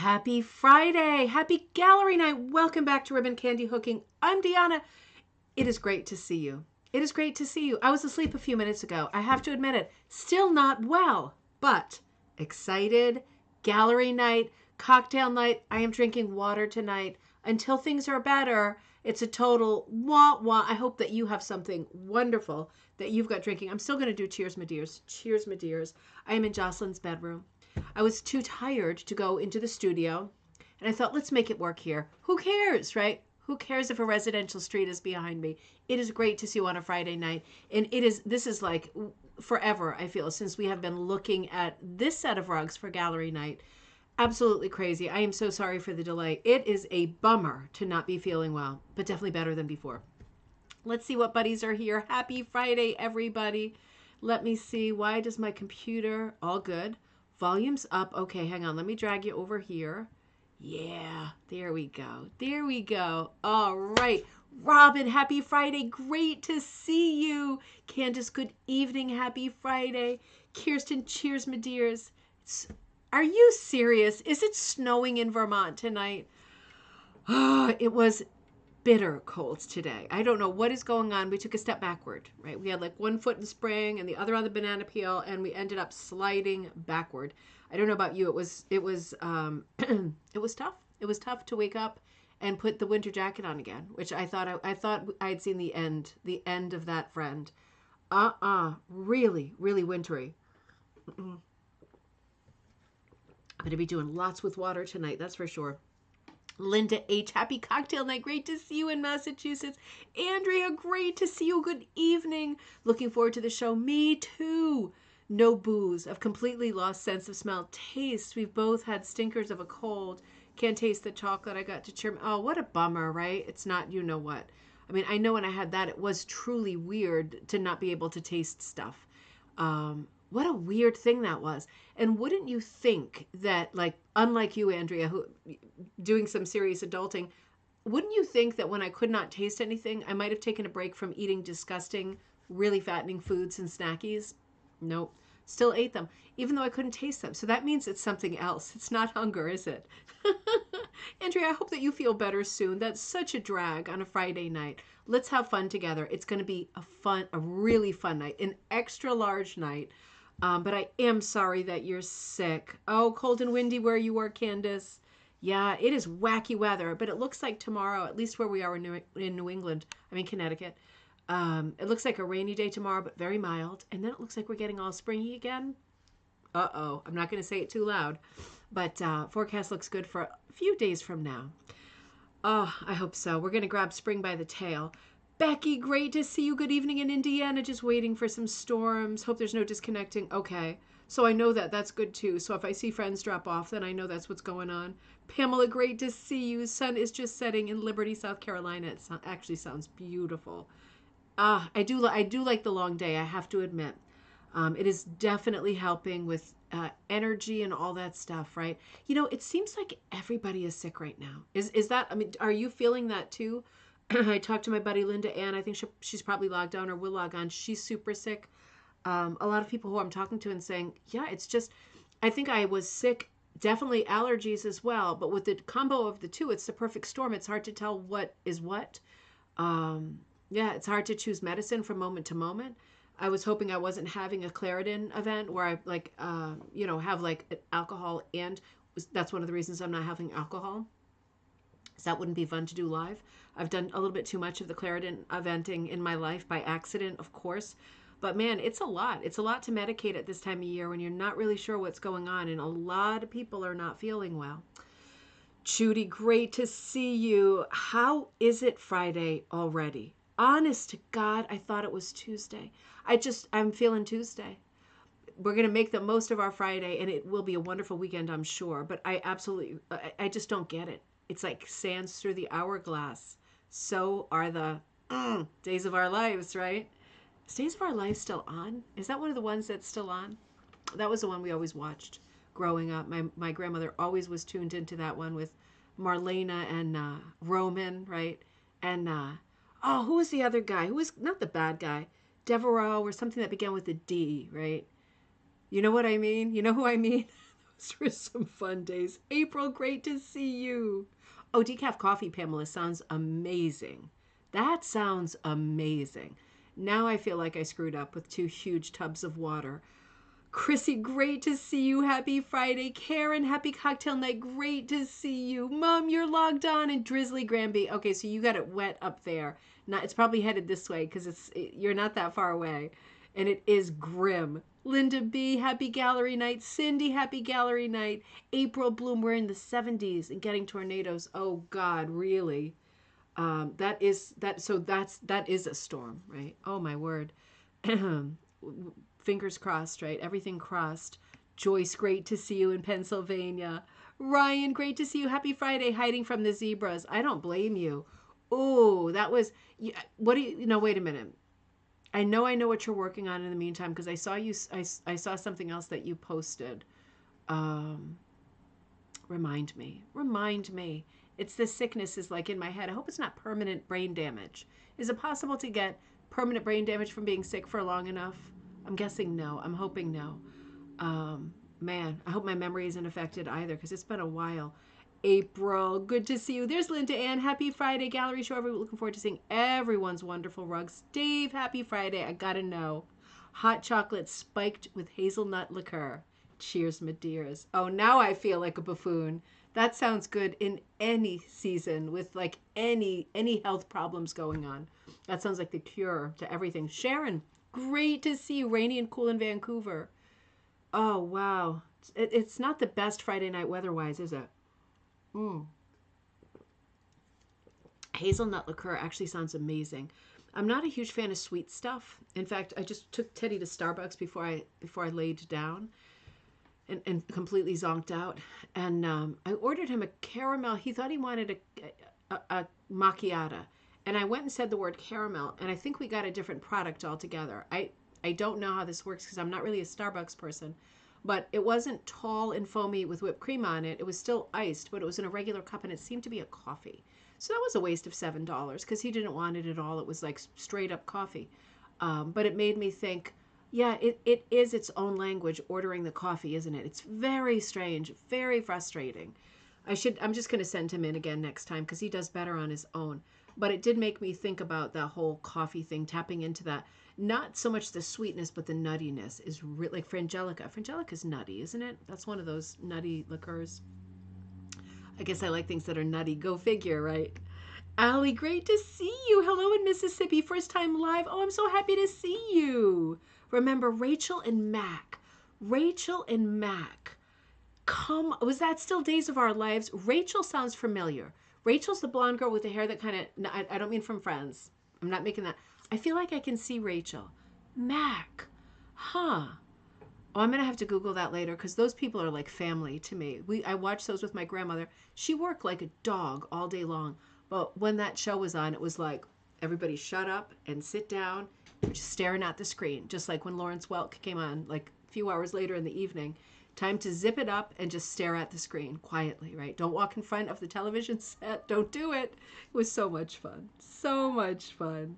Happy Friday. Happy gallery night. Welcome back to Ribbon Candy Hooking. I'm Deanna. It is great to see you. It is great to see you. I was asleep a few minutes ago. I have to admit it. Still not well, but excited. Gallery night, cocktail night. I am drinking water tonight until things are better. It's a total wah-wah. I hope that you have something wonderful that you've got drinking. I'm still going to do cheers, my dears. Cheers, my dears. I am in Jocelyn's bedroom. I was too tired to go into the studio, and I thought, let's make it work here. Who cares, right? Who cares if a residential street is behind me? It is great to see you on a Friday night, and this is like forever, I feel, since we have been looking at this set of rugs for gallery night. Absolutely crazy. I am so sorry for the delay. It is a bummer to not be feeling well, but definitely better than before. Let's see what buddies are here. Happy Friday, everybody. Let me see. Why does my computer... All good. Volume's up. Okay, hang on. Let me drag you over here. Yeah, there we go. There we go. All right. Robin, happy Friday. Great to see you. Candace, good evening. Happy Friday. Kirsten, cheers, my dears. Are you serious? Is it snowing in Vermont tonight? Oh, it was bitter cold today. I don't know what is going on. We took a step backward, right? We had like 1 foot in spring and the other on the banana peel, and we ended up sliding backward. I don't know about you. It was it was tough. It was tough to wake up and put the winter jacket on again, which I thought I'd seen the end of that friend. Really, really wintry. I'm going to be doing lots with water tonight, that's for sure. Linda H., happy cocktail night. Great to see you in Massachusetts. Andrea, great to see you. Good evening. Looking forward to the show. Me too. No booze. I've completely lost sense of smell. Taste. We've both had stinkers of a cold. Can't taste the chocolate I got to cheer me. Oh, what a bummer, right? It's not you know what. I mean, I know when I had that, it was truly weird to not be able to taste stuff. What a weird thing that was. And wouldn't you think that, like, unlike you, Andrea, who doing some serious adulting, wouldn't you think that when I could not taste anything, I might have taken a break from eating disgusting, really fattening foods and snackies? Nope. Still ate them, even though I couldn't taste them. So that means it's something else. It's not hunger, is it? Andrea, I hope that you feel better soon. That's such a drag on a Friday night. Let's have fun together. It's going to be a really fun night, an extra large night. But I am sorry that you're sick. Oh, cold and windy where you are, Candace. Yeah, it is wacky weather, but it looks like tomorrow, at least where we are in New England, Connecticut, it looks like a rainy day tomorrow, but very mild. And then it looks like we're getting all springy again. Uh-oh, I'm not going to say it too loud, but forecast looks good for a few days from now. Oh, I hope so. We're going to grab spring by the tail. Becky, great to see you. Good evening in Indiana. Just waiting for some storms. Hope there's no disconnecting. Okay. So I know that. That's good too. So if I see friends drop off, then I know that's what's going on. Pamela, great to see you. Sun is just setting in Liberty, South Carolina. It actually sounds beautiful. I do like the long day, I have to admit. It is definitely helping with energy and all that stuff, right? You know, it seems like everybody is sick right now. Is that, I mean, are you feeling that too? I talked to my buddy Linda Ann. I think she's probably logged on or will log on. She's super sick. A lot of people who I'm talking to and saying, yeah, it's just, I think I was sick, definitely allergies as well. But with the combo of the two, it's the perfect storm. It's hard to tell what is what. Yeah, it's hard to choose medicine from moment to moment. I was hoping I wasn't having a Claritin event where I like, have like alcohol, and that's one of the reasons I'm not having alcohol. So that wouldn't be fun to do live. I've done a little bit too much of the Claritin eventing in my life by accident, of course. But man, it's a lot. It's a lot to medicate at this time of year when you're not really sure what's going on, and a lot of people are not feeling well. Judy, great to see you. How is it Friday already? Honest to God, I thought it was Tuesday. I'm feeling Tuesday. We're going to make the most of our Friday, and it will be a wonderful weekend, I'm sure. But I just don't get it. It's like sands through the hourglass. So are the Days of Our Lives, right? Is Days of Our Lives still on? Is that one of the ones that's still on? That was the one we always watched growing up. My grandmother always was tuned into that one with Marlena and Roman, right? And who was the other guy? Who was not the bad guy? Devereaux or something that began with a D, right? You know what I mean? You know who I mean? Those were some fun days. April, great to see you. Oh, decaf coffee, Pamela, sounds amazing. That sounds amazing. Now I feel like I screwed up with 2 huge tubs of water. Chrissy, great to see you. Happy Friday. Karen, happy cocktail night. Great to see you. Mom, you're logged on. And Drizzly Granby. Okay, so you got it wet up there. Not, it's probably headed this way because you're not that far away. And it is grim. Linda B, happy gallery night. Cindy, happy gallery night. April Bloom, we're in the 70s and getting tornadoes. Oh God, really? That is a storm, right? Oh my word. Fingers crossed, right? Everything crossed. Joyce, great to see you in Pennsylvania. Ryan, great to see you. Happy Friday, hiding from the zebras. I don't blame you. Oh, that was, what do you, no, wait a minute. I know what you're working on in the meantime, because I saw you, I saw something else that you posted. Remind me. It's this sickness is like in my head. I hope it's not permanent brain damage. Is it possible to get permanent brain damage from being sick for long enough? I'm guessing no. I'm hoping no. Man, I hope my memory isn't affected either because it's been a while. April, good to see you. There's Linda Ann. Happy Friday, gallery show. Everyone looking forward to seeing everyone's wonderful rugs. Dave, happy Friday. I gotta know. Hot chocolate spiked with hazelnut liqueur. Cheers, my dears. Oh, now I feel like a buffoon. That sounds good in any season with like any health problems going on. That sounds like the cure to everything. Sharon, great to see you. Rainy and cool in Vancouver. Oh, wow. It's not the best Friday night weather-wise, is it? Hazelnut liqueur actually sounds amazing. I'm not a huge fan of sweet stuff. In fact, I just took Teddy to Starbucks before I laid down and completely zonked out. And I ordered him a caramel. He thought he wanted a macchiato. And I went and said the word caramel, and I think we got a different product altogether. I don't know how this works because I'm not really a Starbucks person, but it wasn't tall and foamy with whipped cream on it. It was still iced, but it was in a regular cup, and it seemed to be a coffee. So that was a waste of $7 because he didn't want it at all. It was like straight up coffee. But it made me think, yeah, it is its own language, ordering the coffee, isn't it? It's very strange, very frustrating. I'm just going to send him in again next time because he does better on his own. But it did make me think about that whole coffee thing, tapping into that. Not so much the sweetness, but the nuttiness is really like Frangelica. Frangelica's nutty, isn't it? That's one of those nutty liqueurs. I guess I like things that are nutty. Go figure, right? Allie, great to see you. Hello in Mississippi. First time live. Oh, I'm so happy to see you. Remember Rachel and Mac. Rachel and Mac. Was that still Days of Our Lives? Rachel sounds familiar. Rachel's the blonde girl with the hair that kind of, I don't mean from Friends. I'm not making that. I feel like I can see Rachel. Mac. Huh. Oh, I'm going to have to Google that later because those people are like family to me. I watched those with my grandmother. She worked like a dog all day long. But when that show was on, it was like everybody shut up and sit down. We're just staring at the screen. Just like when Lawrence Welk came on like a few hours later in the evening. Time to zip it up and just stare at the screen quietly, right? Don't walk in front of the television set. Don't do it. It was so much fun. So much fun.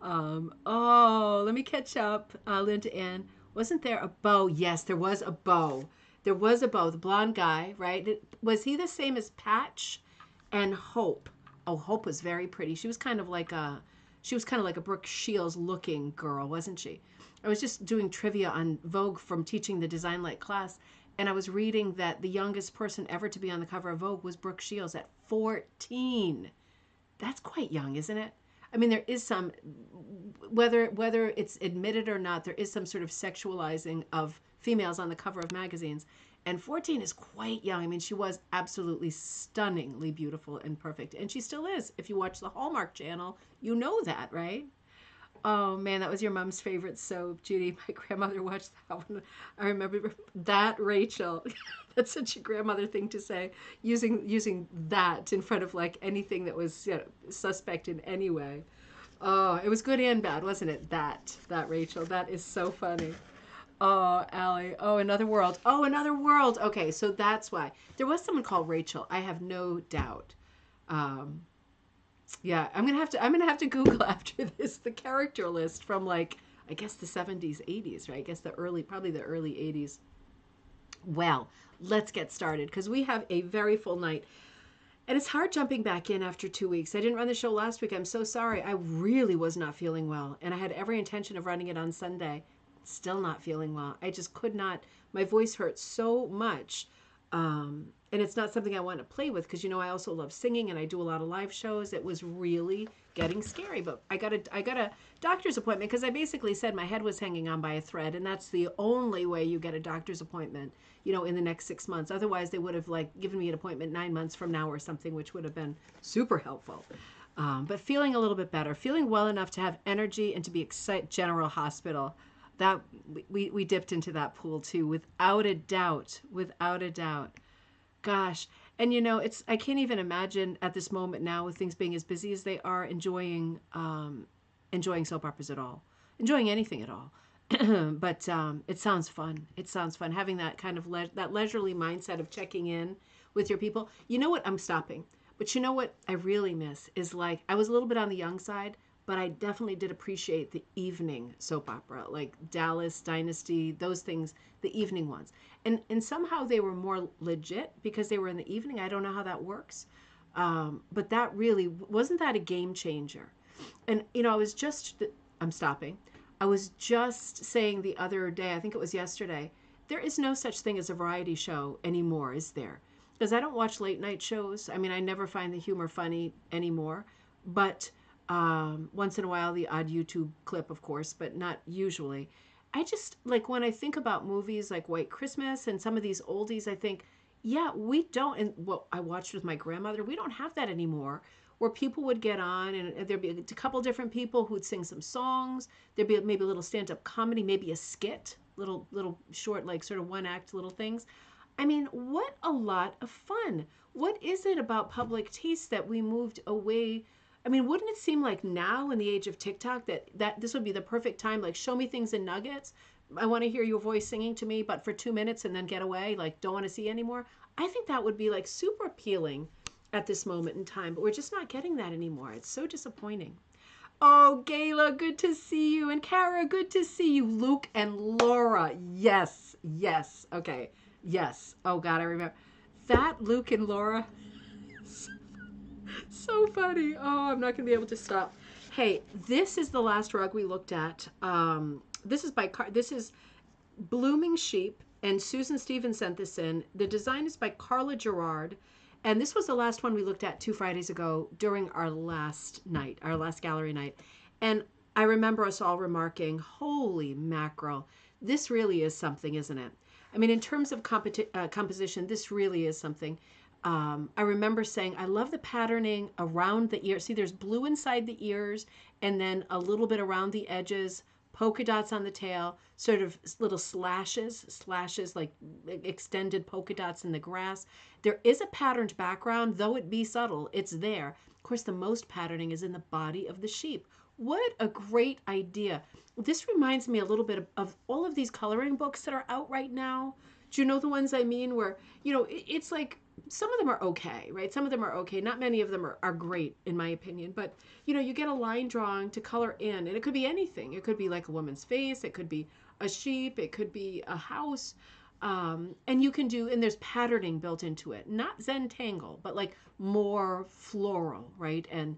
Let me catch up. Linda Ann. Wasn't there a Beau? Yes, there was a Beau. There was a Beau, the blonde guy, right? Was he the same as Patch and Hope? Oh, Hope was very pretty. She was kind of like a Brooke Shields looking girl, wasn't she? I was just doing trivia on Vogue from teaching the Design Light class, and I was reading that the youngest person ever to be on the cover of Vogue was Brooke Shields at 14. That's quite young, isn't it? I mean, there is some, whether it's admitted or not, there is some sort of sexualizing of females on the cover of magazines. And 14 is quite young. I mean, she was absolutely stunningly beautiful and perfect. And she still is. If you watch the Hallmark Channel, you know that, right? Oh, man, that was your mom's favorite soap, Judy. My grandmother watched that one. I remember that, Rachel. That's such a grandmother thing to say, using that in front of like anything that was suspect in any way. Oh, it was good and bad, wasn't it? That Rachel. That is so funny. Oh, Allie. Oh, Another World. Oh, Another World. Okay, so that's why. There was someone called Rachel. I have no doubt. Yeah, I'm gonna have to Google after this the character list from like I guess the 70s, 80s, right? I guess probably the early 80s. Well, let's get started because we have a very full night. And it's hard jumping back in after 2 weeks. I didn't run the show last week. I'm so sorry. I really was not feeling well. And I had every intention of running it on Sunday. Still not feeling well. I just could not. My voice hurt so much. And it's not something I want to play with because, I also love singing and I do a lot of live shows. It was really getting scary. But I got a doctor's appointment because I basically said my head was hanging on by a thread. And that's the only way you get a doctor's appointment, in the next 6 months. Otherwise, they would have given me an appointment 9 months from now or something, which would have been super helpful. But feeling a little bit better, feeling well enough to have energy and to be excited. General Hospital, that we dipped into that pool too, without a doubt, without a doubt. Gosh, and I can't even imagine at this moment now with things being as busy as they are, enjoying soap operas at all, enjoying anything at all. But it sounds fun. It sounds fun having that kind of that leisurely mindset of checking in with your people. You know what? I'm stopping. But you know what I really miss is I was a little bit on the young side, but I definitely did appreciate the evening soap opera, like Dallas, Dynasty, those things, the evening ones. And somehow they were more legit because they were in the evening. I don't know how that works. But that really, wasn't that a game changer? And, I'm stopping. I was just saying the other day, I think it was yesterday, there is no such thing as a variety show anymore, is there? Because I don't watch late night shows. I mean, I never find the humor funny anymore. But once in a while, the odd YouTube clip, of course, but not usually. I just, when I think about movies like White Christmas and some of these oldies, I think, yeah, we don't, and what I watched with my grandmother, we don't have that anymore, where people would get on and there'd be a couple different people who'd sing some songs. There'd be maybe a little stand-up comedy, maybe a skit, little short, sort of one act little things. I mean, what a lot of fun. What is it about public taste that we moved away? I mean, wouldn't it seem like now in the age of TikTok that this would be the perfect time, show me things in nuggets. I want to hear your voice singing to me, but for 2 minutes and then get away, don't want to see anymore. I think that would be super appealing at this moment in time, but we're just not getting that anymore. It's so disappointing. Oh, Gayla, good to see you. And Kara, good to see you. Luke and Laura. Yes, yes. Okay, yes. Oh, God, I remember. That Luke and Laura. So funny. Oh, I'm not going to be able to stop. Hey, this is the last rug we looked at. This is Blooming Sheep, and Susan Stevens sent this in. The design is by Carla Gerard, and this was the last one we looked at 2 Fridays ago during our last night, our last gallery night. And I remember us all remarking, holy mackerel, this really is something, isn't it? I mean, in terms of composition, this really is something. I remember saying, I love the patterning around the ears. See, there's blue inside the ears and then a little bit around the edges, polka dots on the tail, sort of little slashes like extended polka dots in the grass. There is a patterned background, though it be subtle, it's there. Of course, the most patterning is in the body of the sheep. What a great idea. This reminds me a little bit of all of these coloring books that are out right now. Do you know the ones I mean where, it's some of them are okay, right? Some of them are okay. Not many of them are great, in my opinion. But, you get a line drawing to color in, and it could be anything. It could be like a woman's face. It could be a sheep. It could be a house. And you can and there's patterning built into it. Not Zentangle, but more floral, right? And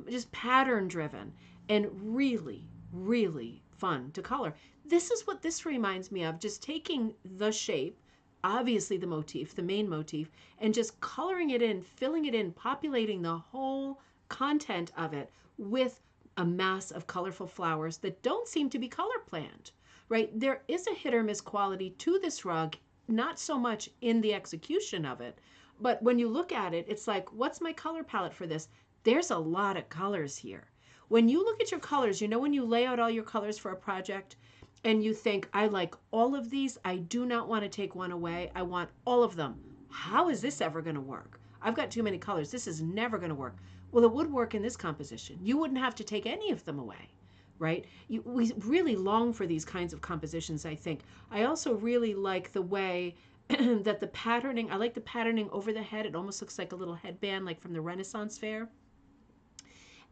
just pattern driven and really, really fun to color. This is what this reminds me of, just taking the shape, obviously the motif, the main motif, and just coloring it in, filling it in, populating the whole content of it with a mass of colorful flowers that don't seem to be color planned, right? There is a hit or miss quality to this rug, not so much in the execution of it, but when you look at it, it's what's my color palette for this? There's a lot of colors here. When you look at your colors, when you lay out all your colors for a project and you think, I like all of these, I do not want to take one away, I want all of them. How is this ever going to work? I've got too many colors. This is never going to work. Well, it would work in this composition. You wouldn't have to take any of them away, right? We really long for these kinds of compositions, I think. I also really like the way that the patterning, I like the patterning over the head. It almost looks like a little headband, like from the Renaissance Fair.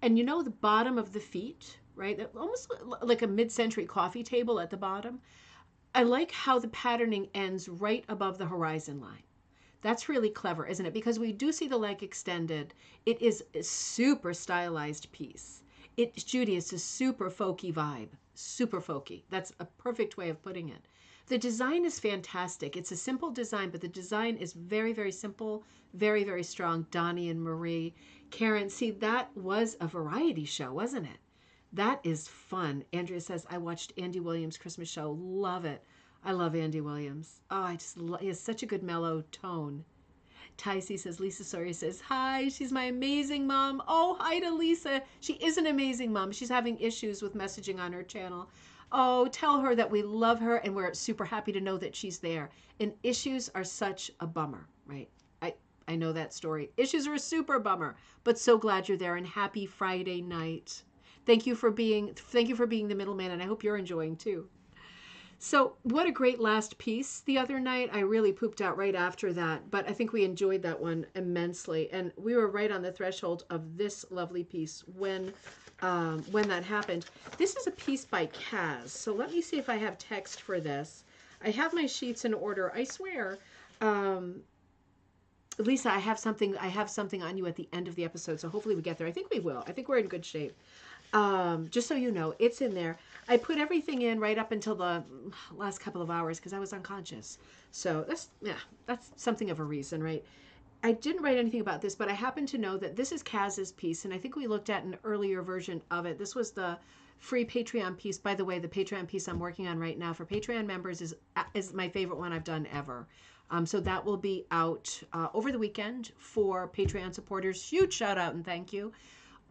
And the bottom of the feet, right? Almost like a mid-century coffee table at the bottom. I like how the patterning ends right above the horizon line. That's really clever, isn't it? Because we do see the leg extended. It is a super stylized piece. Judy, it's a super folky vibe. Super folky. That's a perfect way of putting it. The design is fantastic. It's a simple design, but the design is very, very simple, very, very strong. Donnie and Marie. Karen, see, that was a variety show, wasn't it? That is fun. Andrea says, I watched Andy Williams' Christmas show. Love it. I love Andy Williams. Oh, he has such a good mellow tone. Ticey says, Lisa Sawyer says, hi, she's my amazing mom. Oh, hi to Lisa. She is an amazing mom. She's having issues with messaging on her channel. Oh, tell her that we love her and we're super happy to know that she's there. And issues are such a bummer, right? I know that story. Issues are a super bummer, but so glad you're there and happy Friday night. Thank you for being the middleman, and I hope you're enjoying too. So what a great last piece the other night. I really pooped out right after that, but I think we enjoyed that one immensely. And we were right on the threshold of this lovely piece when that happened. This is a piece by Kaz. So let me see if I have text for this. I have my sheets in order. I swear. Lisa, I have something on you at the end of the episode, so hopefully we get there. I think we will. I think we're in good shape. Just so you know, it's in there. I put everything in right up until the last couple of hours because I was unconscious. So that's something of a reason, right? I didn't write anything about this, but I happen to know that this is Kaz's piece, and I think we looked at an earlier version of it. This was the free Patreon piece. By the way, the Patreon piece I'm working on right now for Patreon members is my favorite one I've done ever. So that will be out over the weekend for Patreon supporters. Huge shout out and thank you.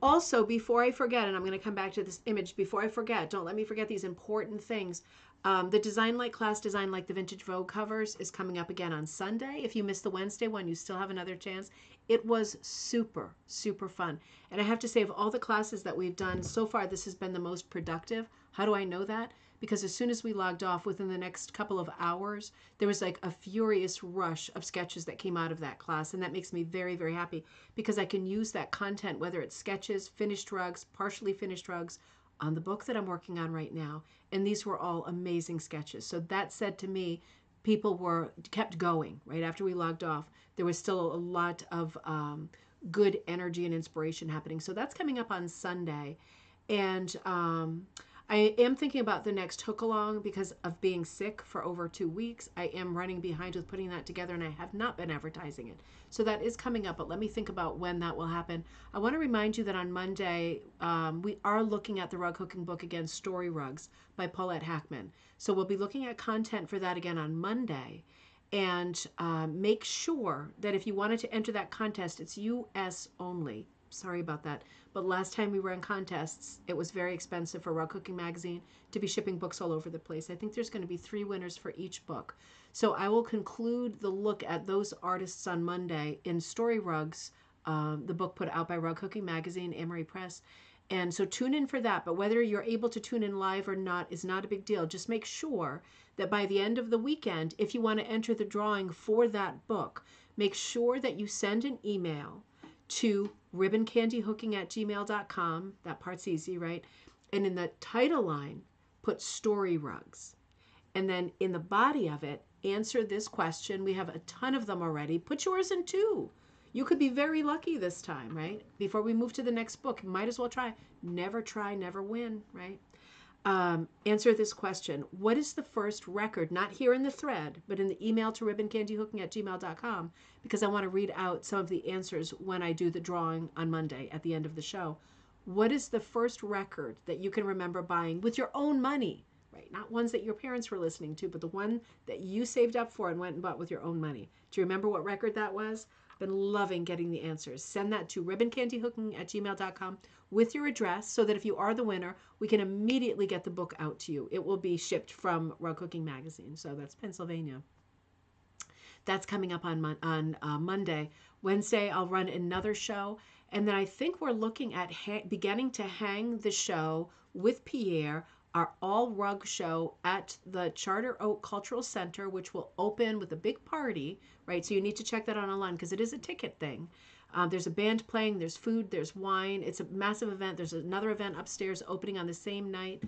Also, before I forget, and I'm going to come back to this image, before I forget, don't let me forget these important things. The Design Like class, Design Like the Vintage Vogue covers is coming up again on Sunday. If you missed the Wednesday one, you still have another chance. It was super, super fun. And I have to say, of all the classes that we've done so far, this has been the most productive. How do I know that? Because as soon as we logged off, within the next couple of hours, there was like a furious rush of sketches that came out of that class. And that makes me very, very happy because I can use that content, whether it's sketches, finished rugs, partially finished rugs, on the book that I'm working on right now. And these were all amazing sketches. So that said to me, people kept going right after we logged off. There was still a lot of good energy and inspiration happening. So that's coming up on Sunday. And I am thinking about the next hook along because of being sick for over 2 weeks. I am running behind with putting that together and I have not been advertising it. So that is coming up, but let me think about when that will happen. I want to remind you that on Monday, we are looking at the rug hooking book again, Story Rugs by Paulette Hackman. So we'll be looking at content for that again on Monday. And make sure that if you wanted to enter that contest, it's US only. Sorry about that. But last time we were in contests, it was very expensive for Rug Cooking Magazine to be shipping books all over the place. I think there's going to be 3 winners for each book. So I will conclude the look at those artists on Monday in Story Rugs, the book put out by Rug Cooking Magazine, Amory Press. And so tune in for that. But whether you're able to tune in live or not is not a big deal. Just make sure that by the end of the weekend, if you want to enter the drawing for that book, make sure that you send an email to ribboncandyhooking@gmail.com. That part's easy, right? And in the title line, put Story Rugs. And then in the body of it, answer this question. We have a ton of them already. Put yours in too. You could be very lucky this time, right? Before we move to the next book, you might as well try. Never try, never win, right? Answer this question. What is the first record, not here in the thread, but in the email to ribboncandyhooking@gmail.com, because I want to read out some of the answers when I do the drawing on Monday at the end of the show. What is the first record that you can remember buying with your own money, right? Not ones that your parents were listening to, but the one that you saved up for and went and bought with your own money. Do you remember what record that was? Been loving getting the answers. Send that to ribboncandyhooking@gmail.com with your address so that if you are the winner, we can immediately get the book out to you. It will be shipped from Rug Cooking Magazine, so that's Pennsylvania. That's coming up on Monday. Wednesday, I'll run another show, and then I think we're looking at beginning to hang the show with Pierre, our all rug show at the Charter Oak Cultural Center, which will open with a big party, right? So you need to check that out online because it is a ticket thing. There's a band playing, there's food, there's wine. It's a massive event. There's another event upstairs opening on the same night.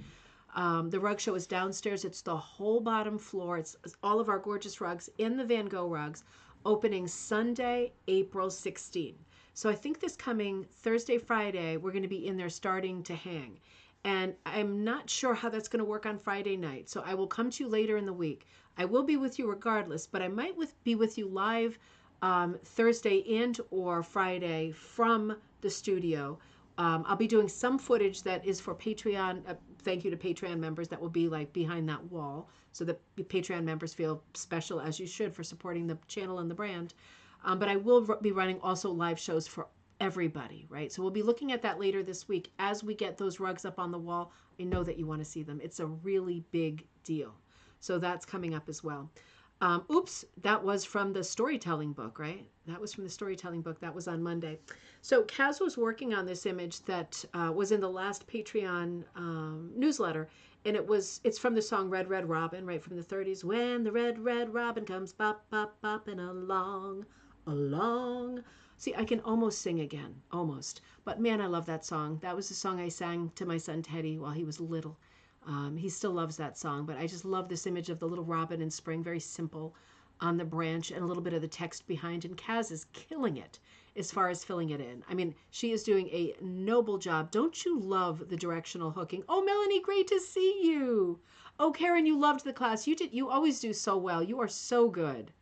The rug show is downstairs. It's the whole bottom floor. It's all of our gorgeous rugs in the Van Gogh rugs, opening Sunday, April 16. So I think this coming Thursday, Friday, we're going to be in there starting to hang. And I'm not sure how that's going to work on Friday night. So I will come to you later in the week. I will be with you regardless, but I might be with you live Thursday and or Friday from the studio. I'll be doing some footage that is for Patreon. Thank you to Patreon members. That will be like behind that wall, so that the Patreon members feel special, as you should, for supporting the channel and the brand. But I will be running also live shows for everybody, right? So we'll be looking at that later this week as we get those rugs up on the wall. I know that you want to see them. It's a really big deal. So that's coming up as well. Oops, that was from the storytelling book, right? That was from the storytelling book. That was on Monday. So Kaz was working on this image that was in the last Patreon newsletter. And it's from the song Red, Red Robin, right, from the 30s. When the red, red robin comes bop, bop, bopping along, along. See, I can almost sing again, almost. But man, I love that song. That was the song I sang to my son Teddy while he was little. He still loves that song, but I just love this image of the little robin in spring, very simple on the branch, and a little bit of the text behind. And Kaz is killing it as far as filling it in. I mean, she is doing a noble job. Don't you love the directional hooking? Oh, Melanie, great to see you. Oh, Karen, you loved the class. You did. You always do so well. You are so good.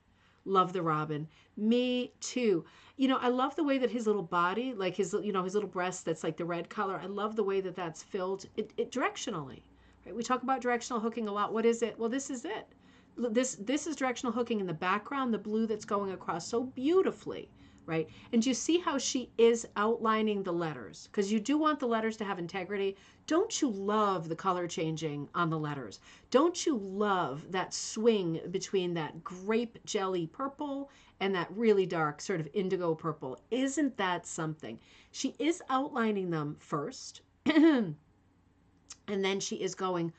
Love the robin. Me too. You know, I love the way that his little body, like his, his little breast, that's like the red color. I love the way that that's filled it directionally. Right? We talk about directional hooking a lot. What is it? Well, this is it. This is directional hooking in the background, the blue that's going across so beautifully, right? And you see how she is outlining the letters, because you do want the letters to have integrity. Don't you love the color changing on the letters? Don't you love that swing between that grape jelly purple and that really dark sort of indigo purple? Isn't that something? She is outlining them first. And then she is going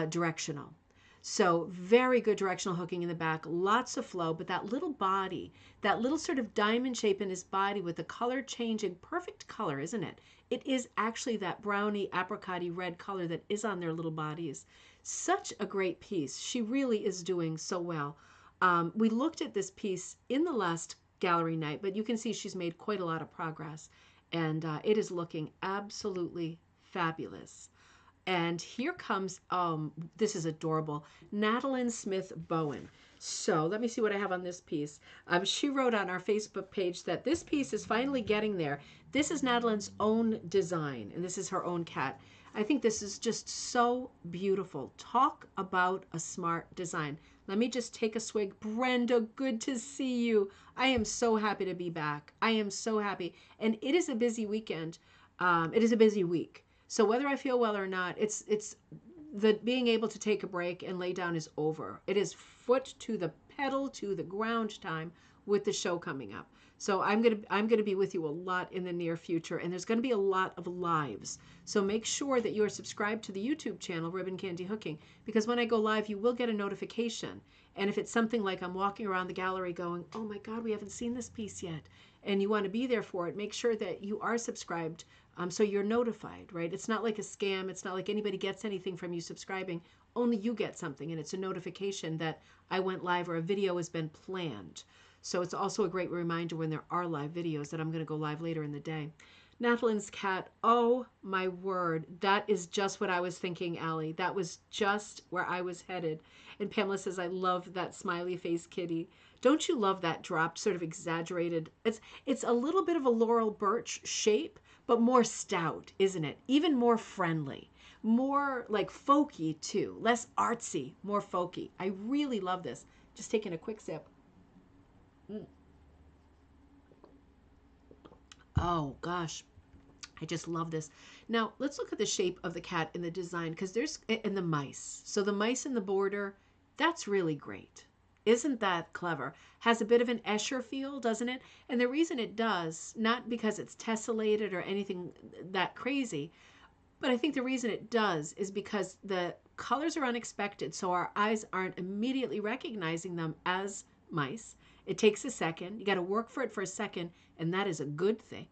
directional. So very good directional hooking in the back, lots of flow, but that little body, that little sort of diamond shape in his body with the color changing, perfect color, isn't it? It is actually that browny, apricot-y red color that is on their little bodies. Such a great piece. She really is doing so well. We looked at this piece in the last gallery night, but you can see she's made quite a lot of progress, and it is looking absolutely fabulous. And here comes, this is adorable, Natalie Smith Bowen. So let me see what I have on this piece. She wrote on our Facebook page that this piece is finally getting there. This is Natalie's own design, and this is her own cat. I think this is just so beautiful. Talk about a smart design. Let me just take a swig. Brenda, good to see you. I am so happy to be back. I am so happy. And it is a busy weekend. It is a busy week. So whether I feel well or not, it's the being able to take a break and lay down is over. It is foot to the pedal to the ground time with the show coming up. So I'm gonna be with you a lot in the near future, and there's gonna be a lot of lives. So make sure that you are subscribed to the YouTube channel Ribbon Candy Hooking, because when I go live, you will get a notification. And if it's something like I'm walking around the gallery going, oh my God, we haven't seen this piece yet, and you want to be there for it, make sure that you are subscribed. So you're notified, right? It's not like a scam. It's not like anybody gets anything from you subscribing. Only you get something, and it's a notification that I went live or a video has been planned. So it's also a great reminder when there are live videos that I'm going to go live later in the day. Natalie's cat, oh my word, that is just what I was thinking, Allie. That was just where I was headed. And Pamela says, I love that smiley face kitty. Don't you love that dropped, sort of exaggerated? It's a little bit of a laurel birch shape, but more stout, isn't it? Even more friendly, more like folky too, less artsy, more folky. I really love this. Just taking a quick sip. Oh gosh, I just love this. Now let's look at the shape of the cat in the design, because there's in the mice. So the mice in the border, that's really great. Isn't that clever? Has a bit of an Escher feel, doesn't it? And the reason it does, not because it's tessellated or anything that crazy, but I think the reason it does is because the colors are unexpected, so our eyes aren't immediately recognizing them as mice. It takes a second. You got to work for it for a second, and that is a good thing.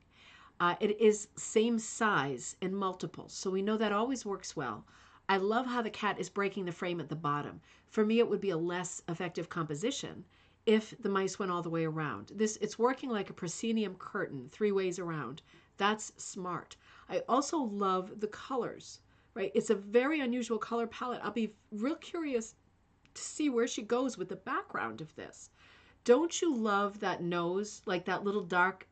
It is same size in multiples, so we know that always works well. I love how the cat is breaking the frame at the bottom. For me, it would be a less effective composition if the mice went all the way around. It's working like a proscenium curtain 3 ways around. That's smart. I also love the colors, right? It's a very unusual color palette. I'll be real curious to see where she goes with the background of this. Don't you love that nose, like that little dark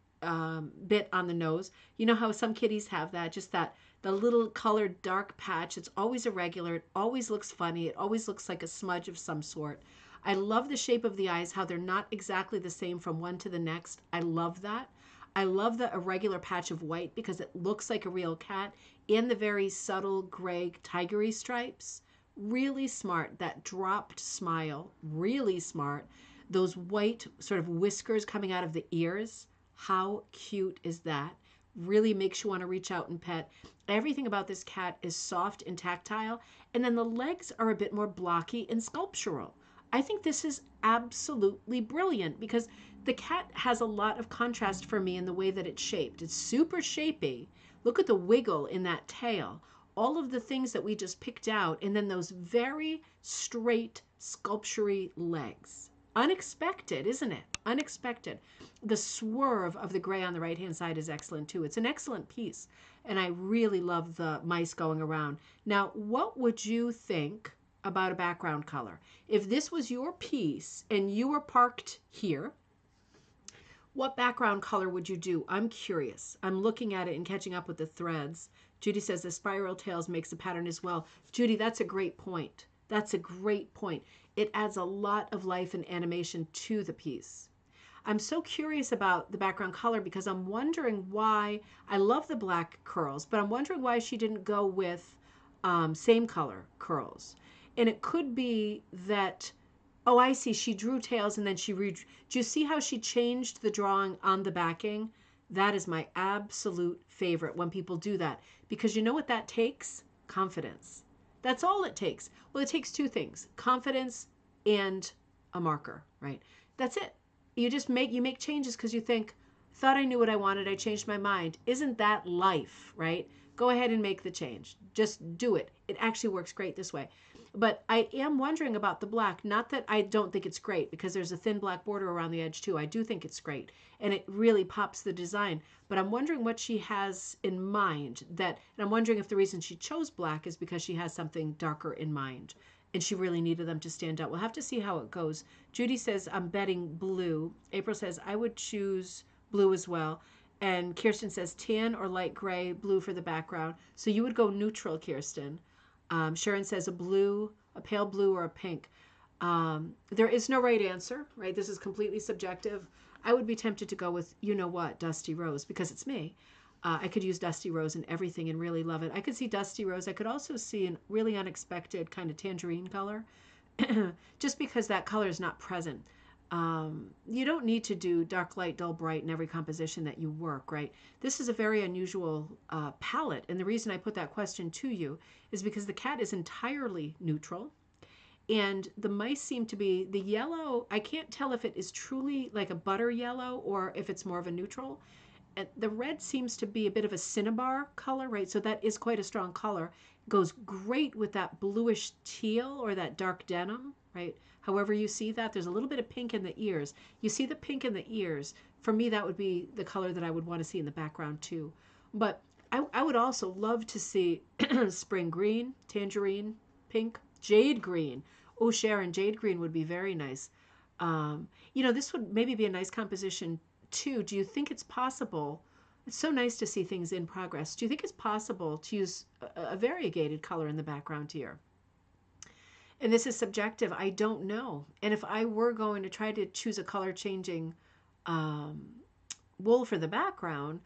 bit on the nose? You know how some kitties have that, just that the little colored dark patch. It's always irregular. It always looks funny. It always looks like a smudge of some sort. I love the shape of the eyes, how they're not exactly the same from one to the next. I love that. I love the irregular patch of white because it looks like a real cat, and the very subtle gray tigery stripes. Really smart. That dropped smile, really smart. Those white sort of whiskers coming out of the ears. How cute is that? Really makes you want to reach out and pet. Everything about this cat is soft and tactile. And then the legs are a bit more blocky and sculptural. I think this is absolutely brilliant because the cat has a lot of contrast for me in the way that it's shaped. It's super shapy. Look at the wiggle in that tail. All of the things that we just picked out, and then those very straight, sculpture-y legs. Unexpected, isn't it? Unexpected. The swerve of the gray on the right-hand side is excellent, too. It's an excellent piece, and I really love the mice going around. Now, what would you think about a background color? If this was your piece and you were parked here, what background color would you do? I'm curious. I'm looking at it and catching up with the threads. Judy says the spiral tails makes the pattern as well. Judy, that's a great point. That's a great point. It adds a lot of life and animation to the piece. I'm so curious about the background color because I'm wondering why, I love the black curls, but I'm wondering why she didn't go with same color curls. And it could be that, oh, I see, she drew tails and then she do you see how she changed the drawing on the backing? That is my absolute favorite when people do that, because you know what that takes? Confidence. That's all it takes. Well, it takes 2 things, confidence and a marker, right? That's it. You just make changes because you think, thought I knew what I wanted, I changed my mind. Isn't that life, right? Go ahead and make the change. Just do it. It actually works great this way. But I am wondering about the black. Not that I don't think it's great, because there's a thin black border around the edge too. I do think it's great, and it really pops the design. But I'm wondering what she has in mind. And I'm wondering if the reason she chose black is because she has something darker in mind, and she really needed them to stand out. We'll have to see how it goes. Judy says, I'm betting blue. April says, I would choose blue as well. And Kirsten says, tan or light gray, blue for the background. So you would go neutral, Kirsten. Sharon says a pale blue or a pink. There is no right answer, right? This is completely subjective. I would be tempted to go with, you know what, Dusty Rose, because it's me. I could use Dusty Rose in everything and really love it. I could see Dusty Rose. I could also see a really unexpected kind of tangerine color, just because that color is not present. You don't need to do dark, light, dull, bright in every composition that you work, right? This is a very unusual palette, and the reason I put that question to you is because the cat is entirely neutral, and the mice seem to be, the yellow, I can't tell if it is truly like a butter yellow or if it's more of a neutral. And the red seems to be a bit of a cinnabar color, right? So that is quite a strong color. Goes great with that bluish teal or that dark denim, right? However you see that, there's a little bit of pink in the ears. You see the pink in the ears. For me, that would be the color that I would want to see in the background too. But I would also love to see spring green, tangerine, pink, jade green. Oh, Sharon, jade green would be very nice. This would maybe be a nice composition too. Do you think it's possible? It's so nice to see things in progress. Do you think it's possible to use a variegated color in the background here? And this is subjective. I don't know. And if I were going to try to choose a color changing wool for the background,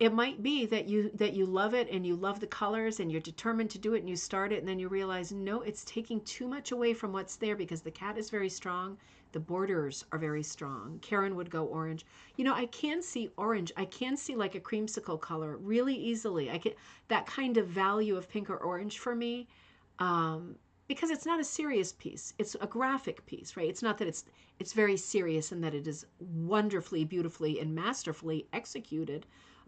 it might be that you love it and you love the colors and you're determined to do it and you start it and then you realize, no, it's taking too much away from what's there because the cat is very strong. The borders are very strong. Karen would go orange. I can see orange. I can see like a creamsicle color really easily. That kind of value of pink or orange for me, because it's not a serious piece. It's a graphic piece, right? It's not that it's very serious and that it is wonderfully, beautifully, and masterfully executed,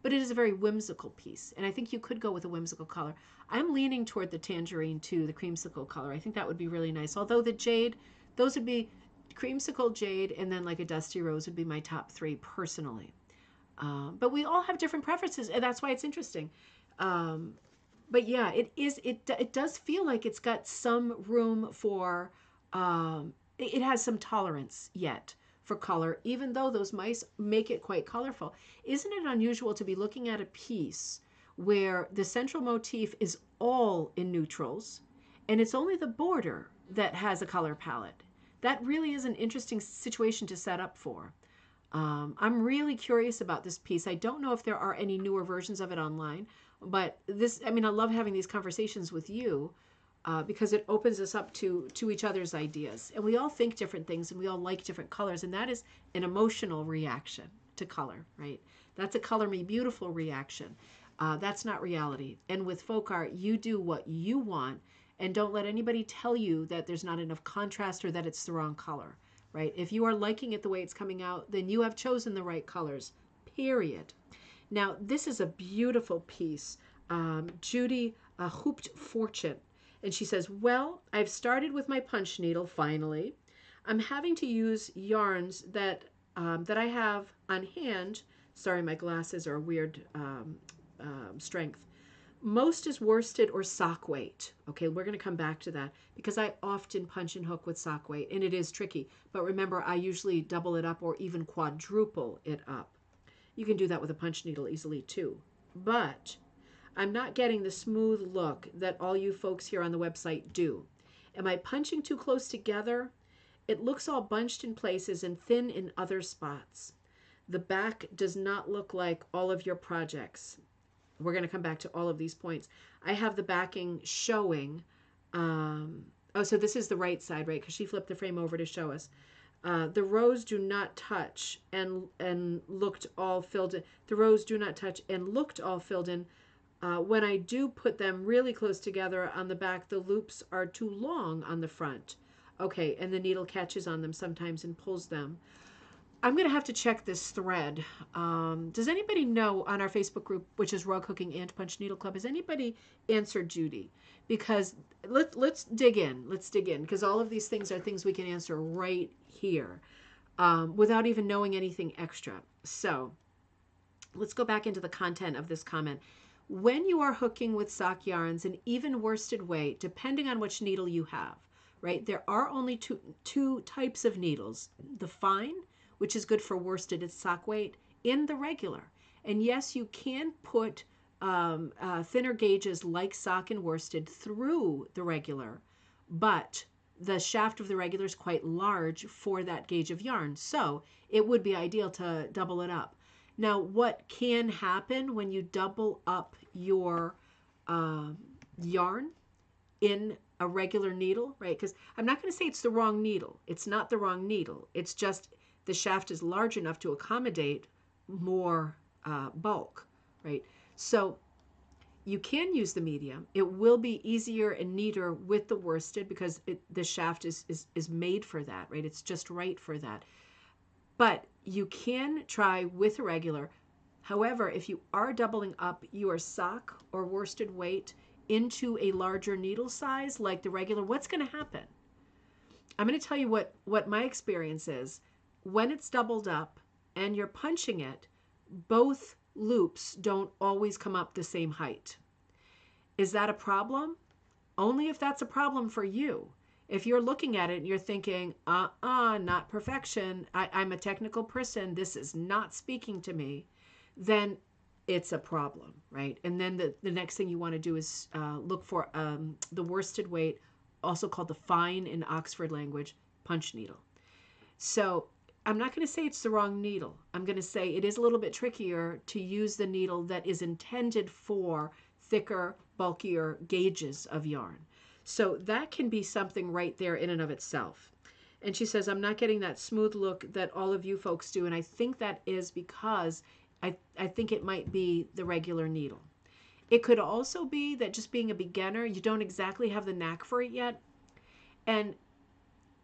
but it is a very whimsical piece. And I think you could go with a whimsical color. I'm leaning toward the tangerine too, the creamsicle color. I think that would be really nice. Although the jade, those would be creamsicle, jade, and then like a dusty rose would be my top three personally. But we all have different preferences, and that's why it's interesting. But yeah, it does feel like it's got some room for, it has some tolerance yet for color, even though those mice make it quite colorful. Isn't it unusual to be looking at a piece where the central motif is all in neutrals and it's only the border that has a color palette? That really is an interesting situation to set up for. I'm really curious about this piece. I don't know if there are any newer versions of it online, but this, I mean, I love having these conversations with you because it opens us up to each other's ideas. And we all think different things and we all like different colors. And that is an emotional reaction to color, right? That's a color me beautiful reaction. That's not reality. And with folk art, you do what you want and don't let anybody tell you that there's not enough contrast or that it's the wrong color. Right? If you are liking it the way it's coming out, then you have chosen the right colors, period. Now, this is a beautiful piece. Judy Hooped Fortune. And she says, well, I've started with my punch needle, finally. I'm having to use yarns that I have on hand. Sorry, my glasses are a weird strength. Most is worsted or sock weight. Okay, we're going to come back to that because I often punch and hook with sock weight, and it is tricky. But remember, I usually double it up or even quadruple it up. You can do that with a punch needle easily too. But I'm not getting the smooth look that all you folks here on the website do. Am I punching too close together? It looks all bunched in places and thin in other spots. The back does not look like all of your projects. We're going to come back to all of these points. I have the backing showing. Oh, so this is the right side, right? Because she flipped the frame over to show us. The rows do not touch and looked all filled in. The rows do not touch and looked all filled in. When I do put them really close together on the back, the loops are too long on the front. Okay, and the needle catches on them sometimes and pulls them. I'm going to have to check this thread. Does anybody know on our Facebook group, which is Rug Hooking and Punch Needle Club, has anybody answered Judy? Because let's dig in. Let's dig in because all of these things are things we can answer right here without even knowing anything extra. So let's go back into the content of this comment. When you are hooking with sock yarns and even worsted weight, depending on which needle you have, right? There are only two types of needles. The fine, which is good for worsted at sock weight, in the regular. And yes, you can put thinner gauges like sock and worsted through the regular, but the shaft of the regular is quite large for that gauge of yarn. So it would be ideal to double it up. Now, what can happen when you double up your yarn in a regular needle, right? Because I'm not going to say it's the wrong needle. It's not the wrong needle. It's just the shaft is large enough to accommodate more bulk, right? So you can use the medium. It will be easier and neater with the worsted because the shaft is made for that, right? It's just right for that. But you can try with a regular. However, if you are doubling up your sock or worsted weight into a larger needle size like the regular, what's going to happen? I'm going to tell you what my experience is. When it's doubled up and you're punching it, both loops don't always come up the same height. Is that a problem? Only if that's a problem for you. If you're looking at it and you're thinking, not perfection, I'm a technical person, this is not speaking to me, then it's a problem, right? And then the next thing you want to do is look for the worsted weight, also called the fine in Oxford language, punch needle. So I'm not going to say it's the wrong needle. I'm going to say it is a little bit trickier to use the needle that is intended for thicker, bulkier gauges of yarn. So that can be something right there in and of itself. And she says, I'm not getting that smooth look that all of you folks do. And I think that is because I think it might be the regular needle. It could also be that just being a beginner, you don't exactly have the knack for it yet. And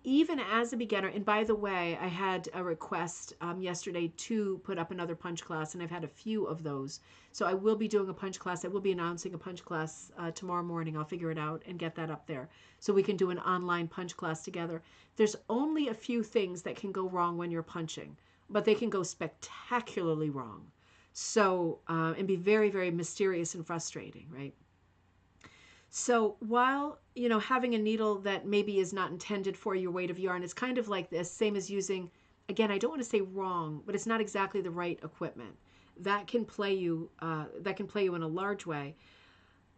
even as a beginner, and by the way, I had a request yesterday to put up another punch class, and I've had a few of those. So I will be doing a punch class. I will be announcing a punch class tomorrow morning. I'll figure it out and get that up there so we can do an online punch class together. There's only a few things that can go wrong when you're punching, but they can go spectacularly wrong. So, and be very, very mysterious and frustrating, right? So while, having a needle that maybe is not intended for your weight of yarn, it's kind of like this, same as using, again, I don't want to say wrong, but it's not exactly the right equipment. That can play you in a large way.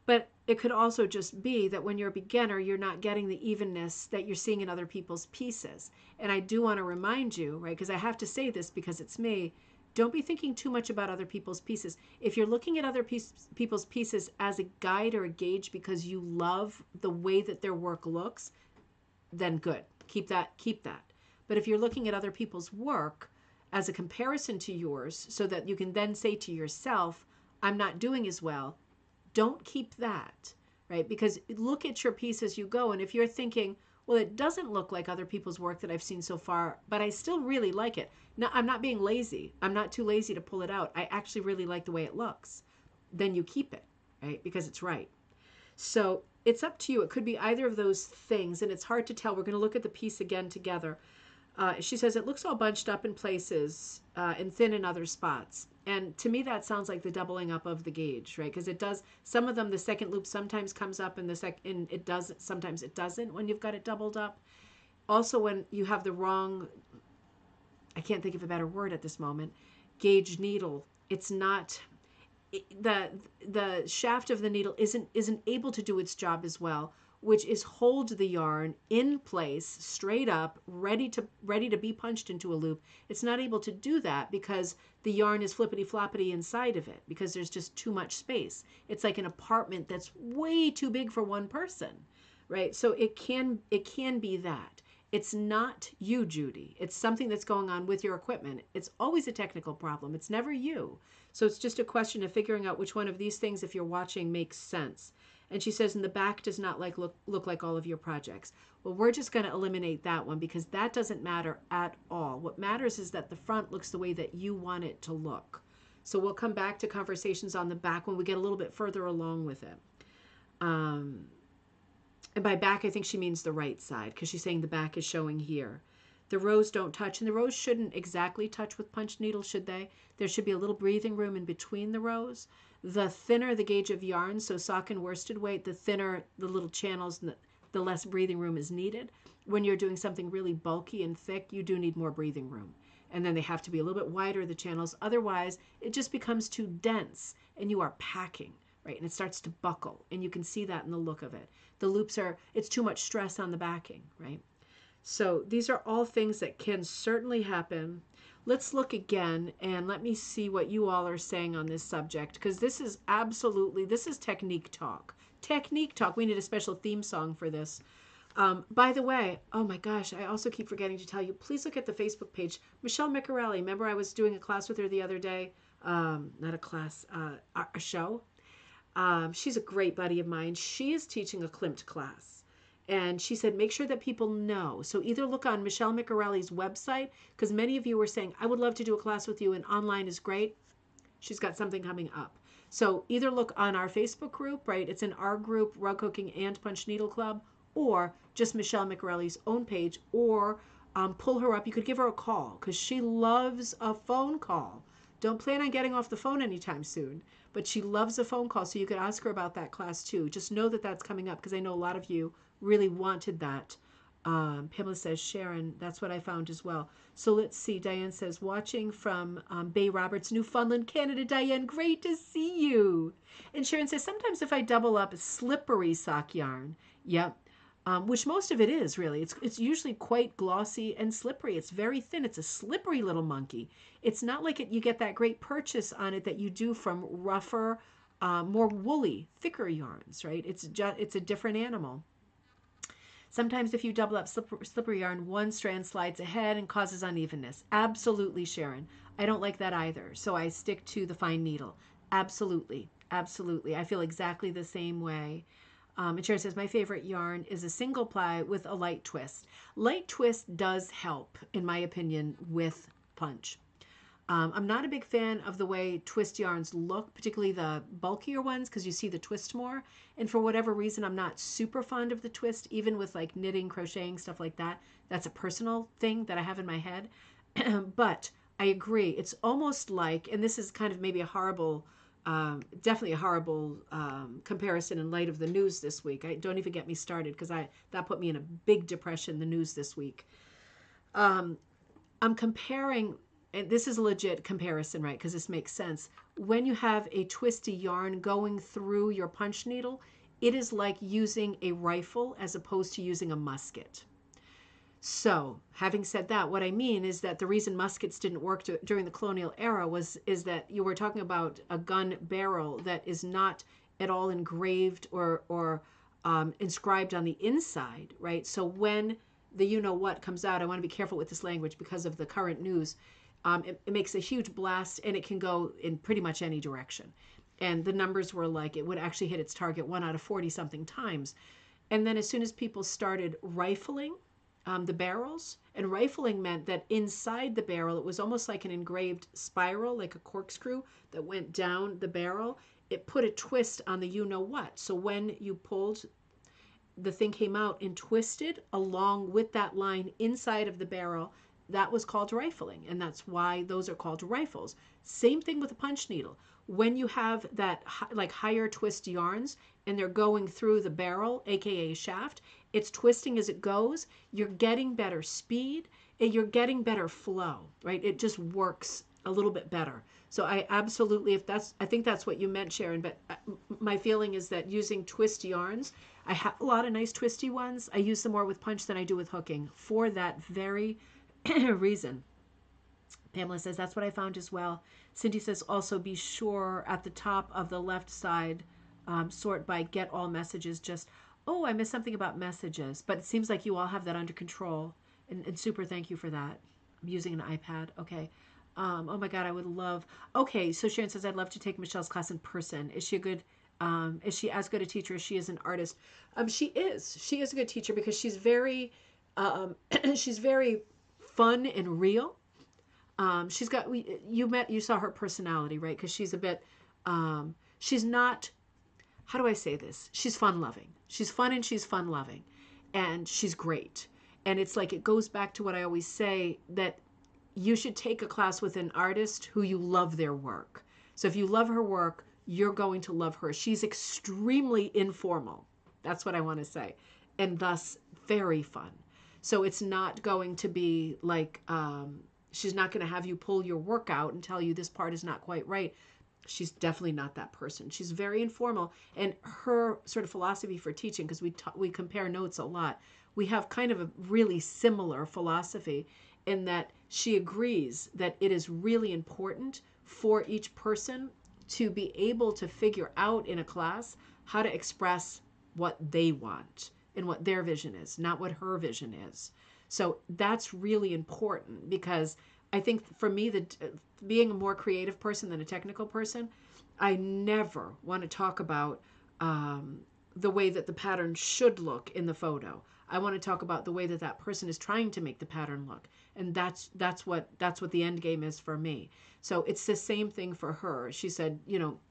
But it could also just be that when you're a beginner, you're not getting the evenness that you're seeing in other people's pieces. And I do want to remind you, right, because I have to say this because it's me, don't be thinking too much about other people's pieces. If you're looking at other people's pieces as a guide or a gauge because you love the way that their work looks, then good. Keep that. But if you're looking at other people's work as a comparison to yours so that you can then say to yourself, I'm not doing as well, don't keep that, right? Because look at your piece as you go. And if you're thinking, well, it doesn't look like other people's work that I've seen so far, but I still really like it. Now, I'm not being lazy. I'm not too lazy to pull it out. I actually really like the way it looks. Then you keep it, right? Because it's right. So it's up to you. It could be either of those things, and it's hard to tell. We're going to look at the piece again together. She says it looks all bunched up in places and thin in other spots. And to me, that sounds like the doubling up of the gauge, right? Because it does, some of them, the second loop sometimes comes up and it doesn't, sometimes it doesn't when you've got it doubled up. Also, when you have the wrong, I can't think of a better word at this moment, gauge needle, it's not, the shaft of the needle isn't able to do its job as well, which is hold the yarn in place, straight up, ready to be punched into a loop. It's not able to do that because the yarn is flippity floppity inside of it because there's just too much space. It's like an apartment that's way too big for one person, right? So it can be that. It's not you, Judy. It's something that's going on with your equipment. It's always a technical problem. It's never you. So it's just a question of figuring out which one of these things, if you're watching, makes sense. And she says, in the back does not look like all of your projects. Well, we're just going to eliminate that one because that doesn't matter at all. What matters is that the front looks the way that you want it to look. So we'll come back to conversations on the back when we get a little bit further along with it. And by back, I think she means the right side because she's saying the back is showing here. The rows don't touch, and the rows shouldn't exactly touch with punch needles, should they? There should be a little breathing room in between the rows. The thinner the gauge of yarn, so sock and worsted weight, the thinner the little channels, and the less breathing room is needed. When you're doing something really bulky and thick, you do need more breathing room. And then they have to be a little bit wider, the channels. Otherwise, it just becomes too dense, and you are packing, right? And it starts to buckle, and you can see that in the look of it. The loops it's too much stress on the backing, right? So these are all things that can certainly happen. Let's look again and let me see what you all are saying on this subject, because this is technique talk. Technique talk. We need a special theme song for this. By the way, oh my gosh, I also keep forgetting to tell you, please look at the Facebook page. Michelle Miccarelli, remember I was doing a class with her the other day? Not a class, a show. She's a great buddy of mine. She is teaching a Klimt class. And she said, make sure that people know. So either look on Michelle Miccarelli's website, because many of you were saying, I would love to do a class with you and online is great. She's got something coming up. So either look on our Facebook group, right? It's in our group, Rug Hooking and Punch Needle Club, or just Michelle Miccarelli's own page, or pull her up. You could give her a call because she loves a phone call. Don't plan on getting off the phone anytime soon, but she loves a phone call. So you could ask her about that class too. Just know that that's coming up because I know a lot of you really wanted that. Pamela says, Sharon, that's what I found as well. So let's see. Diane says, watching from Bay Roberts, Newfoundland, Canada. Diane, great to see you. And Sharon says, sometimes if I double up slippery sock yarn, yep, which most of it is really. It's usually quite glossy and slippery. It's very thin. It's a slippery little monkey. It's not like you get that great purchase on it that you do from rougher, more woolly, thicker yarns, right? It's a different animal. Sometimes if you double up slippery yarn, one strand slides ahead and causes unevenness. Absolutely, Sharon. I don't like that either. So I stick to the fine needle. Absolutely. Absolutely. I feel exactly the same way. And Sharon says, my favorite yarn is a single ply with a light twist. Light twist does help, in my opinion, with punch. I'm not a big fan of the way twist yarns look, particularly the bulkier ones, because you see the twist more. And for whatever reason, I'm not super fond of the twist, even with like knitting, crocheting, stuff like that. That's a personal thing that I have in my head. But I agree. It's almost like, and this is kind of maybe a horrible, definitely a horrible comparison in light of the news this week. Don't even get me started, because that put me in a big depression, the news this week. I'm comparing, and this is a legit comparison, right? Because this makes sense. When you have a twisty yarn going through your punch needle, it is like using a rifle as opposed to using a musket. So, having said that, what I mean is that the reason muskets didn't work during the colonial era is that you were talking about a gun barrel that is not at all engraved or inscribed on the inside, right? So when the you-know-what comes out, I want to be careful with this language because of the current news. It makes a huge blast, and it can go in pretty much any direction. And the numbers were like, it would actually hit its target 1 out of 40 something times. And then as soon as people started rifling the barrels, and rifling meant that inside the barrel, it was almost like an engraved spiral, like a corkscrew that went down the barrel. It put a twist on the you-know-what. So when you pulled, the thing came out and twisted along with that line inside of the barrel. That was called rifling, and that's why those are called rifles. Same thing with a punch needle. When you have that like higher twist yarns and they're going through the barrel, aka shaft, it's twisting as it goes. You're getting better speed and you're getting better flow, right? It just works a little bit better. So I absolutely, I think that's what you meant, Sharon, but my feeling is that using twist yarns, I have a lot of nice twisty ones. I use them more with punch than I do with hooking for that very reason. Pamela says, that's what I found as well. Cindy says, also be sure at the top of the left side, sort by get all messages. Just, oh, I missed something about messages. But it seems like you all have that under control. And super thank you for that. I'm using an iPad. Okay. Oh my God, I would love. Okay, so Sharon says, I'd love to take Michelle's class in person. Is she as good a teacher as she is an artist? She is. She is a good teacher because she's very, she's very fun and real. She's got, you saw her personality, right? Because she's a bit, she's not, how do I say this? She's fun loving. She's fun and she's fun loving. And she's great. And it's like, it goes back to what I always say, that you should take a class with an artist who you love their work. So if you love her work, you're going to love her. She's extremely informal. That's what I want to say. And thus very fun. So it's not going to be like, she's not going to have you pull your work out and tell you this part is not quite right. She's definitely not that person. She's very informal. And her sort of philosophy for teaching, because we compare notes a lot, we have kind of a really similar philosophy in that she agrees that it is really important for each person to be able to figure out in a class how to express what they want and what their vision is, not what her vision is. So that's really important, because I think for me, being a more creative person than a technical person, I never want to talk about the way that the pattern should look in the photo. I want to talk about the way that that person is trying to make the pattern look. And that's what the end game is for me. So it's the same thing for her. She said,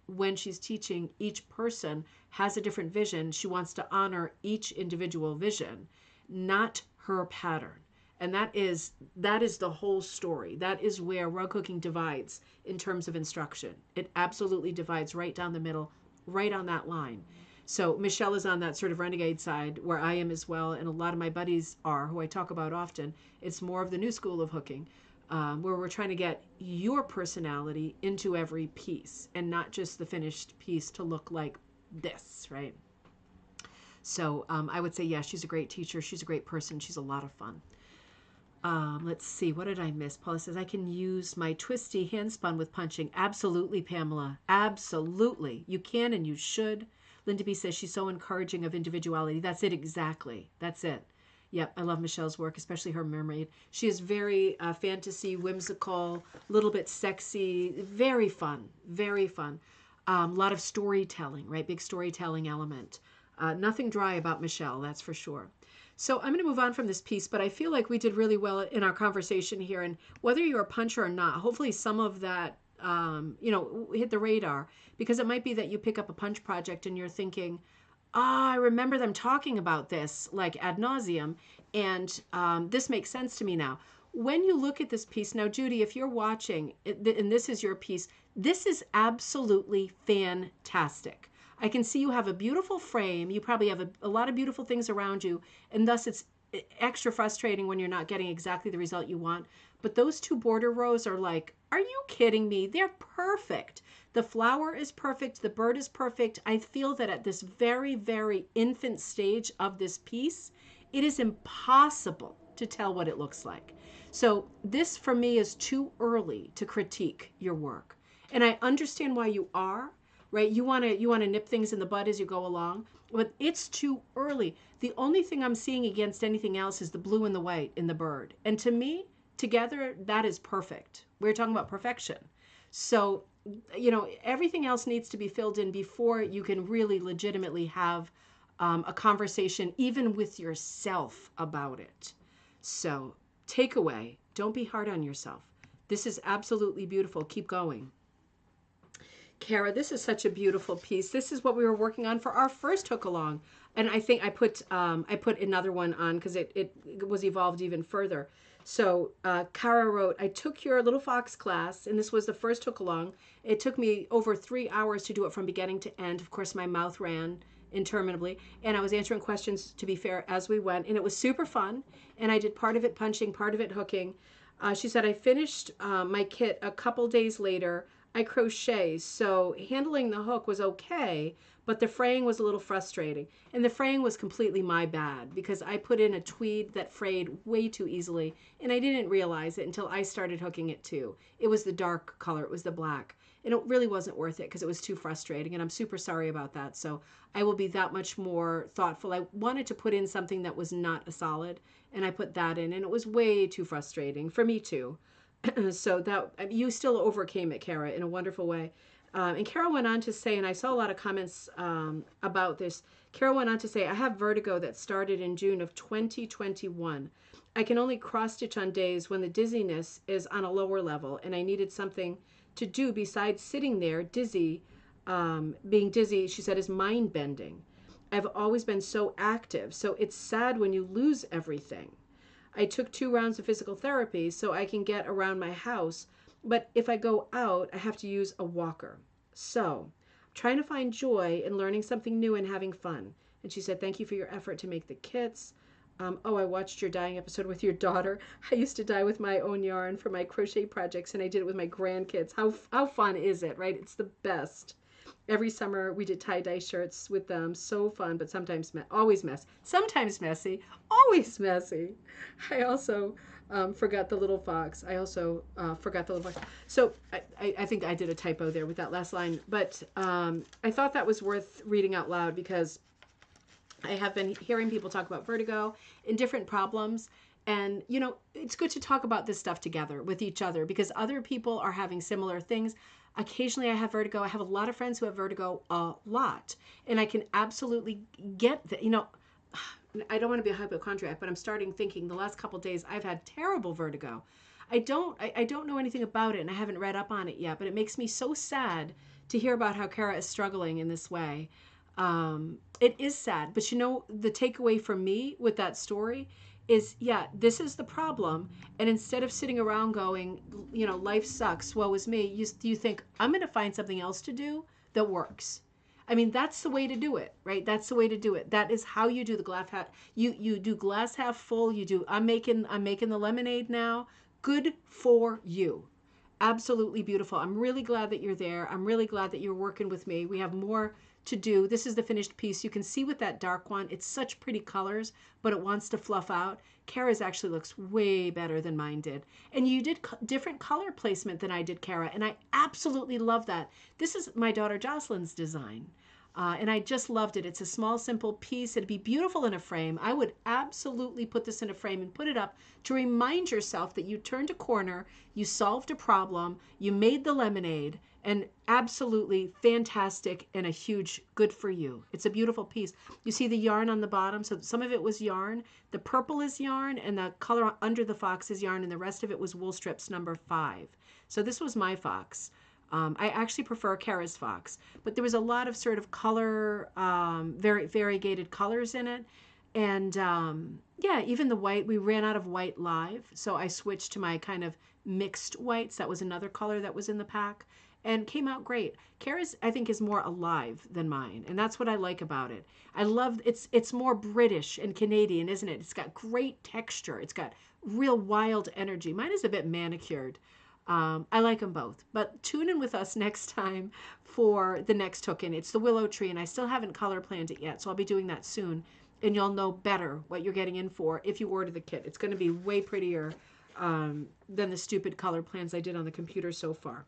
when she's teaching, each person has a different vision. She wants to honor each individual vision, not her pattern. And that is the whole story. That is where rug hooking divides in terms of instruction. It absolutely divides right down the middle, right on that line. So Michelle is on that sort of renegade side where I am as well, and a lot of my buddies are, who I talk about often. It's more of the new school of hooking, where we're trying to get your personality into every piece and not just the finished piece to look like this, right? So I would say, yeah, she's a great teacher. She's a great person. She's a lot of fun. Let's see, what did I miss? Paula says, I can use my twisty hand spun with punching. Absolutely, Pamela. Absolutely. You can and you should. Linda B says she's so encouraging of individuality. That's it, exactly. That's it. Yep, I love Michelle's work, especially her mermaid. She is very fantasy, whimsical, a little bit sexy, very fun, very fun. A lot of storytelling, right? Big storytelling element. Nothing dry about Michelle, that's for sure. So I'm going to move on from this piece, but I feel like we did really well in our conversation here. And whether you're a puncher or not, hopefully some of that, hit the radar, because it might be that you pick up a punch project and you're thinking, I remember them talking about this like ad nauseum, and this makes sense to me now. When you look at this piece, now, Judy, if you're watching, and this is your piece, this is absolutely fantastic. I can see you have a beautiful frame. You probably have a lot of beautiful things around you, and thus it's extra frustrating when you're not getting exactly the result you want. But those two border rows are like, are you kidding me? They're perfect. The flower is perfect. The bird is perfect. I feel that at this very, very infant stage of this piece, it is impossible to tell what it looks like. So this, for me, is too early to critique your work. And I understand why you are, right? You want to nip things in the bud as you go along, but it's too early. The only thing I'm seeing against anything else is the blue and the white in the bird. And to me, together, that is perfect. We're talking about perfection. So, everything else needs to be filled in before you can really legitimately have a conversation, even with yourself, about it. So, takeaway, don't be hard on yourself. This is absolutely beautiful. Keep going. Kara, this is such a beautiful piece. This is what we were working on for our first hook along. And I think I put another one on because it was evolved even further. So Kara wrote, I took your little fox class, and this was the first hook along. It took me over 3 hours to do it from beginning to end. Of course, my mouth ran interminably, and I was answering questions, to be fair, as we went, and it was super fun. And I did part of it punching, part of it hooking. She said, I finished my kit a couple days later. I crochet, so handling the hook was okay, but the fraying was a little frustrating. And the fraying was completely my bad because I put in a tweed that frayed way too easily, and I didn't realize it until I started hooking it too. It was the dark color, it was the black, and it really wasn't worth it because it was too frustrating, and I'm super sorry about that. So I will be that much more thoughtful. I wanted to put in something that was not a solid, and I put that in, and it was way too frustrating for me too. So that you still overcame it, Kara, in a wonderful way. And Kara went on to say, and I saw a lot of comments about this. Kara went on to say, I have vertigo that started in June of 2021. I can only cross stitch on days when the dizziness is on a lower level, and I needed something to do besides sitting there dizzy. Being dizzy, she said, is mind bending. I've always been so active, so it's sad when you lose everything. I took 2 rounds of physical therapy so I can get around my house, but if I go out, I have to use a walker. So, I'm trying to find joy in learning something new and having fun. And she said, thank you for your effort to make the kits. I watched your dyeing episode with your daughter. I used to dye with my own yarn for my crochet projects, and I did it with my grandkids. How fun is it, right? It's the best. Every summer we did tie-dye shirts with them. So fun, but sometimes always messy. Sometimes messy, always messy. I also forgot the little fox. Forgot the little fox. So I think I did a typo there with that last line. But I thought that was worth reading out loud because I have been hearing people talk about vertigo and different problems. And, it's good to talk about this stuff together with each other because other people are having similar things. Occasionally I have vertigo. I have a lot of friends who have vertigo a lot. And I can absolutely get that. I don't want to be a hypochondriac, but I'm starting thinking the last couple of days I've had terrible vertigo. I don't know anything about it, and I haven't read up on it yet, but it makes me so sad to hear about how Kara is struggling in this way. It is sad, but the takeaway for me with that story is, yeah, this is the problem. And instead of sitting around going, life sucks, woe is me, you think, I'm going to find something else to do that works. I mean, that's the way to do it, right? That's the way to do it. That is how you do the glass half. You do glass half full. You do, I'm making the lemonade now. Good for you. Absolutely beautiful. I'm really glad that you're there. I'm really glad that you're working with me. We have more to do. This is the finished piece. You can see with that dark one, it's such pretty colors, but it wants to fluff out. Kara's actually looks way better than mine did. And you did different color placement than I did, Kara, and I absolutely love that. This is my daughter Jocelyn's design. And I just loved it. It's a small, simple piece. It'd be beautiful in a frame. I would absolutely put this in a frame and put it up to remind yourself that you turned a corner, you solved a problem, you made the lemonade, and absolutely fantastic and a huge good for you. It's a beautiful piece. You see the yarn on the bottom? So some of it was yarn. The purple is yarn, and the color under the fox is yarn, and the rest of it was wool strips number 5. So this was my fox. I actually prefer Kara's fox, but there was a lot of sort of color, very variegated colors in it. And yeah, even the white, we ran out of white live. So I switched to my kind of mixed whites. That was another color that was in the pack and came out great. Kara's, I think, is more alive than mine. And that's what I like about it. I love, it's more British and Canadian, isn't it? It's got great texture. It's got real wild energy. Mine is a bit manicured. I like them both, but tune in with us next time for the next hook-in. It's the willow tree, and I still haven't color planned it yet, so I'll be doing that soon, and you'll know better what you're getting in for if you order the kit. It's going to be way prettier than the stupid color plans I did on the computer so far.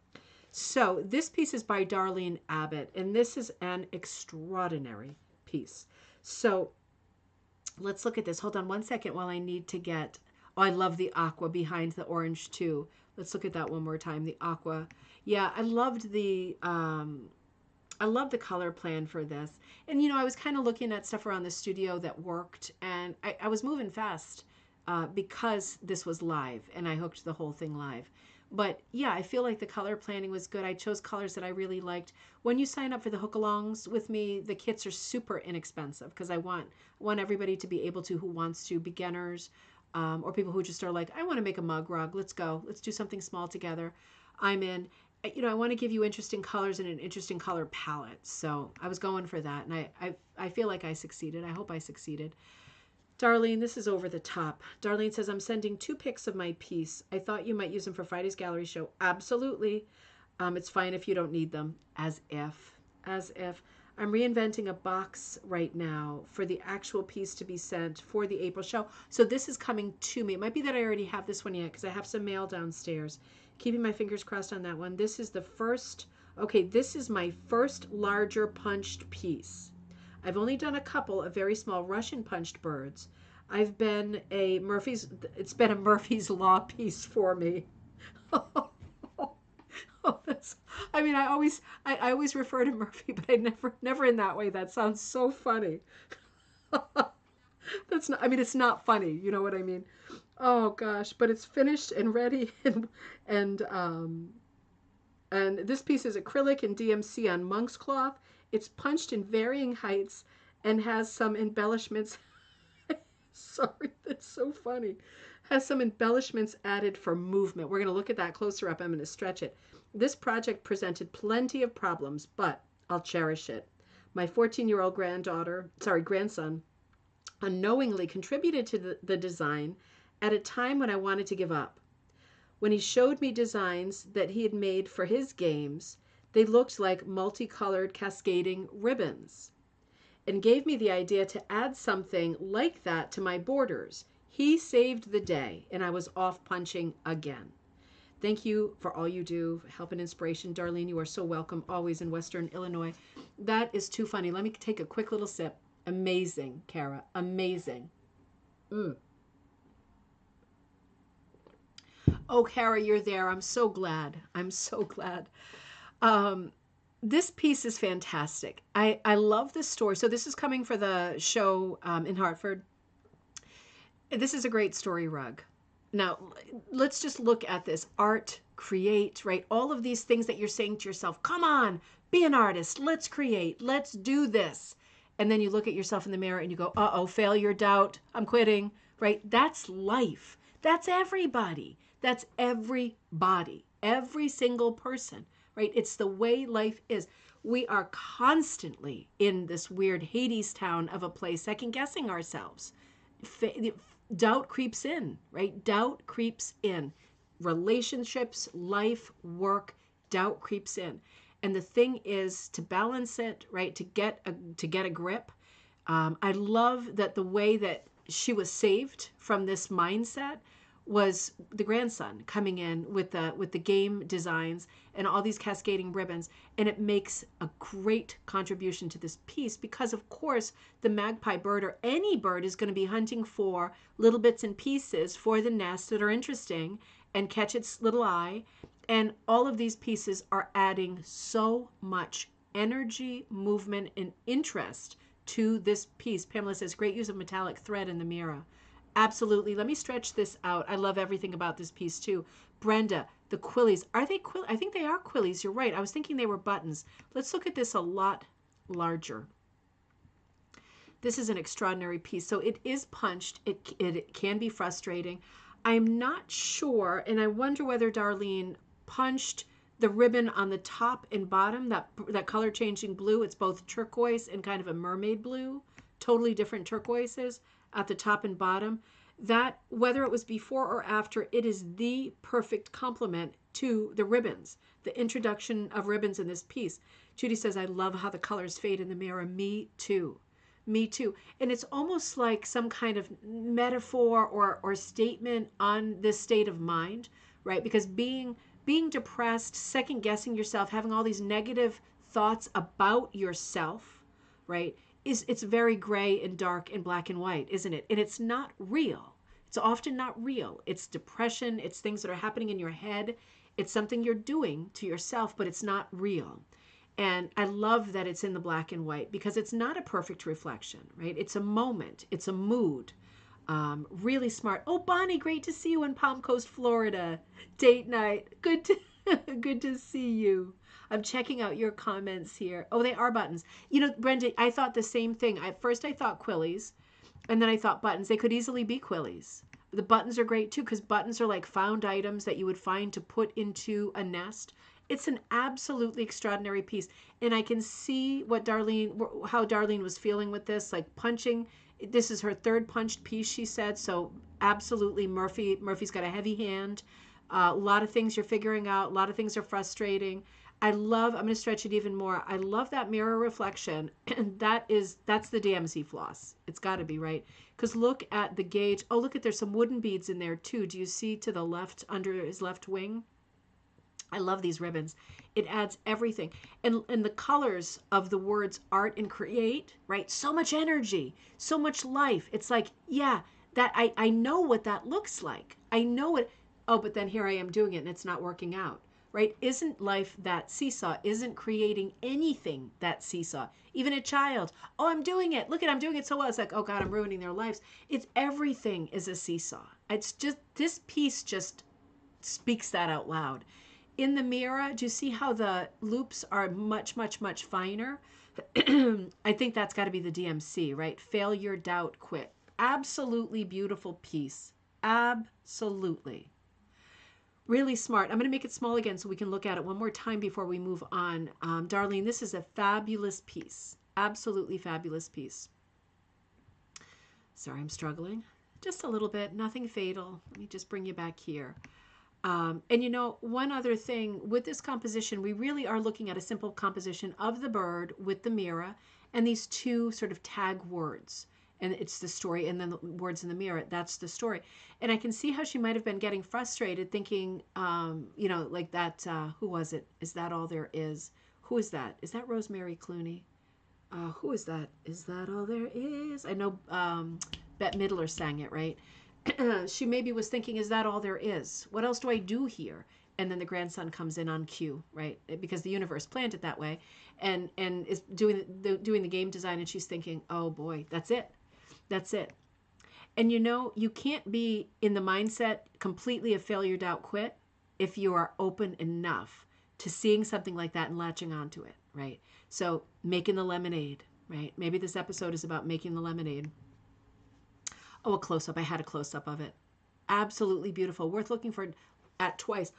So this piece is by Darlene Abbott, and this is an extraordinary piece. So let's look at this. Hold on one second while I need to get... Oh, I love the aqua behind the orange too. Let's look at that one more time. The aqua. Yeah, I loved the color plan for this. And, you know, I was kind of looking at stuff around the studio that worked, and I was moving fast because this was live, and I hooked the whole thing live. But, yeah, I feel like the color planning was good. I chose colors that I really liked. When you sign up for the hook-alongs with me, the kits are super inexpensive because I want everybody to be able to who wants to, beginners, or people who just are like, I want to make a mug rug. Let's go. Let's do something small together. I'm in. You know, I want to give you interesting colors and an interesting color palette. So I was going for that. And I feel like I succeeded. I hope I succeeded. Darlene, this is over the top. Darlene says, I'm sending 2 pics of my piece. I thought you might use them for Friday's gallery show. Absolutely. It's fine if you don't need them. As if. I'm reinventing a box right now for the actual piece to be sent for the April show. So this is coming to me. It might be that I already have this one yet because I have some mail downstairs. Keeping my fingers crossed on that one. This is the first, okay, this is my first larger punched piece. I've only done a couple of very small Russian punched birds. It's been a Murphy's Law piece for me. Oh, I mean, I always refer to Murphy, but I never in that way. That sounds so funny. That's not, I mean, it's not funny. You know what I mean? Oh gosh, but it's finished and ready, and this piece is acrylic and DMC on monk's cloth. It's punched in varying heights and has some embellishments. Sorry, that's so funny. Has some embellishments added for movement. We're going to look at that closer up. I'm going to stretch it. This project presented plenty of problems, but I'll cherish it. My 14-year-old grandson unknowingly contributed to the design at a time when I wanted to give up. When he showed me designs that he had made for his games, they looked like multicolored cascading ribbons, and gave me the idea to add something like that to my borders. He saved the day, and I was off punching again. Thank you for all you do, help and inspiration. Darlene, you are so welcome, always in Western Illinois. That is too funny. Let me take a quick little sip. Amazing, Kara. Amazing. Oh, Kara, you're there. I'm so glad. I'm so glad. This piece is fantastic. I love this story. So this is coming for the show in Hartford. This is a great story rug. Now, let's just look at this. Art, create, right? All of these things that you're saying to yourself, come on, be an artist. Let's create. Let's do this. And then you look at yourself in the mirror and you go, uh-oh, failure, doubt, I'm quitting, right? That's life. That's everybody. That's everybody. Every single person, right? It's the way life is. We are constantly in this weird Hades town of a place, second guessing ourselves. Doubt creeps in, right? Doubt creeps in. Relationships, life, work, doubt creeps in. And the thing is to balance it, right? To get a grip. I love that the way that she was saved from this mindset was the grandson coming in with the game designs and all these cascading ribbons, and it makes a great contribution to this piece because, of course, the magpie bird or any bird is going to be hunting for little bits and pieces for the nest that are interesting and catch its little eye. And all of these pieces are adding so much energy, movement, and interest to this piece. Pamela says, great use of metallic thread in the mirror. Absolutely. Let me stretch this out. I love everything about this piece too. Brenda, the quillies. Are they quill? I think they are quillies. You're right. I was thinking they were buttons. Let's look at this a lot larger. This is an extraordinary piece. So it is punched. It can be frustrating. I'm not sure, and I wonder whether Darlene punched the ribbon on the top and bottom, that color changing blue. It's both turquoise and kind of a mermaid blue, totally different turquoises at the top and bottom. That, whether it was before or after, it is the perfect complement to the ribbons, the introduction of ribbons in this piece. Judy says, I love how the colors fade in the mirror. Me too. Me too. And it's almost like some kind of metaphor or statement on this state of mind, right? Because being depressed, second guessing yourself, having all these negative thoughts about yourself, right? It's very gray and dark and black and white, isn't it? And it's not real. It's often not real. It's depression. It's things that are happening in your head. It's something you're doing to yourself, but it's not real. And I love that it's in the black and white because it's not a perfect reflection, right? It's a moment. It's a mood. Really smart. Oh, Bonnie, great to see you in Palm Coast, Florida. Date night. Good to see you. I'm checking out your comments here. Oh, they are buttons. You know, Brenda, I thought the same thing. At first I thought quillies, and then I thought buttons. They could easily be quillies. The buttons are great too because buttons are like found items that you would find to put into a nest. It's an absolutely extraordinary piece. And I can see how Darlene was feeling with this, like punching. This is her third punched piece, she said. So absolutely, Murphy's got a heavy hand. A lot of things you're figuring out. A lot of things are frustrating. I'm going to stretch it even more. I love that mirror reflection. And that's the DMC floss. It's got to be, right? Because look at the gauge. Oh, look there's some wooden beads in there too. Do you see to the left, under his left wing? I love these ribbons. It adds everything. And the colors of the words art and create, right? So much energy, so much life. It's like, yeah, that I know what that looks like. I know it. Oh, but then here I am doing it and it's not working out, right? Isn't life that seesaw? Isn't creating anything that seesaw? Even a child, oh, I'm doing it. Look I'm doing it so well. It's like, oh God, I'm ruining their lives. It's everything is a seesaw. It's just, this piece just speaks that out loud. In the mirror, do you see how the loops are much, much, much finer? I think that's got to be the DMC, right? Failure, doubt, quit. Absolutely beautiful piece. Absolutely. Really smart. I'm going to make it small again so we can look at it one more time before we move on. Darlene, this is a fabulous piece. Absolutely fabulous piece. Sorry, I'm struggling. Just a little bit. Nothing fatal. Let me just bring you back here. And you know, one other thing with this composition, we really are looking at a simple composition of the bird with the mirror and these two sort of tag words. And it's the story, and then the words in the mirror, that's the story. And I can see how she might have been getting frustrated thinking, you know, like that, who was it? Is that all there is? Who is that? Is that Rosemary Clooney? Who is that? Is that all there is? I know Bette Midler sang it, right? She maybe was thinking, is that all there is? What else do I do here? And then the grandson comes in on cue, right? Because the universe planned it that way, and is doing the game design, and she's thinking, oh boy, that's it. That's it. And you know, you can't be in the mindset completely of failure, doubt, quit if you are open enough to seeing something like that and latching onto it, right? So making the lemonade, right? Maybe this episode is about making the lemonade. Oh, a close-up. I had a close-up of it. Absolutely beautiful. Worth looking for at twice.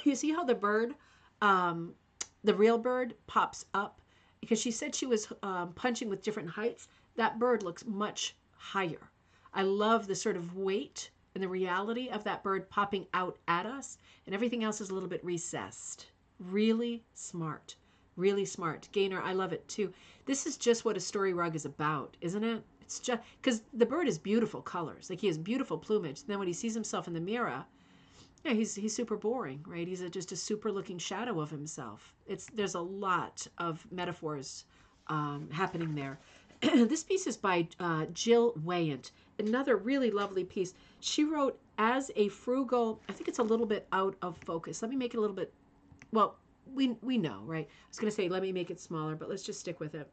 You see how the bird, the real bird, pops up? Because she said she was punching with different heights. That bird looks much higher. I love the sort of weight and the reality of that bird popping out at us, and everything else is a little bit recessed. Really smart. Really smart. Gaynor, I love it too. This is just what a story rug is about, isn't it? It's just because the bird is beautiful colors. Like he has beautiful plumage. And then when he sees himself in the mirror, yeah, he's super boring, right? He's just a super looking shadow of himself. There's a lot of metaphors happening there. This piece is by Jill Wayant, another really lovely piece. She wrote as a frugal, I think it's a little bit out of focus. Let me make it a little bit, well, we know, right? I was going to say, let me make it smaller, but let's just stick with it.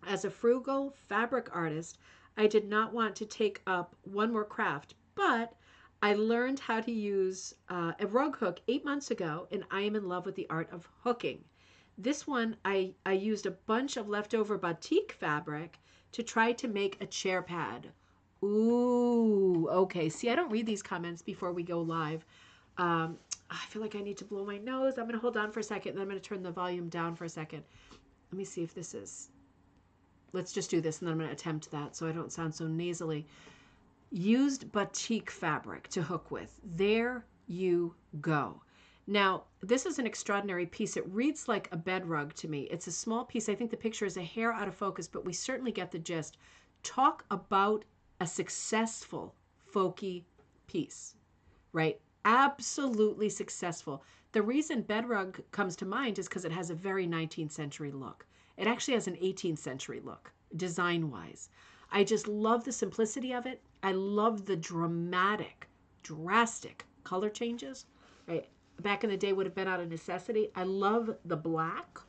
As a frugal fabric artist, I did not want to take up one more craft, but I learned how to use a rug hook 8 months ago, and I am in love with the art of hooking. This one, I used a bunch of leftover batik fabric to try to make a chair pad. Ooh, okay. See, I don't read these comments before we go live. I feel like I need to blow my nose. I'm going to hold on for a second, and then I'm going to turn the volume down for a second. Let me see if this is... Let's just do this, and then I'm going to attempt that so I don't sound so nasally. Used batik fabric to hook with. There you go. Now, this is an extraordinary piece. It reads like a bed rug to me. It's a small piece. I think the picture is a hair out of focus, but we certainly get the gist. Talk about a successful folky piece, right? Absolutely successful. The reason bed rug comes to mind is because it has a very 19th century look. It actually has an 18th century look, design-wise. I just love the simplicity of it. I love the dramatic, drastic color changes, right? Back in the day would have been out of necessity. I love the black,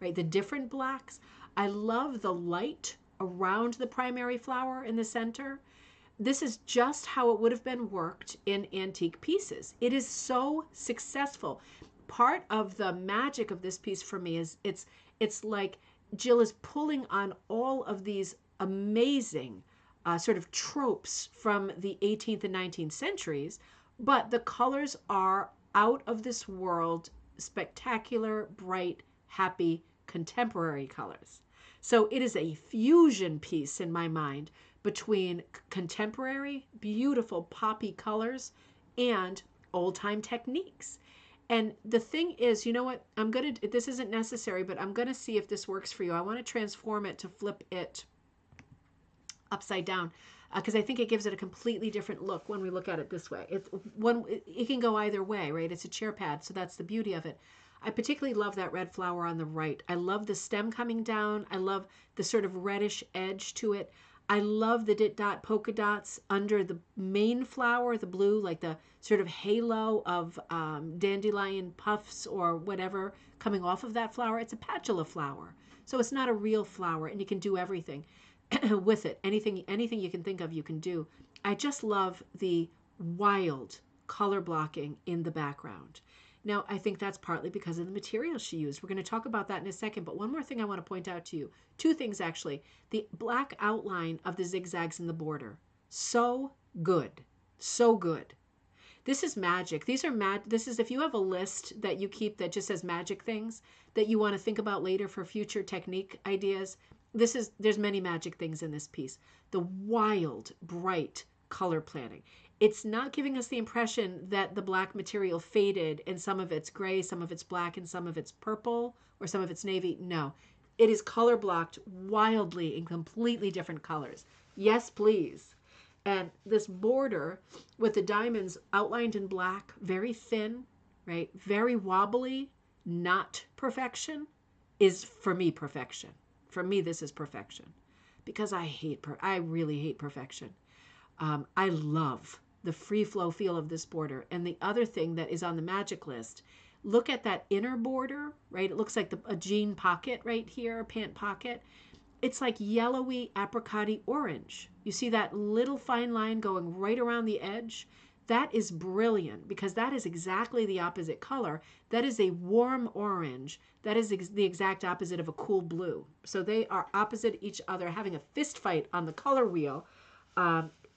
right? The different blacks. I love the light around the primary flower in the center. This is just how it would have been worked in antique pieces. It is so successful. Part of the magic of this piece for me is it's like Jill is pulling on all of these amazing sort of tropes from the 18th and 19th centuries, but the colors are out of this world, spectacular, bright, happy, contemporary colors. So it is a fusion piece in my mind between contemporary, beautiful poppy colors and old-time techniques. And the thing is, you know what, this isn't necessary, but I'm going to see if this works for you. I want to transform it to flip it upside down because I think it gives it a completely different look when we look at it this way. It can go either way, right? It's a chair pad, so that's the beauty of it. I particularly love that red flower on the right. I love the stem coming down. I love the sort of reddish edge to it. I love the dot polka dots under the main flower, the blue, like the sort of halo of dandelion puffs or whatever coming off of that flower. It's a patula flower, so it's not a real flower, and you can do everything with it. Anything you can think of, you can do. I just love the wild color blocking in the background. Now, I think that's partly because of the material she used. We're going to talk about that in a second, but one more thing I want to point out to you. Two things, actually. The black outline of the zigzags in the border. So good. So good. This is magic. This is if you have a list that you keep that just says magic things that you want to think about later for future technique ideas. There's many magic things in this piece. The wild, bright color planning. It's not giving us the impression that the black material faded and some of it's gray, some of it's black, and some of it's purple, or some of it's navy. No, it is color blocked wildly in completely different colors. Yes, please. And this border with the diamonds outlined in black, very thin, right? Very wobbly, not perfection, is for me perfection. For me, this is perfection because I really hate perfection. I love the free flow feel of this border. And the other thing that is on the magic list, look at that inner border, right? It looks like a jean pocket right here, a pant pocket. It's like yellowy apricot-y orange. You see that little fine line going right around the edge? That is brilliant because that is exactly the opposite color. That is a warm orange. That is the exact opposite of a cool blue. So they are opposite each other, having a fist fight on the color wheel.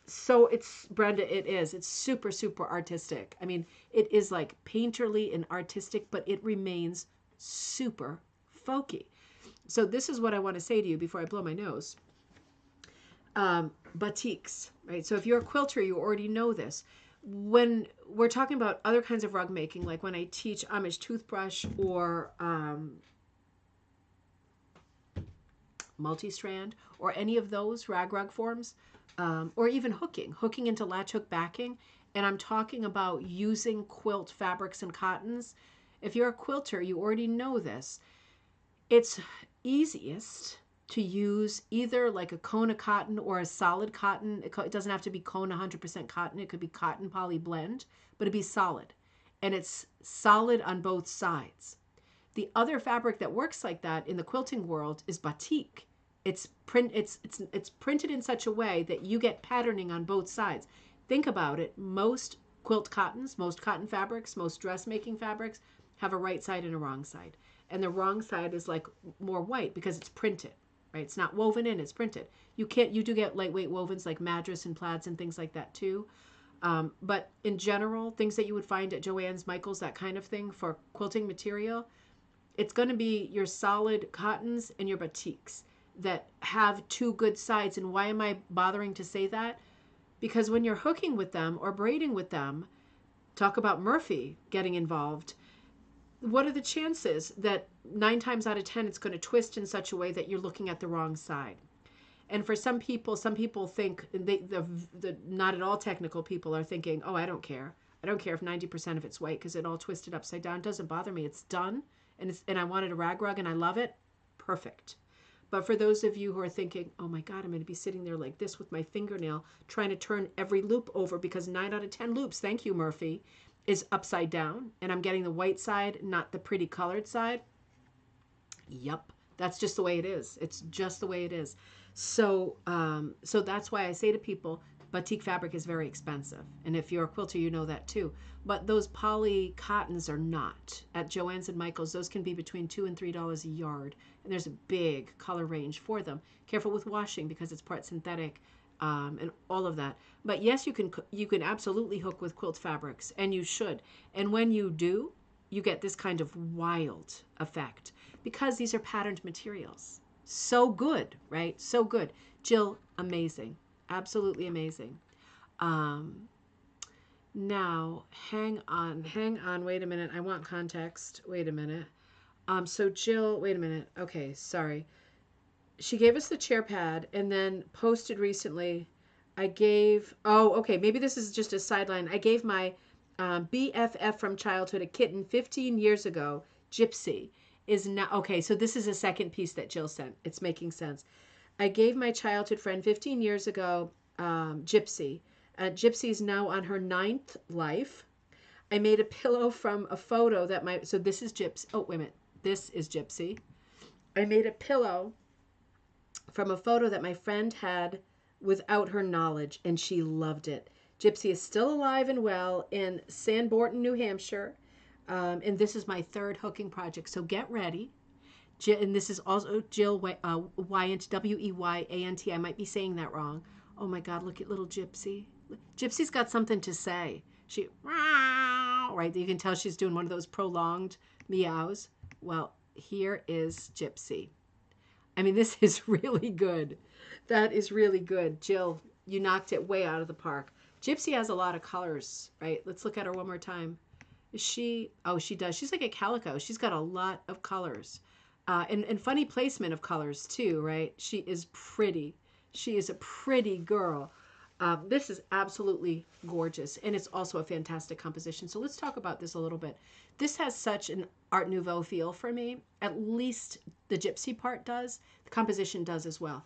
So it's, Brenda, it's super, super artistic. I mean, it is like painterly and artistic, but it remains super folky. So this is what I want to say to you before I blow my nose. Batiks, right? So if you're a quilter, you already know this. When we're talking about other kinds of rug making, like when I teach homage toothbrush or Multistrand, or any of those rag forms, or even hooking into latch hook backing. And I'm talking about using quilt fabrics and cottons. If you're a quilter, you already know this. It's easiest to use either like a Kona cotton or a solid cotton. It doesn't have to be Kona 100% cotton. It could be cotton poly blend, but it'd be solid. And it's solid on both sides. The other fabric that works like that in the quilting world is batik. It's printed in such a way that you get patterning on both sides. Think about it. Most quilt cottons, most cotton fabrics, most dressmaking fabrics have a right side and a wrong side. And the wrong side is like more white because it's printed, right? It's not woven in, it's printed. You do get lightweight wovens like madras and plaids and things like that too. But in general, things that you would find at Joann's, Michael's, that kind of thing for quilting material, it's going to be your solid cottons and your batiks that have two good sides. And why am I bothering to say that? Because when you're hooking with them or braiding with them, talk about Murphy getting involved, what are the chances that 9 times out of 10 it's going to twist in such a way that you're looking at the wrong side? And for some people think, the not at all technical people are thinking, oh, I don't care. I don't care if 90% of it's white because it all twisted upside down. It doesn't bother me. It's done. And I wanted a rag and I love it. Perfect. But for those of you who are thinking, oh my God, I'm going to be sitting there like this with my fingernail trying to turn every loop over because 9 out of 10 loops, thank you, Murphy, is upside down. And I'm getting the white side, not the pretty colored side. Yep. That's just the way it is. It's just the way it is. So that's why I say to people, batik fabric is very expensive. And if you're a quilter, you know that too. But those poly cottons are not. At Joann's and Michael's, those can be between $2 and $3 a yard. And there's a big color range for them. Careful with washing because it's part synthetic and all of that. But yes, you can absolutely hook with quilt fabrics, and you should. And when you do, you get this kind of wild effect because these are patterned materials. So good, right? So good. Jill, amazing. Absolutely amazing. Now, hang on. Wait a minute. I want context. Wait a minute. So Jill, wait a minute. Okay, sorry. She gave us the chair pad and then posted recently. Maybe this is just a sideline. I gave my BFF from childhood, a kitten, 15 years ago, Gypsy, is now, okay, so this is a second piece that Jill sent. It's making sense. I gave my childhood friend 15 years ago, Gypsy. Gypsy is now on her 9th life. I made a pillow from a photo that so this is Gypsy. Oh, wait a minute. This is Gypsy. I made a pillow from a photo that my friend had without her knowledge, and she loved it. Gypsy is still alive and well in Sanborn, New Hampshire. And this is my 3rd hooking project. So get ready. And this is also Jill Wyant, Weyant. I might be saying that wrong. Oh my God, look at little Gypsy. Gypsy's got something to say. Right? You can tell she's doing one of those prolonged meows. Well, here is Gypsy. I mean, this is really good. That is really good. Jill, you knocked it way out of the park. Gypsy has a lot of colors, right? Let's look at her one more time. Is she? Oh, she does. She's like a calico. She's got a lot of colors. And funny placement of colors too, right? She is pretty. She is a pretty girl. This is absolutely gorgeous. And it's also a fantastic composition. So let's talk about this a little bit. This has such an Art Nouveau feel for me. At least the Gypsy part does. The composition does as well.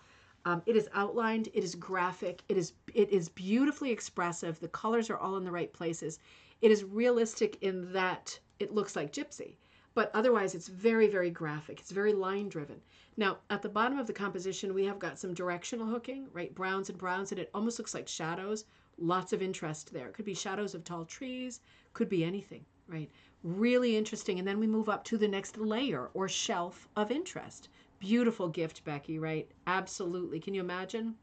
It is outlined. It is graphic. It is beautifully expressive. The colors are all in the right places. It is realistic in that it looks like Gypsy. But otherwise, it's very, very graphic. It's very line-driven. Now, at the bottom of the composition, we have got some directional hooking, right? Browns, and it almost looks like shadows. Lots of interest there. It could be shadows of tall trees. Could be anything, right? Really interesting. And then we move up to the next layer or shelf of interest. Beautiful gift, Becky, right? Absolutely. Can you imagine?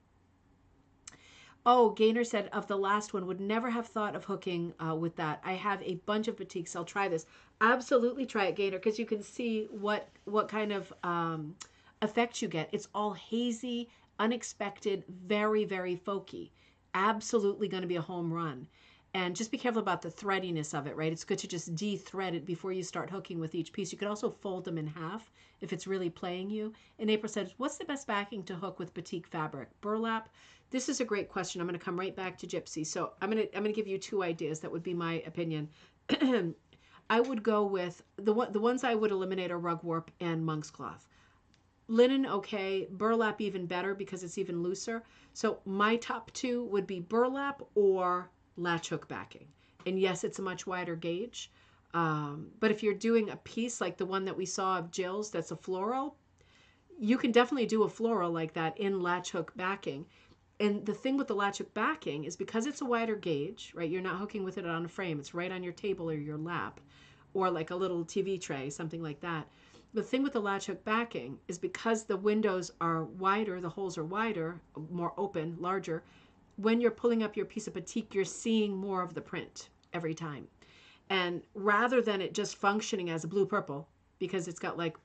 Oh, Gaynor said of the last one, would never have thought of hooking with that. I have a bunch of batiks. I'll try this. Absolutely try it, Gaynor, because you can see what kind of effect you get. It's all hazy, unexpected, very, very folky. Absolutely going to be a home run. And just be careful about the threadiness of it, right? It's good to just de-thread it before you start hooking with each piece. You could also fold them in half if it's really playing you. And April says, what's the best backing to hook with batik fabric? Burlap? This is a great question. I'm going to come right back to Gypsy. So I'm going to give you two ideas. That would be my opinion. I would go with the ones I would eliminate are rug warp and monk's cloth. Linen, okay. Burlap, even better because it's even looser. So my top two would be burlap or latch hook backing. And yes, it's a much wider gauge. But if you're doing a piece like the one that we saw of Jill's, that's a floral, you can definitely do a floral like that in latch hook backing. And the thing with the latch hook backing is because it's a wider gauge, right? You're not hooking with it on a frame. It's right on your table or your lap or like a little TV tray, something like that. The thing with the latch hook backing is because the windows are wider, the holes are wider, more open, larger, when you're pulling up your piece of batik, you're seeing more of the print every time. And rather than it just functioning as a blue-purple, because it's got like,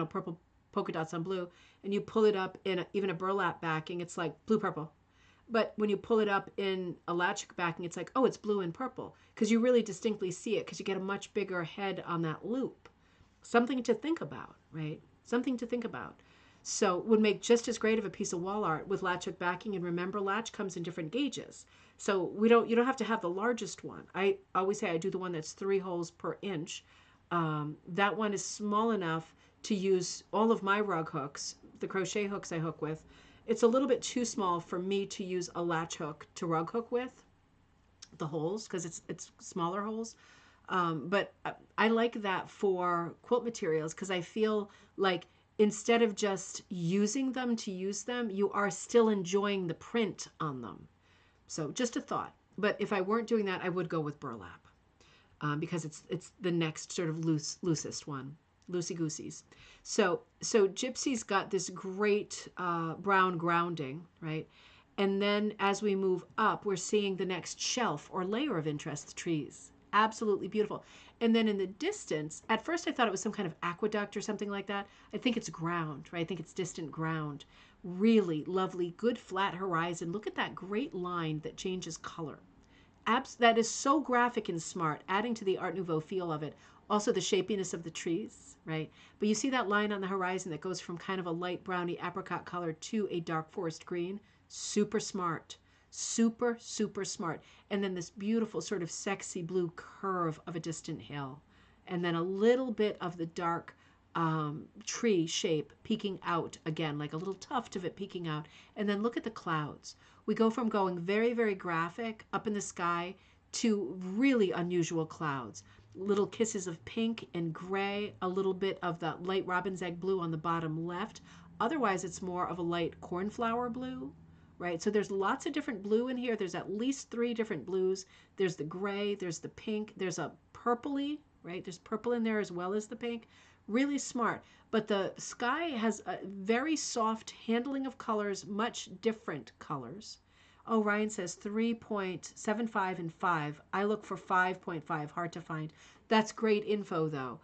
purple polka dots on blue, and you pull it up in even a burlap backing, it's like blue-purple. But when you pull it up in a latch backing, it's like, oh, it's blue and purple, because you really distinctly see it because you get a much bigger head on that loop. Something to think about, right? Something to think about. So would make just as great of a piece of wall art with latch hook backing. And remember, latch comes in different gauges. So you don't have to have the largest one. I always say I do the one that's 3 holes per inch. That one is small enough to use all of my rug hooks, the crochet hooks I hook with. It's a little bit too small for me to use a latch hook to rug hook with, the holes, because it's smaller holes. But I like that for quilt materials because I feel like instead of just using them to use them, you are still enjoying the print on them. So just a thought. But if I weren't doing that, I would go with burlap because it's the next sort of loosest one, loosey-gooseys. So Gypsy's got this great brown grounding, right? And then as we move up, we're seeing the next shelf or layer of interest, the trees. Absolutely beautiful. And then in the distance, at first I thought it was some kind of aqueduct or something like that. I think it's ground, right? I think it's distant ground. Really lovely, good flat horizon. Look at that great line that changes color. That is so graphic and smart, adding to the Art Nouveau feel of it. Also the shapiness of the trees, right? But you see that line on the horizon that goes from kind of a light browny apricot color to a dark forest green? Super smart. Super, super smart. And then this beautiful sort of sexy blue curve of a distant hill. And then a little bit of the dark tree shape peeking out again, like a little tuft of it peeking out. And then look at the clouds. We go from going very, very graphic up in the sky to really unusual clouds. Little kisses of pink and gray, a little bit of the light robin's egg blue on the bottom left. Otherwise, it's more of a light cornflower blue. Right, so there's lots of different blue in here. There's at least 3 different blues. There's the gray, there's the pink, there's a purpley, right? There's purple in there as well as the pink. Really smart. But the sky has a very soft handling of colors, much different colors. Oh, Ryan says 3.75 and 5. I look for 5.5, hard to find. That's great info though.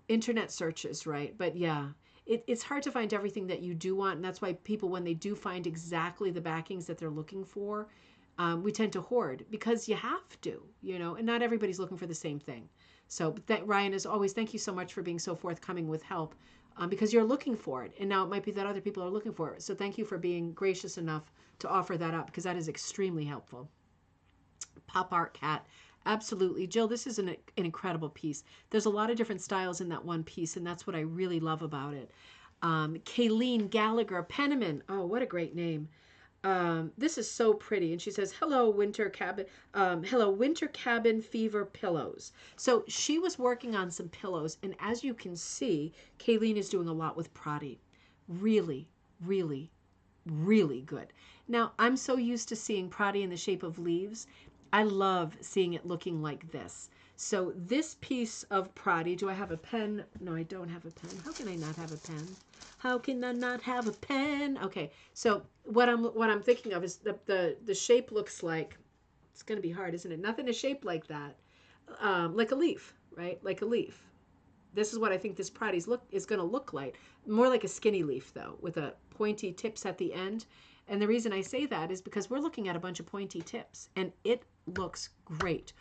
Internet searches, right? But yeah. It's hard to find everything that you do want, and that's why people, when they do find exactly the backings that they're looking for, we tend to hoard because you have to, and not everybody's looking for the same thing. So Ryan, as always, thank you so much for being so forthcoming with help because you're looking for it, and now it might be that other people are looking for it. So thank you for being gracious enough to offer that up because that is extremely helpful. Pop Art Cat. Absolutely. Jill, this is an incredible piece. There's a lot of different styles in that one piece, and that's what I really love about it. Kayleen Gallagher Penniman. Oh, what a great name. This is so pretty. And she says, hello, Winter Cabin Fever Pillows. So she was working on some pillows, and as you can see, Kayleen is doing a lot with Prati. Really, really, really good. Now, I'm so used to seeing Prati in the shape of leaves. I love seeing it looking like this. So this piece of Prati, do I have a pen? No, I don't have a pen. How can I not have a pen? How can I not have a pen? Okay, so what I'm thinking of is the shape looks like, it's going to be hard, isn't it? Nothing is shaped like that. Like a leaf, right? Like a leaf. This is what I think this Prati's is going to look like. More like a skinny leaf, though, with a pointy tips at the end. And the reason I say that is because we're looking at a bunch of pointy tips, and it looks great.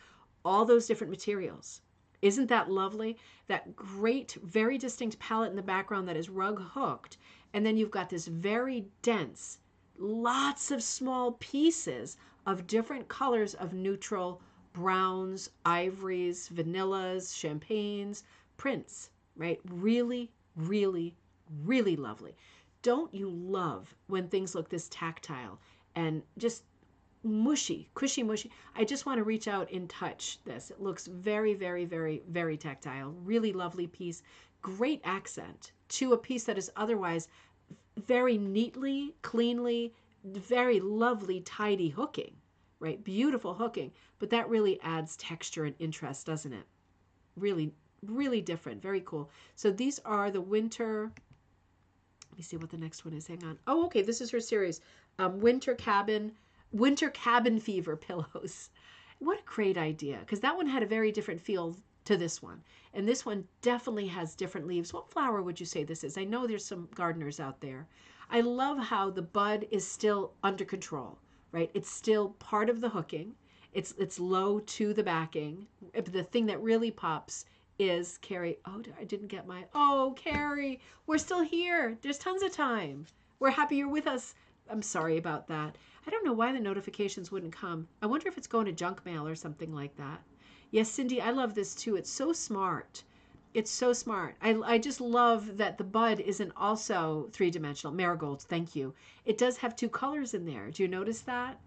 All those different materials. Isn't that lovely? That great, very distinct palette in the background that is rug hooked. And then you've got this very dense, lots of small pieces of different colors of neutral browns, ivories, vanillas, champagnes, prints, right? Really, really, really lovely. Don't you love when things look this tactile and just mushy, cushy, mushy? I just want to reach out and touch this. It looks very, very, very, very tactile. Really lovely piece. Great accent to a piece that is otherwise very neatly, cleanly, very lovely, tidy hooking, right? Beautiful hooking. But that really adds texture and interest, doesn't it? Really, really different. Very cool. So these are the winter... Let me see what the next one is. Hang on. Oh, okay. This is her series. Winter Cabin Fever pillows. What a great idea. Because that one had a very different feel to this one. And this one definitely has different leaves. What flower would you say this is? I know there's some gardeners out there. I love how the bud is still under control, right? It's still part of the hooking. It's low to the backing. The thing that really pops is Carrie. Oh, I didn't get my... Oh, Carrie, we're still here. There's tons of time. We're happy you're with us. I'm sorry about that. I don't know why the notifications wouldn't come. I wonder if it's going to junk mail or something like that. Yes, Cindy, I love this too. It's so smart. It's so smart. I just love that the bud isn't also three-dimensional. Marigolds, thank you. It does have two colors in there. Do you notice that?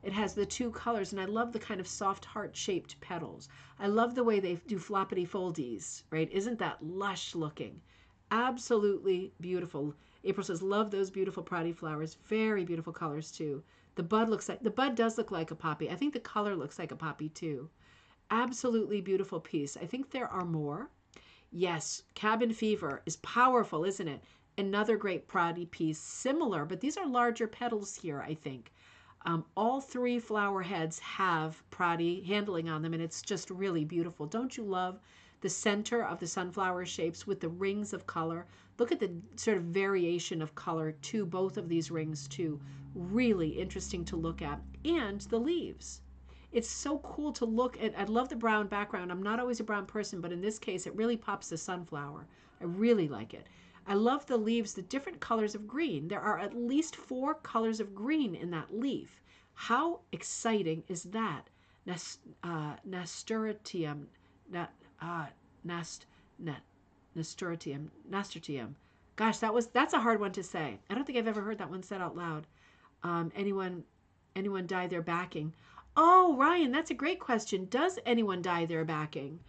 It has the two colors, and I love the kind of soft heart-shaped petals. I love the way they do floppity foldies, right? Isn't that lush looking? Absolutely beautiful. April says, love those beautiful Prati flowers. Very beautiful colors too. The bud does look like a poppy. I think the color looks like a poppy too. Absolutely beautiful piece. I think there are more. Yes, Cabin Fever is powerful, isn't it? Another great Prati piece, similar, but these are larger petals here, I think. All three flower heads have Prati handling on them, and it's just really beautiful. Don't you love the center of the sunflower shapes with the rings of color? Look at the sort of variation of color to both of these rings too. Really interesting to look at. And the leaves. It's so cool to look at. I love the brown background. I'm not always a brown person, but in this case, it really pops the sunflower. I really like it. I love the leaves, the different colors of green. There are at least 4 colors of green in that leaf. How exciting is that? Nasturtium. Nasturtium. Gosh, that's a hard one to say. I don't think I've ever heard that one said out loud. Anyone dye their backing? Oh, Ryan, that's a great question. Does anyone dye their backing?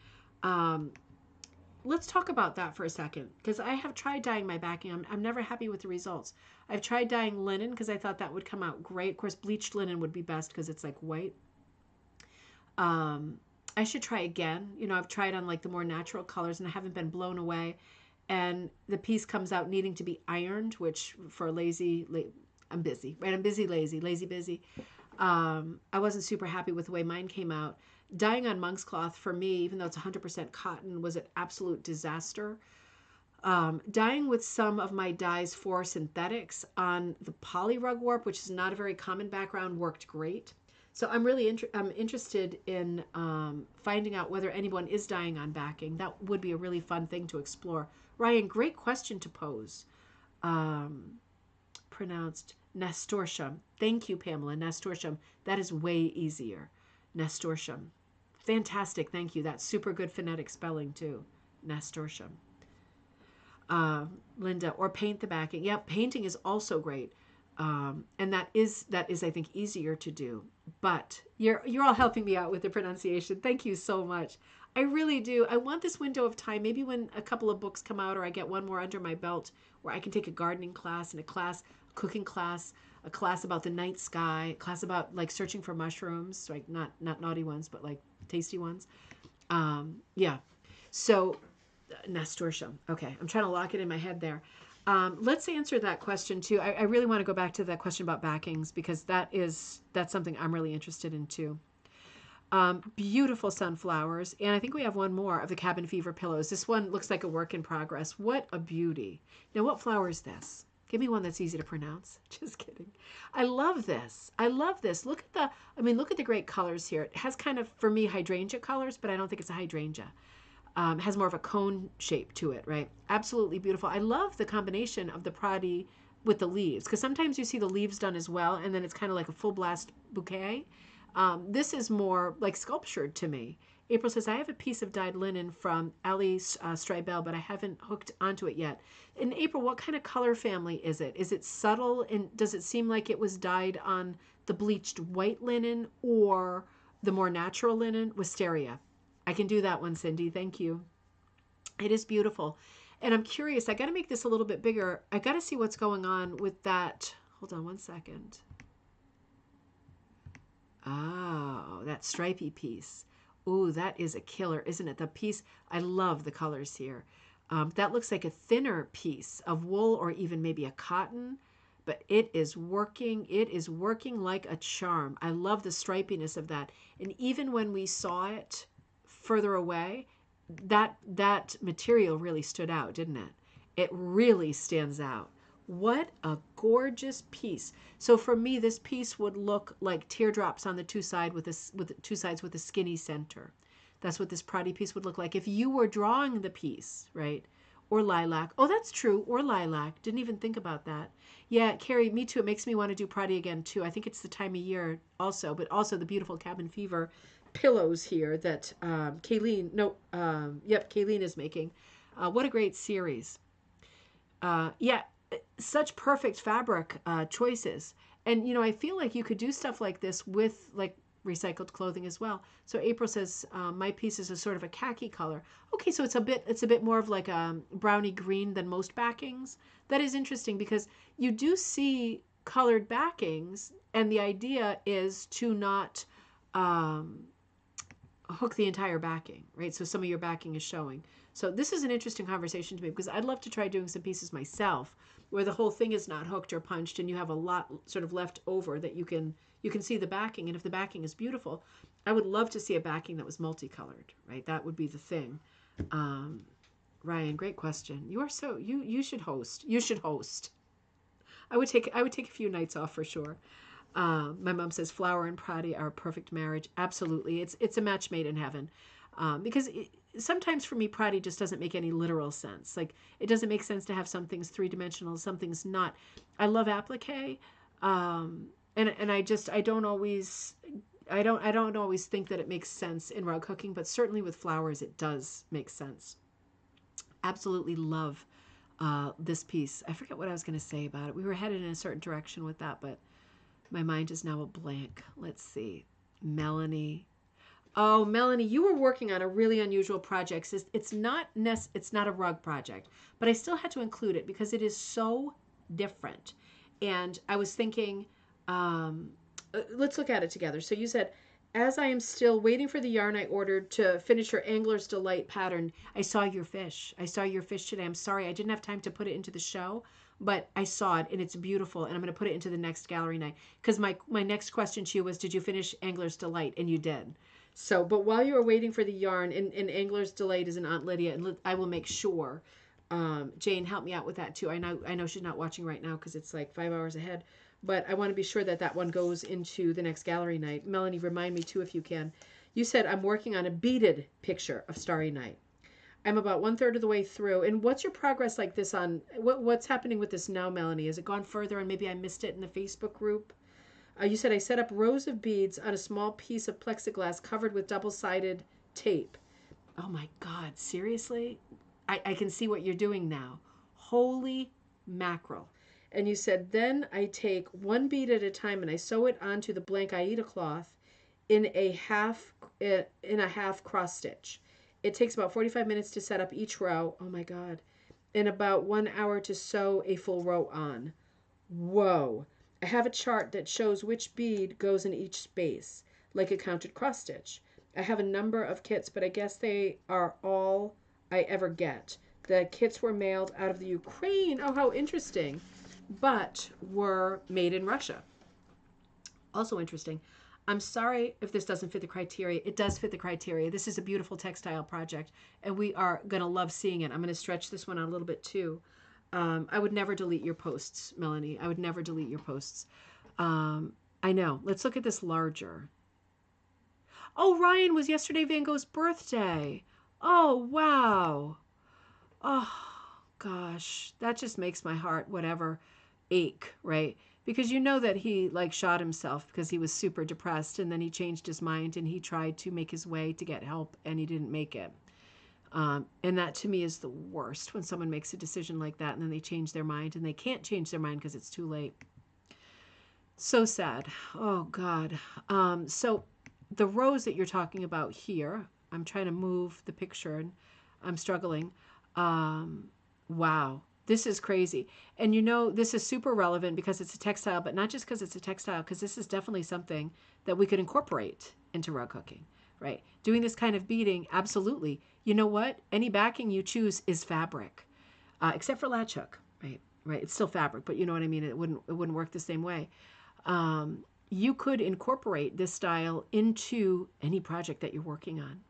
Let's talk about that for a second, because I have tried dyeing my backing. I'm never happy with the results. I've tried dyeing linen because I thought that would come out great. Of course, bleached linen would be best because it's like white. I should try again. You know, I've tried on like the more natural colors and I haven't been blown away. And the piece comes out needing to be ironed, which for I'm busy, right? I'm busy, lazy, busy. I wasn't super happy with the way mine came out. Dyeing on monk's cloth for me, even though it's 100% cotton, was an absolute disaster. Dyeing with some of my dyes for synthetics on the poly rug warp, which is not a very common background, worked great. So I'm really interested in finding out whether anyone is dyeing on backing. That would be a really fun thing to explore. Ryan, great question to pose. Pronounced nasturtium. Thank you, Pamela. Nasturtium. That is way easier. Nasturtium. Fantastic. Thank you. That's super good phonetic spelling too. Nasturtium. Linda, or paint the backing. Yeah, painting is also great. And that is I think easier to do. But you're all helping me out with the pronunciation. Thank you so much. I really do. I want this window of time, maybe when a couple of books come out or I get one more under my belt, where I can take a gardening class and a cooking class, a class about the night sky, a class about like searching for mushrooms, like not naughty ones, but like tasty ones. Yeah. So nasturtium. Okay. I'm trying to lock it in my head there. Let's answer that question too. I really want to go back to that question about backings because that's something I'm really interested in too. Beautiful sunflowers. And I think we have one more of the Cabin Fever pillows. This one looks like a work in progress. What a beauty. Now, what flower is this? Give me one that's easy to pronounce. Just kidding. I love this. I love this. Look at the, I mean, look at the great colors here. It has kind of, for me, hydrangea colors, but I don't think it's a hydrangea. Has more of a cone shape to it, right? Absolutely beautiful. I love the combination of the Pradi with the leaves, because sometimes you see the leaves done as well, and then it's kind of like a full blast bouquet. This is more like sculptured to me. April says, I have a piece of dyed linen from Ali Strybel, but I haven't hooked onto it yet. In April, what kind of color family is it? Is it subtle, and does it seem like it was dyed on the bleached white linen or the more natural linen? Wisteria. I can do that one, Cindy. Thank you. It is beautiful. And I'm curious, I got to make this a little bit bigger. I got to see what's going on with that. Hold on one second. Oh, that stripy piece. Ooh, that is a killer, isn't it? The piece, I love the colors here. That looks like a thinner piece of wool or even maybe a cotton, but it is working. It is working like a charm. I love the stripiness of that. And even when we saw it further away, that material really stood out, didn't it? It really stands out. What a gorgeous piece. So for me, this piece would look like teardrops on the two sides with a skinny center. That's what this Pradi piece would look like if you were drawing the piece, right? Or lilac. Oh, that's true. Or lilac. Didn't even think about that. Yeah, Carrie, me too. It makes me want to do Pradi again too. I think it's the time of year also, but also the beautiful cabin fever pillows here that Kayleen is making. What a great series. Yeah, such perfect fabric choices. And, you know, I feel like you could do stuff like this with like recycled clothing as well. So April says, my piece is a sort of a khaki color. Okay, so it's a bit more of like a brownie green than most backings. That is interesting because you do see colored backings, and the idea is to not hook the entire backing, right? So some of your backing is showing. So this is an interesting conversation to me because I'd love to try doing some pieces myself where the whole thing is not hooked or punched and you have a lot sort of left over that you can see the backing. And if the backing is beautiful, I would love to see a backing that was multicolored, right? That would be the thing. Ryan, great question. You are so, you should host. You should host. I would take a few nights off for sure. My mom says flower and Pradi are a perfect marriage. Absolutely. It's a match made in heaven. Because sometimes for me, Pradi just doesn't make any literal sense. Like it doesn't make sense to have some things three-dimensional, some things not. I love applique. And I don't always think that it makes sense in rug hooking, but certainly with flowers, it does make sense. Absolutely love this piece. I forget what I was going to say about it. We were headed in a certain direction with that, but my mind is now a blank. Let's see. Melanie. Oh, Melanie, you were working on a really unusual project. It's not a rug project, but I still had to include it because it is so different. And I was thinking, let's look at it together. So you said, as I am still waiting for the yarn I ordered to finish her Angler's Delight pattern, I saw your fish. I saw your fish today. I'm sorry, I didn't have time to put it into the show, but I saw it and it's beautiful. And I'm going to put it into the next gallery night. Because my next question to you was, did you finish Angler's Delight? And you did. So, but while you were waiting for the yarn, and Angler's Delight is an Aunt Lydia, and I will make sure, Jane, help me out with that too. I know she's not watching right now because it's like 5 hours ahead, but I want to be sure that one goes into the next gallery night. Melanie, remind me too if you can. You said, I'm working on a beaded picture of Starry Night. I'm about 1/3 of the way through. And what's your progress like this on, what's happening with this now, Melanie? Has it gone further and maybe I missed it in the Facebook group? You said, I set up rows of beads on a small piece of plexiglass covered with double-sided tape. Oh my God, seriously? I can see what you're doing now. Holy mackerel. And you said, then I take one bead at a time and I sew it onto the blank Aida cloth in a half cross stitch. It takes about 45 minutes to set up each row. Oh my God. And about 1 hour to sew a full row on. Whoa. I have a chart that shows which bead goes in each space, like a counted cross stitch. I have a number of kits, but I guess they are all I ever get. The kits were mailed out of the Ukraine. Oh, how interesting. But were made in Russia. Also interesting. I'm sorry if this doesn't fit the criteria. It does fit the criteria. This is a beautiful textile project, and we are going to love seeing it. I'm going to stretch this one out a little bit too. I would never delete your posts, Melanie. I would never delete your posts. I know. Let's look at this larger. Oh, Ryan, was yesterday Van Gogh's birthday. Oh, wow. Oh, gosh. That just makes my heart, whatever, ache, right? Because you know that he like shot himself because he was super depressed, and then he changed his mind and he tried to make his way to get help and he didn't make it. And that to me is the worst, when someone makes a decision like that and then they change their mind and they can't change their mind because it's too late. So sad. Oh, God. So the rose that you're talking about here, I'm trying to move the picture and I'm struggling. Wow. This is crazy. And you know, this is super relevant because it's a textile, but not just because it's a textile, because this is definitely something that we could incorporate into rug hooking, right? Doing this kind of beading, absolutely. You know what? Any backing you choose is fabric, except for latch hook, right? Right. It's still fabric, but you know what I mean? It wouldn't work the same way. You could incorporate this style into any project that you're working on.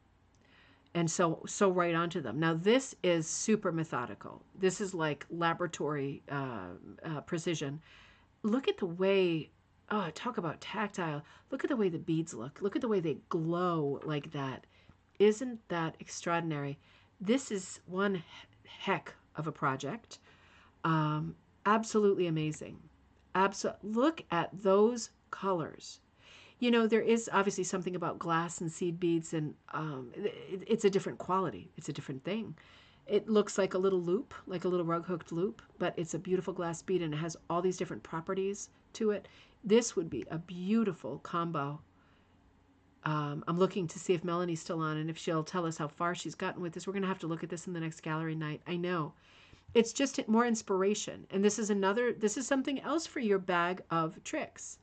And so right onto them. Now this is super methodical. This is like laboratory precision. Look at the way, oh, talk about tactile. Look at the way the beads look. Look at the way they glow like that. Isn't that extraordinary? This is one heck of a project. Absolutely amazing. Look at those colors. You know, there is obviously something about glass and seed beads, and it's a different quality. It's a different thing. It looks like a little loop, like a little rug hooked loop, but it's a beautiful glass bead and it has all these different properties to it. This would be a beautiful combo. I'm looking to see if Melanie's still on and if she'll tell us how far she's gotten with this. We're going to have to look at this in the next gallery night. I know. It's just more inspiration. And this is something else for your bag of tricks.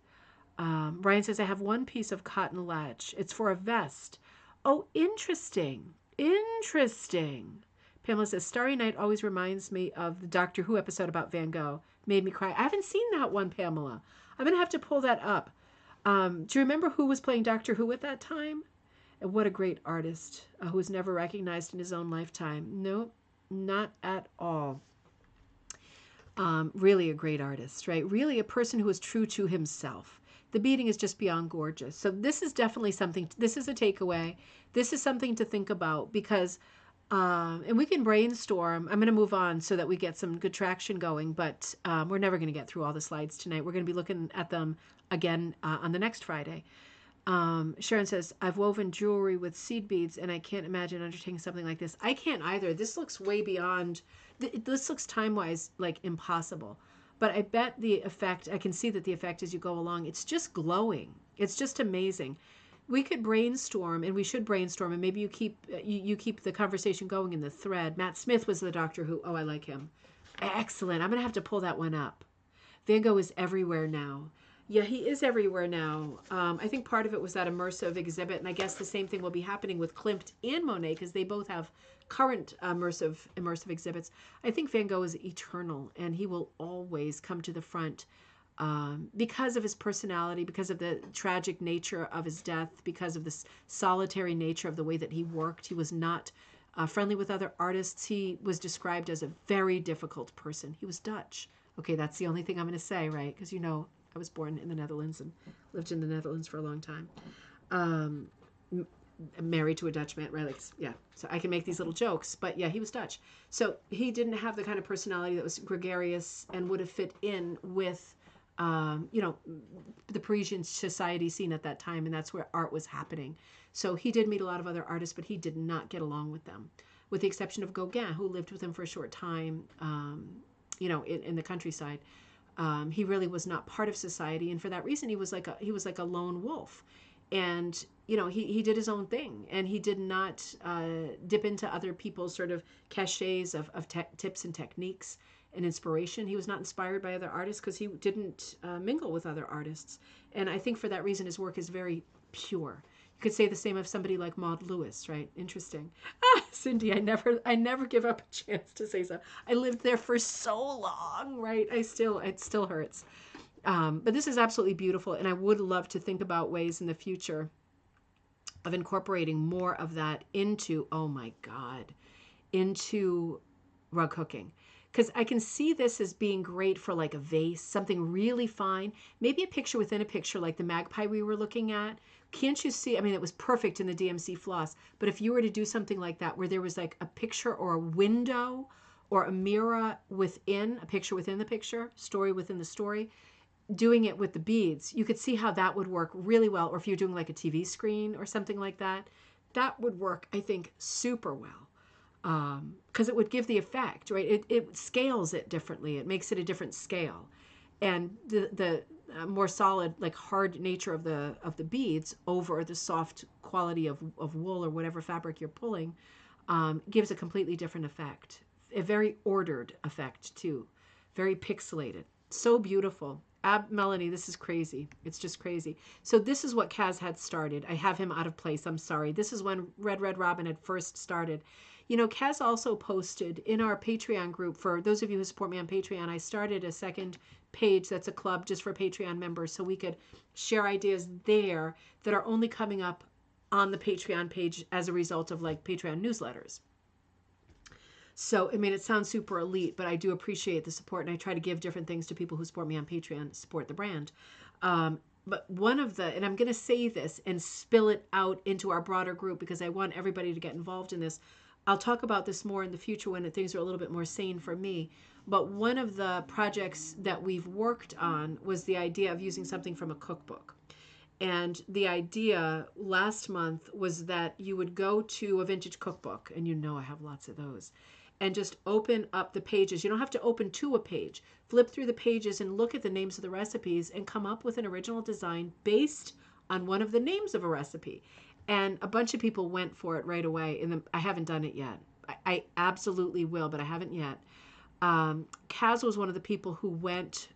Ryan says, I have one piece of cotton latch. It's for a vest. Oh, interesting. Interesting. Pamela says, Starry Night always reminds me of the Doctor Who episode about Van Gogh. Made me cry. I haven't seen that one, Pamela. I'm going to have to pull that up. Do you remember who was playing Doctor Who at that time? And what a great artist who was never recognized in his own lifetime. No, not at all. Really a great artist, right? Really a person who was true to himself. The beading is just beyond gorgeous. So this is definitely something, this is a takeaway. This is something to think about because, and we can brainstorm. I'm going to move on so that we get some good traction going, but we're never going to get through all the slides tonight. We're going to be looking at them again on the next Friday. Sharon says, I've woven jewelry with seed beads and I can't imagine undertaking something like this. I can't either. This looks way beyond, this looks time-wise like impossible. But I bet the effect, I can see that the effect as you go along, it's just glowing. It's just amazing. We could brainstorm, and we should brainstorm, and maybe you keep the conversation going in the thread. Matt Smith was the Doctor Who. Oh, I like him. Excellent. I'm going to have to pull that one up. Van Gogh is everywhere now. Yeah, he is everywhere now. I think part of it was that immersive exhibit, and I guess the same thing will be happening with Klimt and Monet because they both have current immersive exhibits. I think Van Gogh is eternal, and he will always come to the front because of his personality, because of the tragic nature of his death, because of the solitary nature of the way that he worked. He was not friendly with other artists. He was described as a very difficult person. He was Dutch. Okay, that's the only thing I'm going to say, right? Because you know, I was born in the Netherlands and lived in the Netherlands for a long time. Married to a Dutch man, right? Like, yeah, so I can make these little jokes, but yeah, he was Dutch. So he didn't have the kind of personality that was gregarious and would have fit in with, you know, the Parisian society scene at that time, and that's where art was happening. So he did meet a lot of other artists, but he did not get along with them, with the exception of GOGH, who lived with him for a short time, you know, in the countryside. He really was not part of society, and for that reason, he was like a lone wolf. And you know, he did his own thing, and he did not dip into other people's sort of cachets of tips and techniques and inspiration. He was not inspired by other artists because he didn't mingle with other artists. And I think for that reason, his work is very pure. You could say the same of somebody like Maud Lewis, right? Interesting. Cindy, I never give up a chance to say so. I lived there for so long, right? It still hurts. But this is absolutely beautiful, and I would love to think about ways in the future of incorporating more of that into, oh my God, into rug hooking. because I can see this as being great for like a vase, something really fine, maybe a picture within a picture like the magpie we were looking at. Can't you see? I mean, it was perfect in the DMC floss, but if you were to do something like that where there was like a picture or a window or a mirror within a picture within the picture, story within the story, doing it with the beads, you could see how that would work really well. Or if you're doing like a TV screen or something like that, that would work, I think, super well. Because it would give the effect, right? It scales it differently. It makes it a different scale. And the more solid, like hard nature of the beads over the soft quality of wool or whatever fabric you're pulling gives a completely different effect. A very ordered effect, too. Very pixelated. So beautiful. Melanie, this is crazy. It's just crazy. So this is what Kaz had started. I have him out of place. I'm sorry. This is when Red Red Robin had first started. You know, Kaz also posted in our Patreon group, for those of you who support me on Patreon, I started a second page that's a club just for Patreon members so we could share ideas there that are only coming up on the Patreon page as a result of like Patreon newsletters. So, I mean, it sounds super elite, but I do appreciate the support, and I try to give different things to people who support me on Patreon, support the brand. But one of the, and I'm going to say this and spill it out into our broader group because I want everybody to get involved in this. I'll talk about this more in the future when things are a little bit more sane for me. But one of the projects that we've worked on was the idea of using something from a cookbook. And the idea last month was that you would go to a vintage cookbook, and you know I have lots of those, and just open up the pages. You don't have to open to a page. Flip through the pages and look at the names of the recipes and come up with an original design based on one of the names of a recipe. And a bunch of people went for it right away. And I haven't done it yet. I absolutely will, but I haven't yet. Kaz was one of the people who went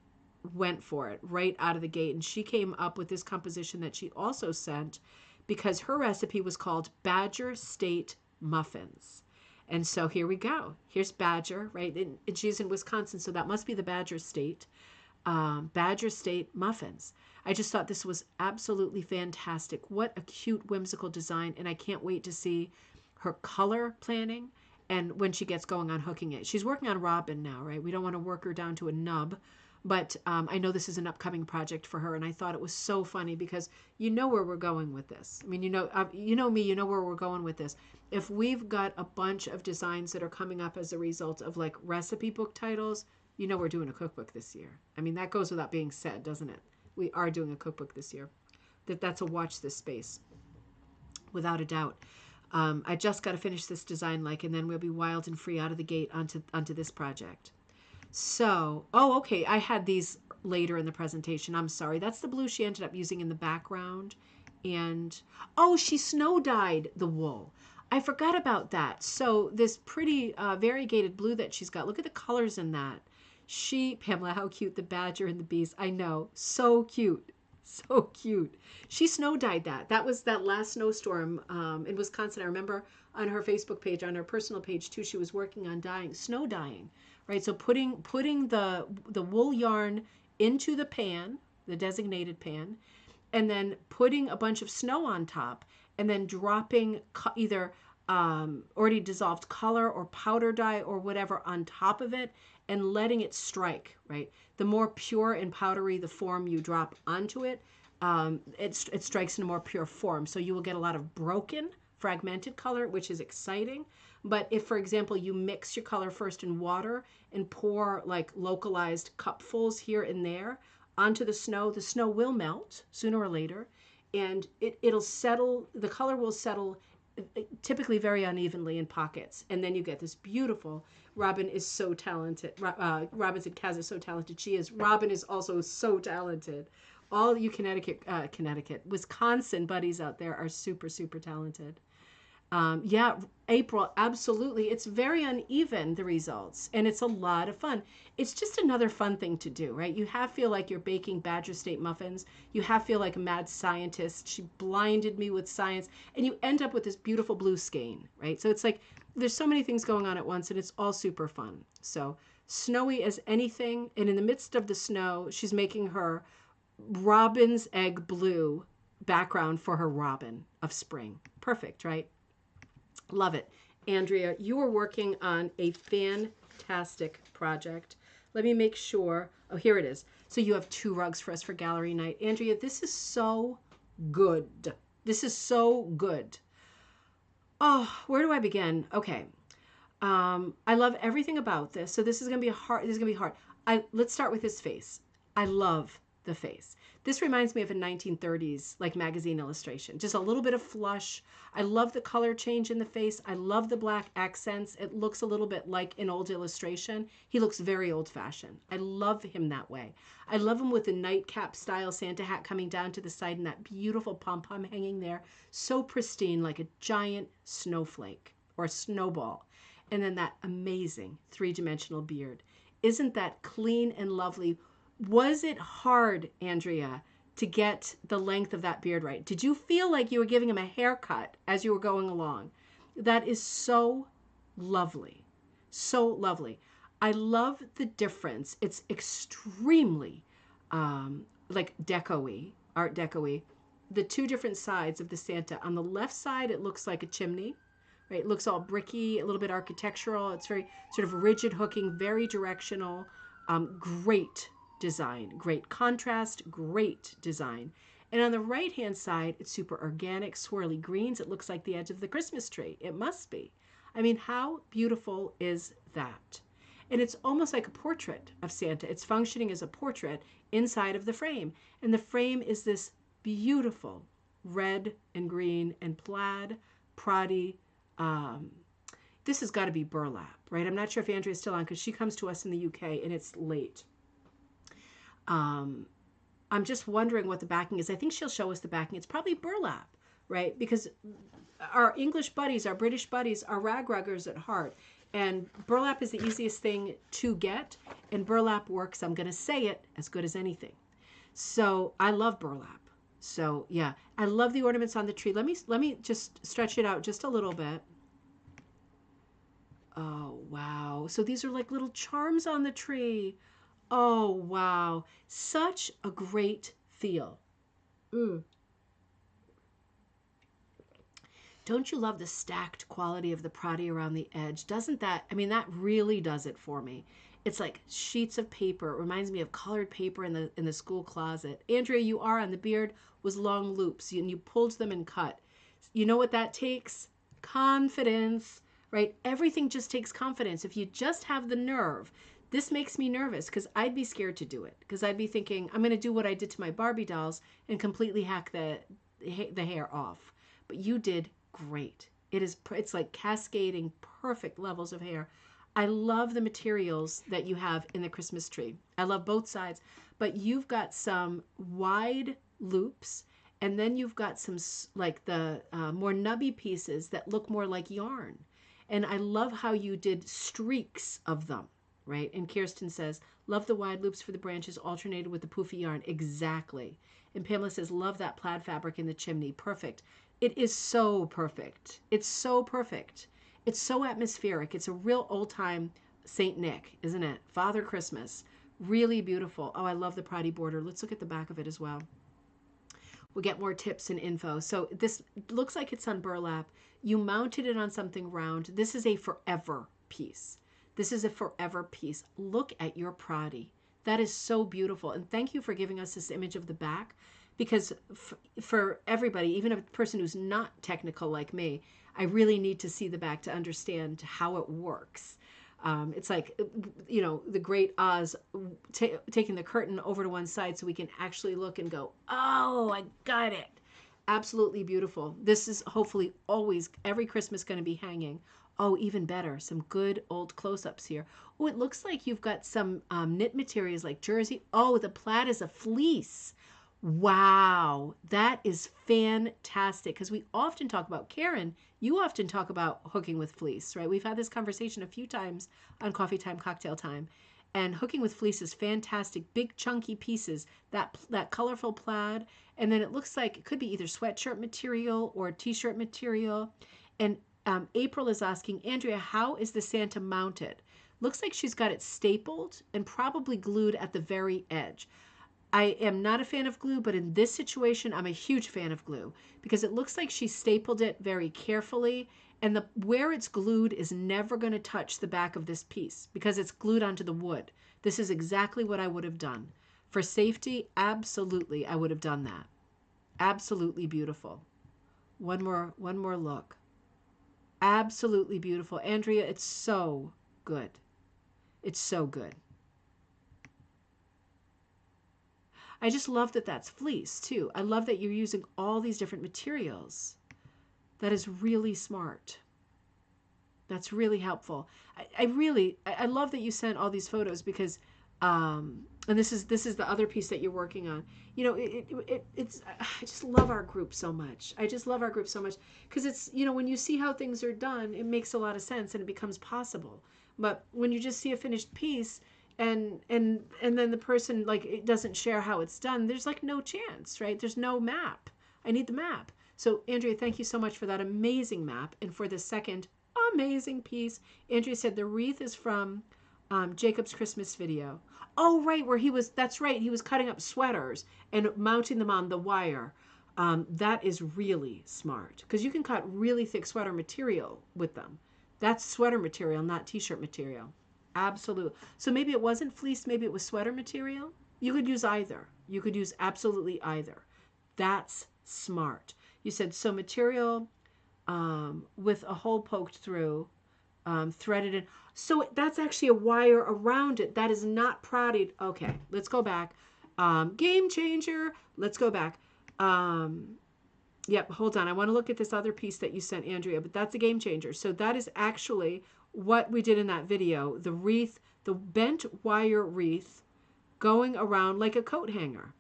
for it right out of the gate. And she came up with this composition that she also sent because her recipe was called Badger State Muffins. And so here we go. Here's Badger, right? And she's in Wisconsin, so that must be the Badger State. Badger State Muffins. I just thought this was absolutely fantastic. What a cute, whimsical design. And I can't wait to see her color planning and when she gets going on hooking it. She's working on Robin now, right? We don't want to work her down to a nub. But I know this is an upcoming project for her, and I thought it was so funny because you know where we're going with this. I mean, you know me, you know where we're going with this. If we've got a bunch of designs that are coming up as a result of like recipe book titles, you know we're doing a cookbook this year. I mean, that goes without being said, doesn't it? We are doing a cookbook this year. That's a watch this space, without a doubt. I just got to finish this design, and then we'll be wild and free out of the gate onto this project. So, oh, okay, I had these later in the presentation. I'm sorry. That's the blue she ended up using in the background. And, oh, she snow dyed the wool. I forgot about that. So this pretty variegated blue that she's got, look at the colors in that. Pamela, how cute, the badger and the bees. I know, so cute. So cute. She snow dyed that. That was that last snowstorm in Wisconsin. I remember on her Facebook page, on her personal page too, she was working on snow dyeing. Right, so putting the wool yarn into the pan, the designated pan, and then putting a bunch of snow on top, and then dropping either already dissolved color or powder dye or whatever on top of it, and letting it strike. Right, the more pure and powdery the form you drop onto it, it strikes in a more pure form. So you will get a lot of broken, fragmented color, which is exciting. But if, for example, you mix your color first in water and pour like localized cupfuls here and there onto the snow will melt sooner or later, and it'll settle, the color will settle typically very unevenly in pockets. And then you get this beautiful, Robin is so talented. Robin said Kaz is so talented. She is. Robin is also so talented. All you Wisconsin buddies out there are super, super talented. Yeah, April, absolutely. It's very uneven, the results, and it's a lot of fun. It's just another fun thing to do, right? You feel like you're baking Badger State muffins. You feel like a mad scientist. She blinded me with science, and you end up with this beautiful blue skein, right? So it's like there's so many things going on at once, and it's all super fun. So snowy as anything, and in the midst of the snow, she's making her robin's egg blue background for her robin of spring. Perfect, right? Love it. Andrea, you are working on a fantastic project. Let me make sure. Oh, here it is. So you have 2 rugs for us for gallery night. Andrea, this is so good. This is so good. Oh, where do I begin? Okay. I love everything about this. So this is going to be hard. This is going to be hard. Let's start with his face. I love the face. This reminds me of a 1930s like magazine illustration. Just a little bit of flush. I love the color change in the face. I love the black accents. It looks a little bit like an old illustration. He looks very old-fashioned. I love him that way. I love him with the nightcap style Santa hat coming down to the side and that beautiful pom-pom hanging there. So pristine, like a giant snowflake or snowball. And then that amazing 3-dimensional beard. Isn't that clean and lovely? Was it hard, Andrea, to get the length of that beard right? Did you feel like you were giving him a haircut as you were going along? That is so lovely. So lovely. I love the difference. It's extremely like deco-y, art deco-y. The 2 different sides of the Santa. On the left side, it looks like a chimney. Right? It looks all bricky, a little bit architectural. It's very sort of rigid hooking, very directional. Great design, great contrast, great design. And on the right-hand side, it's super organic, swirly greens. It looks like the edge of the Christmas tree. It must be. I mean, how beautiful is that? And it's almost like a portrait of Santa. It's functioning as a portrait inside of the frame. And the frame is this beautiful red and green and plaid, proddy. This has got to be burlap, right? I'm not sure if Andrea's still on because she comes to us in the UK and it's late. I'm just wondering what the backing is. I think she'll show us the backing. It's probably burlap, right? Because our English buddies, our British buddies, are rag-ruggers at heart. And burlap is the easiest thing to get. And burlap works, I'm going to say it, as good as anything. So I love burlap. So yeah, I love the ornaments on the tree. Let me just stretch it out just a little bit. Oh, wow. So these are like little charms on the tree. Oh, wow. Such a great feel. Don't you love the stacked quality of the proddy around the edge? Doesn't that, I mean, that really does it for me. It's like sheets of paper. It reminds me of colored paper in the school closet. Andrea, you are on. The beard was long loops, and you pulled them and cut. You know what that takes? Confidence, right? Everything just takes confidence. If you just have the nerve. This makes me nervous because I'd be scared to do it. Because I'd be thinking, I'm going to do what I did to my Barbie dolls and completely hack the hair off. But you did great. It's like cascading perfect levels of hair. I love the materials that you have in the Christmas tree. I love both sides, but you've got some wide loops, and then you've got some like the more nubby pieces that look more like yarn. And I love how you did streaks of them, right? And Kirsten says, love the wide loops for the branches alternated with the poofy yarn. Exactly. And Pamela says, love that plaid fabric in the chimney. Perfect. It is so perfect. It's so perfect. It's so atmospheric. It's a real old-time St. Nick, isn't it? Father Christmas. Really beautiful. Oh, I love the proddy border. Let's look at the back of it as well. We'll get more tips and info. So this looks like it's on burlap. You mounted it on something round. This is a forever piece. This is a forever piece. Look at your proddy. That is so beautiful. And thank you for giving us this image of the back. Because for everybody, even a person who's not technical like me, I really need to see the back to understand how it works. It's like, you know, the great Oz taking the curtain over to one side so we can actually look and go, oh, I got it. Absolutely beautiful. This is hopefully always, every Christmas going to be hanging. Oh, even better, some good old close-ups here. Oh, it looks like you've got some knit materials like jersey. Oh, the plaid is a fleece. Wow, that is fantastic because we often talk about, Karen, you often talk about hooking with fleece, right? We've had this conversation a few times on Coffee Time, Cocktail Time, and hooking with fleece is fantastic. Big chunky pieces, that colorful plaid, and then it looks like it could be either sweatshirt material or t-shirt material. And April is asking, Andrea, how is the Santa mounted? Looks like she's got it stapled and probably glued at the very edge. I am not a fan of glue, but in this situation, I'm a huge fan of glue because it looks like she stapled it very carefully And where it's glued is never going to touch the back of this piece because it's glued onto the wood. This is exactly what I would have done. For safety, absolutely, I would have done that. Absolutely beautiful. One more look. Absolutely beautiful. Andrea, it's so good. It's so good. I just love that that's fleece too. I love that you're using all these different materials. That is really smart. That's really helpful. I love that you sent all these photos because, and this is the other piece that you're working on. You know, it's I just love our group so much. I just love our group so much because it's, you know, when you see how things are done, it makes a lot of sense and it becomes possible. But when you just see a finished piece and then the person like it doesn't share how it's done, there's like no chance, right? There's no map. I need the map. So Andrea, thank you so much for that amazing map and for the second amazing piece. Andrea said the wreath is from Jacob's Christmas video. Oh, right, where he was, that's right, he was cutting up sweaters and mounting them on the wire. That is really smart because you can cut really thick sweater material with them. That's sweater material, not t-shirt material. Absolutely. So maybe it wasn't fleece, maybe it was sweater material. You could use either. You could use absolutely either. That's smart. You said so material with a hole poked through, threaded in. So that's actually a wire around it. That is not prodded. Okay, let's go back. Game changer. Let's go back. Yep, hold on. I want to look at this other piece that you sent, Andrea, but that's a game changer. So that is actually what we did in that video. The wreath, the bent wire wreath going around like a coat hanger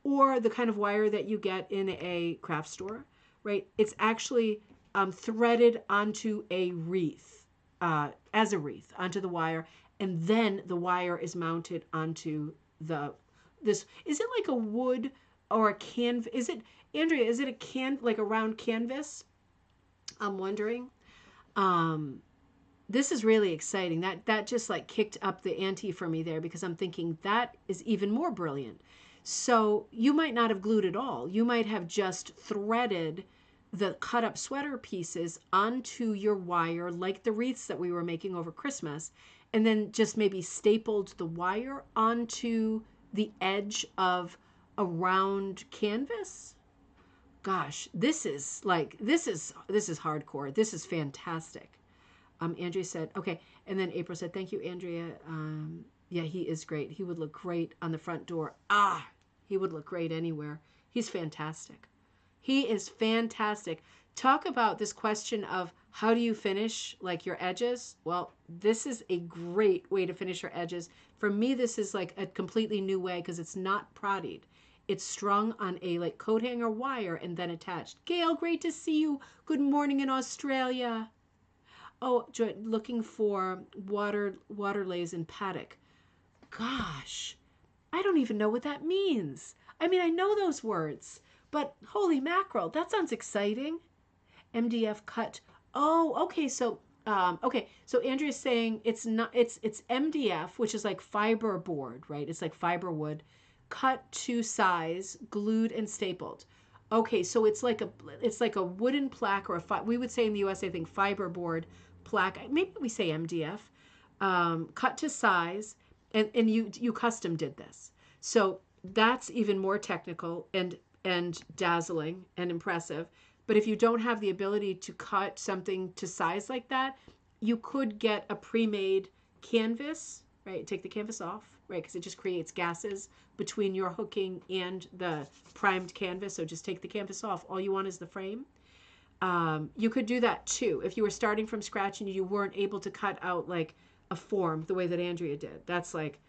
or the kind of wire that you get in a craft store, right? It's actually threaded onto a wreath, as a wreath, onto the wire. And then the wire is mounted onto this. Is it like a wood or a canvas? Is it, Andrea, is it like a round canvas? I'm wondering. This is really exciting. That just like kicked up the ante for me there because I'm thinking that is even more brilliant. So you might not have glued it all. You might have just threaded the cut up sweater pieces onto your wire like the wreaths that we were making over Christmas, and then just maybe stapled the wire onto the edge of a round canvas. Gosh, this is hardcore. This is fantastic. Andrea said, okay. And then April said, thank you, Andrea. Yeah, he is great. He would look great on the front door. He would look great anywhere. He's fantastic. He is fantastic. Talk about this question of how do you finish like your edges? Well, this is a great way to finish your edges. For me, this is like a completely new way because it's not prodded. It's strung on a like coat hanger wire and then attached. Gail, great to see you. Good morning in Australia. Oh, Joy, looking for waterlays in Batik. Gosh, I don't even know what that means. I mean, I know those words, but holy mackerel, that sounds exciting. MDF cut. Oh, okay. So, So Andrea's saying it's not. It's MDF, which is like fiber board, right? It's like fiber wood, cut to size, glued and stapled. Okay, so it's like a wooden plaque or we would say in the US, I think fiber board plaque. Maybe we say MDF, cut to size, and you custom did this. So that's even more technical and dazzling and impressive. But if you don't have the ability to cut something to size like that, you could get a pre-made canvas, right? Take the canvas off, right? Because it just creates gases between your hooking and the primed canvas. So just take the canvas off. All you want is the frame. You could do that too. If you were starting from scratch and you weren't able to cut out like a form the way that Andrea did, that's like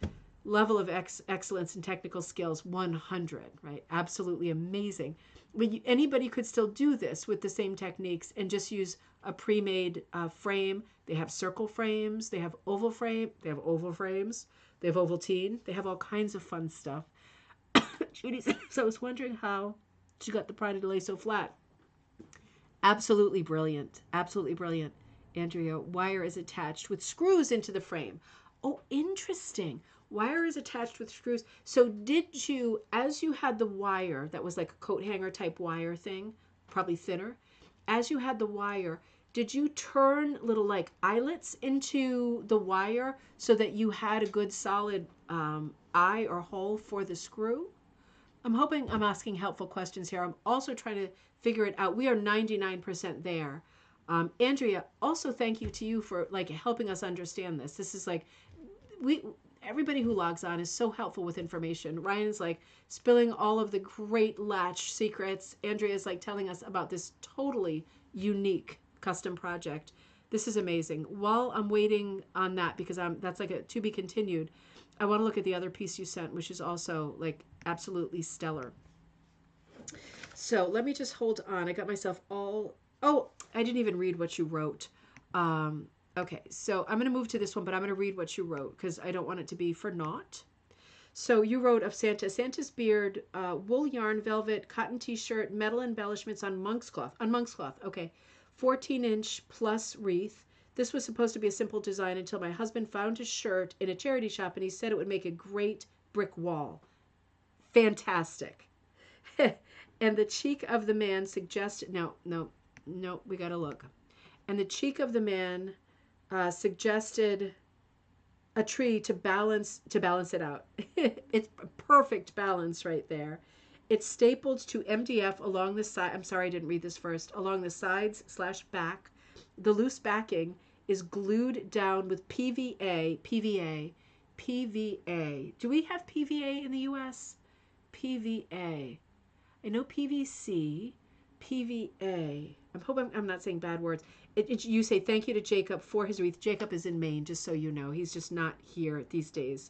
level of excellence and technical skills 100, right? Absolutely amazing. But anybody could still do this with the same techniques and just use a pre-made frame. They have circle frames. They have oval frame. They have oval frames. They have Ovaltine. They have all kinds of fun stuff. Judy says, so I was wondering how she got the pride to lay so flat. Absolutely brilliant. Absolutely brilliant. Andrea, wire is attached with screws into the frame. Oh, interesting. Wire is attached with screws. So did you, as you had the wire, that was like a coat hanger type wire thing, probably thinner, as you had the wire, did you turn little like eyelets into the wire so that you had a good solid eye or hole for the screw? I'm hoping I'm asking helpful questions here. I'm also trying to figure it out. We are 99% there. Andrea, also thank you to you for like helping us understand this. This is like, everybody who logs on is so helpful with information. Ryan's like spilling all of the great latch secrets. Andrea's like telling us about this totally unique custom project. This is amazing. While I'm waiting on that, because that's like a to be continued, I want to look at the other piece you sent, which is also like absolutely stellar. So let me just hold on. I got myself all, oh, I didn't even read what you wrote. Okay, so I'm going to move to this one, but I'm going to read what you wrote because I don't want it to be for naught. So you wrote of Santa, Santa's beard, wool yarn, velvet, cotton t-shirt, metal embellishments on monk's cloth. On monk's cloth, okay. 14-inch plus wreath. This was supposed to be a simple design until my husband found his shirt in a charity shop and he said it would make a great brick wall. Fantastic. And the cheek of the man suggested, no, we got to look. And the cheek of the man suggested a tree to balance it out. It's perfect balance right there. It's stapled to MDF along the side. I'm sorry, I didn't read this first. Along the sides / back. The loose backing is glued down with PVA. Do we have PVA in the U.S.? PVA. I know PVC. PVA. I'm hoping I'm not saying bad words. You say thank you to Jacob for his wreath. Jacob is in Maine, just so you know. He's just not here these days.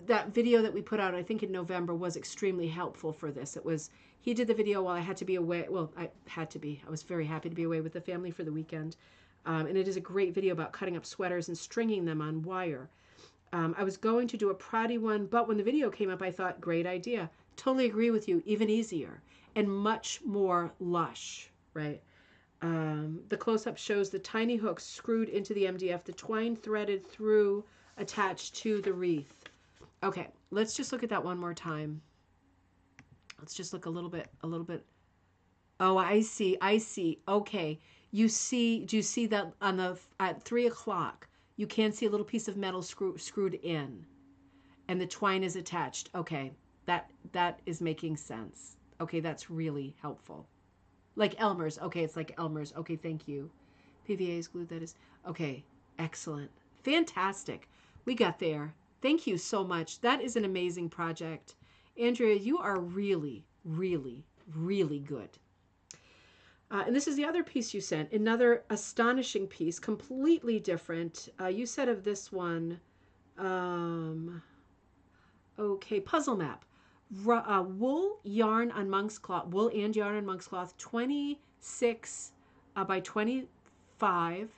That video that we put out, I think in November, was extremely helpful for this. He did the video while I had to be away. Well, I had to be. I was very happy to be away with the family for the weekend. And it is a great video about cutting up sweaters and stringing them on wire. I was going to do a Proddy one, but when the video came up, I thought, great idea. Totally agree with you. Even easier and much more lush, right? The close-up shows the tiny hooks screwed into the MDF, the twine threaded through, attached to the wreath. Okay, let's just look at that one more time. Let's just look a little bit. Oh, I see. Okay. Do you see that at 3 o'clock, you can see a little piece of metal screwed in and the twine is attached. Okay. That is making sense. Okay. That's really helpful. Like Elmer's. Okay. It's like Elmer's. Okay. Thank you. PVA is glued. That is. Okay. Excellent. Fantastic. We got there. Thank you so much. That is an amazing project. Andrea, you are really, really, really good. And this is the other piece you sent. Another astonishing piece, completely different. You said of this one, okay, puzzle map. Wool yarn on monk's cloth, wool and yarn on monk's cloth, 26 by 25.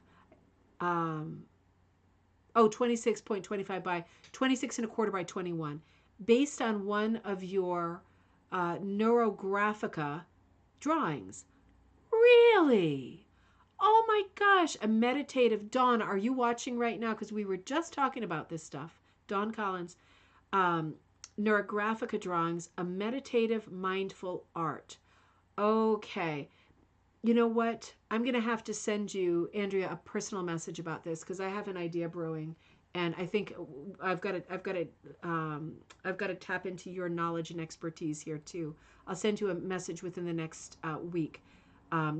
26.25 by 26.25 by 21. Based on one of your Neurographica drawings. Really? Oh my gosh, a meditative. Dawn, are you watching right now? Because we were just talking about this stuff. Dawn Collins. Neurographica drawings, a meditative, mindful art. Okay. You know what? I'm going to have to send you, Andrea, a personal message about this because I have an idea brewing, and I think I've got to tap into your knowledge and expertise here too. I'll send you a message within the next week.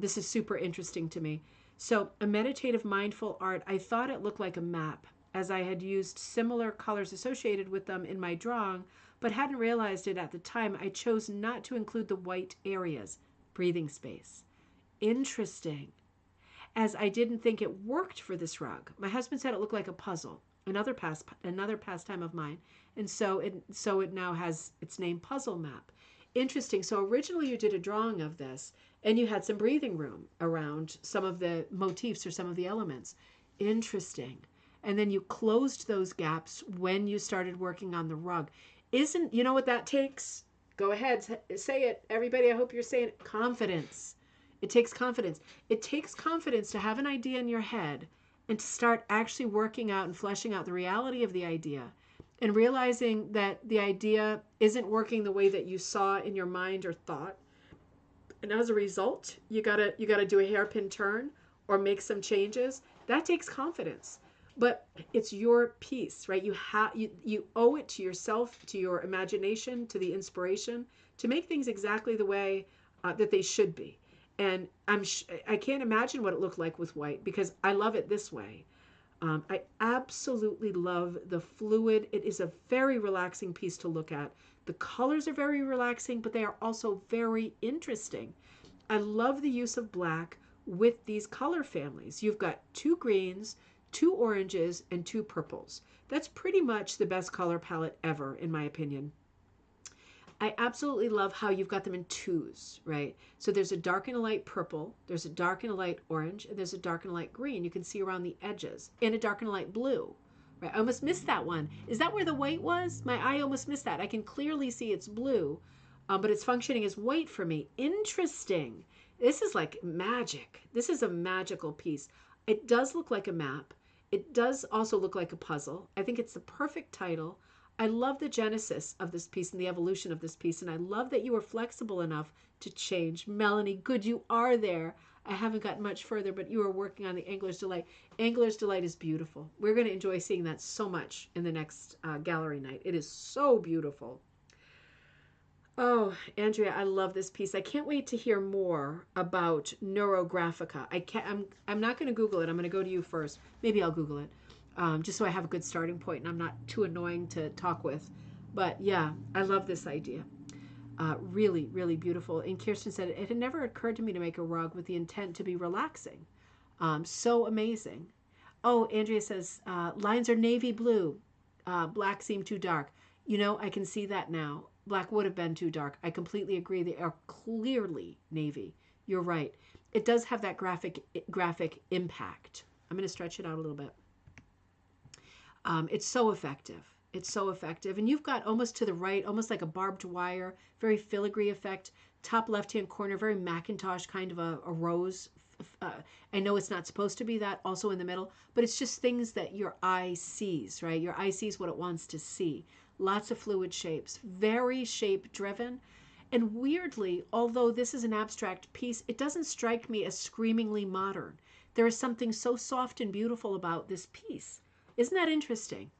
This is super interesting to me. So, a meditative, mindful art. I thought it looked like a map, as I had used similar colors associated with them in my drawing, but hadn't realized it at the time. I chose not to include the white areas, breathing space. Interesting, as I didn't think it worked for this rug. My husband said it looked like a puzzle, another pastime of mine, and so it now has its name, Puzzle Map. Interesting. So originally you did a drawing of this, and you had some breathing room around some of the motifs or some of the elements. Interesting. And then you closed those gaps when you started working on the rug. You know what that takes? Go ahead, say it. Everybody, I hope you're saying it. Confidence. It takes confidence. It takes confidence to have an idea in your head and to start actually working out and fleshing out the reality of the idea and realizing that the idea isn't working the way that you saw in your mind or thought, And as a result, you gotta do a hairpin turn or make some changes. That takes confidence. But it's your piece, right? You owe it to yourself, to your imagination, to the inspiration, to make things exactly the way that they should be. And I can't imagine what it looked like with white because I love it this way. I absolutely love the fluid. It is a very relaxing piece to look at. The colors are very relaxing, but they are also very interesting. I love the use of black with these color families. You've got two greens, two oranges, and two purples. That's pretty much the best color palette ever, in my opinion. I absolutely love how you've got them in twos, right? So there's a dark and a light purple, there's a dark and a light orange, and there's a dark and a light green. You can see around the edges, and a dark and a light blue. Right? I almost missed that one. Is that where the white was? My eye almost missed that. I can clearly see it's blue, but it's functioning as white for me. Interesting. This is like magic. This is a magical piece. It does look like a map. It does also look like a puzzle. I think it's the perfect title. I love the genesis of this piece and the evolution of this piece, and I love that you were flexible enough to change. Melanie, good you are there. I haven't gotten much further, but you are working on the Angler's Delight. Angler's Delight is beautiful. We're going to enjoy seeing that so much in the next gallery night. It is so beautiful. Oh, Andrea, I love this piece. I can't wait to hear more about Neurographica. I'm not going to Google it. I'm going to go to you first. Maybe I'll Google it. Just so I have a good starting point and I'm not too annoying to talk with. But yeah, I love this idea. Really, really beautiful. And Kirsten said, it had never occurred to me to make a rug with the intent to be relaxing. So amazing. Oh, Andrea says, lines are navy blue. Black seemed too dark. You know, I can see that now. Black would have been too dark. I completely agree. They are clearly navy. You're right. It does have that graphic impact. I'm going to stretch it out a little bit. It's so effective. It's so effective. And you've got almost to the right, almost like a barbed wire, very filigree effect. Top left-hand corner, very Macintosh kind of a rose. I know it's not supposed to be that, also in the middle, but it's just things that your eye sees, right? Your eye sees what it wants to see. Lots of fluid shapes, very shape-driven. And weirdly, although this is an abstract piece, it doesn't strike me as screamingly modern. There is something so soft and beautiful about this piece. Isn't that interesting?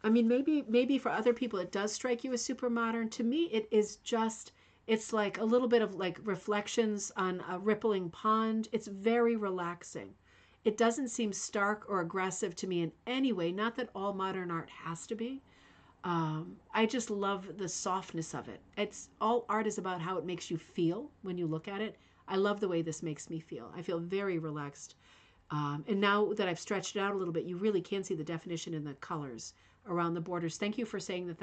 I mean, maybe for other people it does strike you as super modern. To me, it is just, it's like a little bit of like reflections on a rippling pond. It's very relaxing. It doesn't seem stark or aggressive to me in any way. Not that all modern art has to be. I just love the softness of it. It's all art is about how it makes you feel when you look at it. I love the way this makes me feel. I feel very relaxed. And now that I've stretched it out a little bit, you really can see the definition in the colors around the borders. Thank you for saying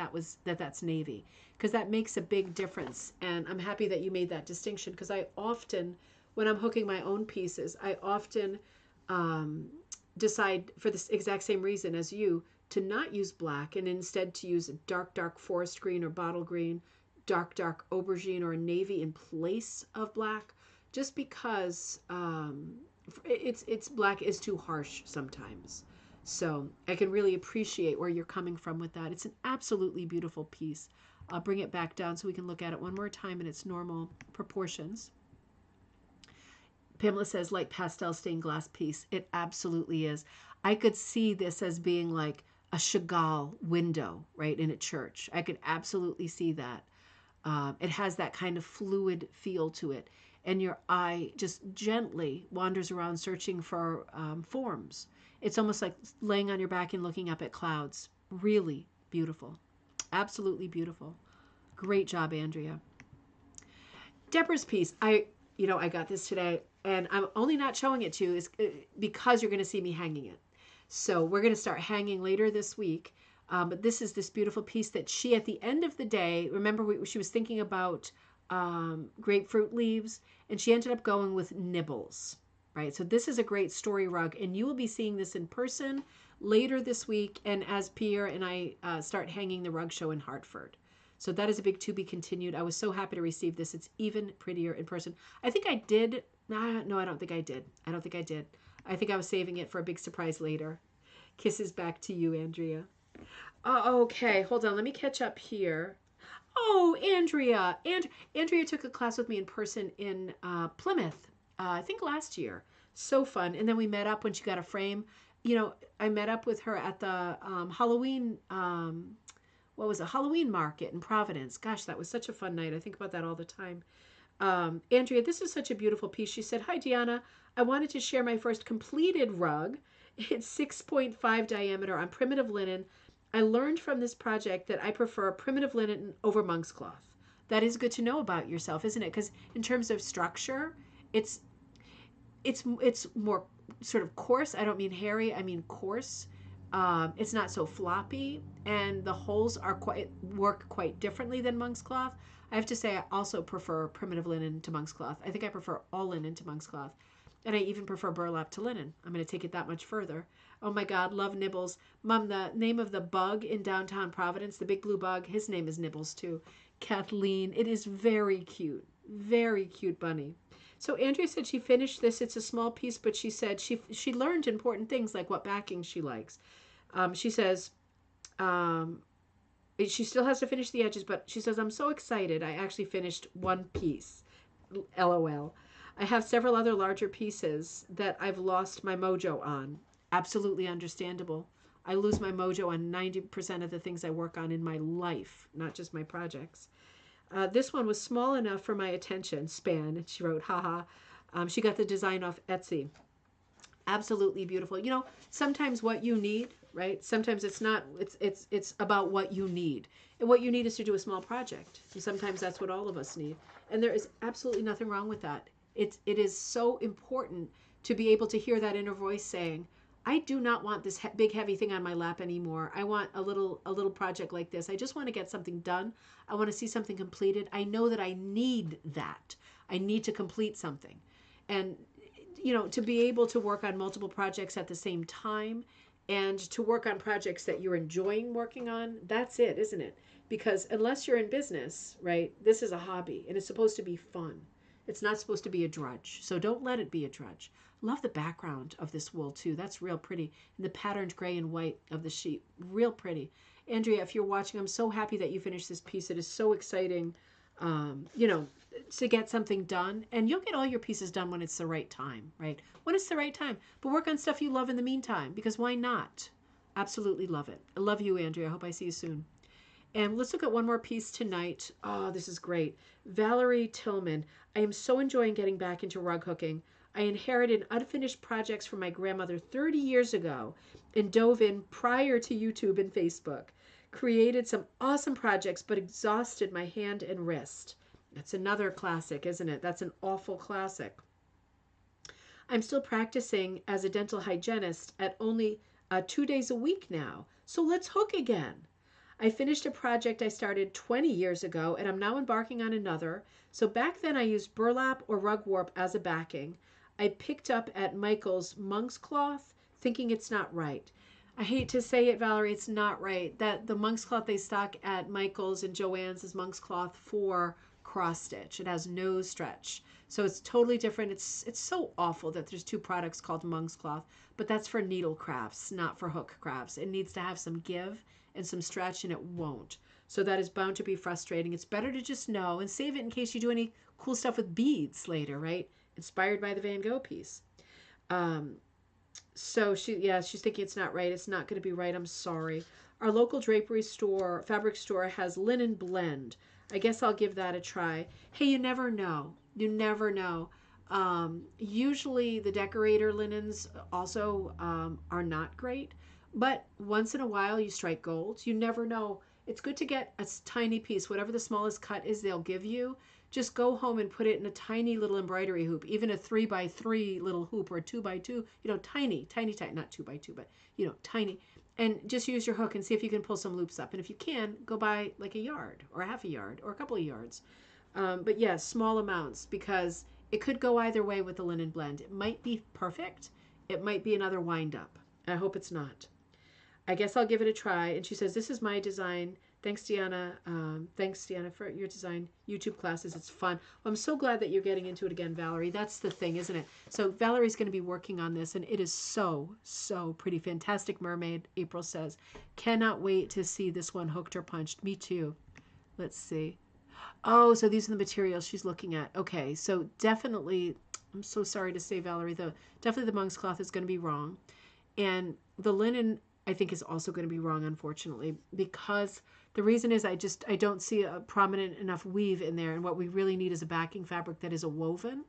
that's navy, because that makes a big difference. And I'm happy that you made that distinction, because I often, when I'm hooking my own pieces, I often decide for this exact same reason as you to not use black and instead to use a dark forest green or bottle green, dark aubergine or a navy in place of black, just because it's black is too harsh sometimes. So I can really appreciate where you're coming from with that. It's an absolutely beautiful piece. I'll bring it back down so we can look at it one more time in its normal proportions. Pamela says, light pastel stained glass piece. It absolutely is. I could see this as being like a Chagall window, right, in a church. I could absolutely see that. It has that kind of fluid feel to it. And your eye just gently wanders around searching for forms. It's almost like laying on your back and looking up at clouds. Really beautiful. Absolutely beautiful. Great job, Andrea. Deborah's piece. I got this today, and I'm only not showing it to you is because you're going to see me hanging it. So we're going to start hanging later this week. But this is this beautiful piece that she, at the end of the day, remember she was thinking about grapefruit leaves, and she ended up going with nibbles, right? So this is a great story rug, and you will be seeing this in person later this week, and as Pierre and I start hanging the rug show in Hartford. So that is a big to be continued. I was so happy to receive this. It's even prettier in person. I think I did. No, I don't think I did. I think I was saving it for a big surprise later. Kisses back to you, Andrea. Okay, hold on. Let me catch up here. Oh, Andrea. Andrea took a class with me in person in Plymouth, I think last year. So fun. And then we met up when she got a frame. You know, I met up with her at the Halloween, what was it, Halloween market in Providence. Gosh, that was such a fun night. I think about that all the time. Andrea, this is such a beautiful piece. She said, "Hi, Deanna. I wanted to share my first completed rug. It's 6.5 diameter on primitive linen. I learned from this project that I prefer primitive linen over monk's cloth. That is good to know about yourself, isn't it? Because in terms of structure, it's it's more sort of coarse. I don't mean hairy. I mean coarse. It's not so floppy, and the holes are quite work quite differently than monk's cloth. I have to say, I also prefer primitive linen to monk's cloth. I think I prefer all linen to monk's cloth, and I even prefer burlap to linen. I'm going to take it that much further. Oh my God, love Nibbles. Mom, the name of the bug in downtown Providence, the big blue bug, his name is Nibbles too. Kathleen. It is very cute. Very cute bunny. So Andrea said she finished this. It's a small piece, but she said she learned important things like what backing she likes. She says um, she still has to finish the edges, but she says, I'm so excited. I actually finished one piece. LOL. I have several other larger pieces that I've lost my mojo on. Absolutely understandable. I lose my mojo on 90% of the things I work on in my life, not just my projects. This one was small enough for my attention span. She wrote, haha. She got the design off Etsy. Absolutely beautiful. You know, sometimes what you need, right? Sometimes it's not, it's about what you need. And what you need is to do a small project. And sometimes that's what all of us need. And there is absolutely nothing wrong with that. It is so important to be able to hear that inner voice saying, I do not want this big heavy thing on my lap anymore. I want a little project like this. I just want to get something done. I want to see something completed. I know that I need that. I need to complete something. And you know, to be able to work on multiple projects at the same time and to work on projects that you're enjoying working on, that's it, isn't it? Because unless you're in business, right, this is a hobby and it's supposed to be fun. It's not supposed to be a drudge. So don't let it be a drudge. Love the background of this wool too. That's real pretty. And the patterned gray and white of the sheet, real pretty. Andrea, if you're watching, I'm so happy that you finished this piece. It is so exciting, you know, to get something done. And you'll get all your pieces done when it's the right time, right? When it's the right time. But work on stuff you love in the meantime, because why not? Absolutely love it. I love you, Andrea. I hope I see you soon. And let's look at one more piece tonight. Oh, this is great. Valerie Tillman. I am so enjoying getting back into rug hooking. I inherited unfinished projects from my grandmother 30 years ago and dove in prior to YouTube and Facebook. Created some awesome projects, but exhausted my hand and wrist. That's another classic, isn't it? That's an awful classic. I'm still practicing as a dental hygienist at only 2 days a week now. So let's hook again. I finished a project I started 20 years ago, and I'm now embarking on another. So back then I used burlap or rug warp as a backing. I picked up at Michael's monk's cloth, thinking it's not right. I hate to say it, Valerie, it's not right. That the monk's cloth they stock at Michael's and Joann's is monk's cloth for cross stitch. It has no stretch. So it's totally different. It's so awful that there's two products called monk's cloth, but that's for needle crafts, not for hook crafts. It needs to have some give and some stretch, and it won't. So that is bound to be frustrating. It's better to just know and save it in case you do any cool stuff with beads later, right? Inspired by the Van Gogh piece. So she's thinking it's not right. It's not going to be right. I'm sorry. Our local drapery store, fabric store, has linen blend. I guess I'll give that a try. Hey, you never know. You never know. Usually the decorator linens also are not great, but once in a while you strike gold. You never know. It's good to get a tiny piece, whatever the smallest cut is they'll give you. Just go home and put it in a tiny little embroidery hoop, even a 3x3 little hoop or a 2x2, you know, tiny, not 2x2, but, you know, tiny. And just use your hook and see if you can pull some loops up. And if you can, go buy like a yard or a half a yard or a couple of yards. But yes, small amounts, because it could go either way with the linen blend. It might be perfect. It might be another wind up. I hope it's not. I guess I'll give it a try. And she says, this is my design. Thanks, Deanna. Thanks, Deanna, for your design YouTube classes. It's fun. Well, I'm so glad that you're getting into it again, Valerie. That's the thing, isn't it? So Valerie's going to be working on this, and it is so, so pretty. Fantastic Mermaid, April says. Cannot wait to see this one hooked or punched. Me too. Let's see. Oh, so these are the materials she's looking at. Okay, so definitely, I'm so sorry to say, Valerie, definitely the monk's cloth is going to be wrong. And the linen, I think, is also going to be wrong, unfortunately, because the reason is I don't see a prominent enough weave in there. And what we really need is a backing fabric that is a woven.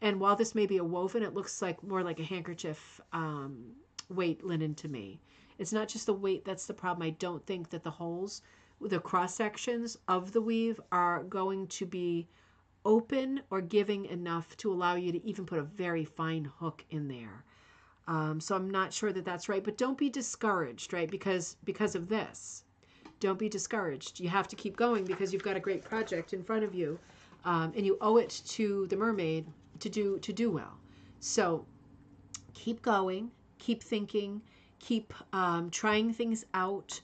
And while this may be a woven, it looks like more like a handkerchief weight linen to me. It's not just the weight that's the problem. I don't think that the holes, the cross sections of the weave are going to be open or giving enough to allow you to even put a very fine hook in there. So I'm not sure that that's right, but don't be discouraged, right? Because of this, don't be discouraged. You have to keep going because you've got a great project in front of you, and you owe it to the mermaid to do well. So keep going, keep thinking, keep trying things out.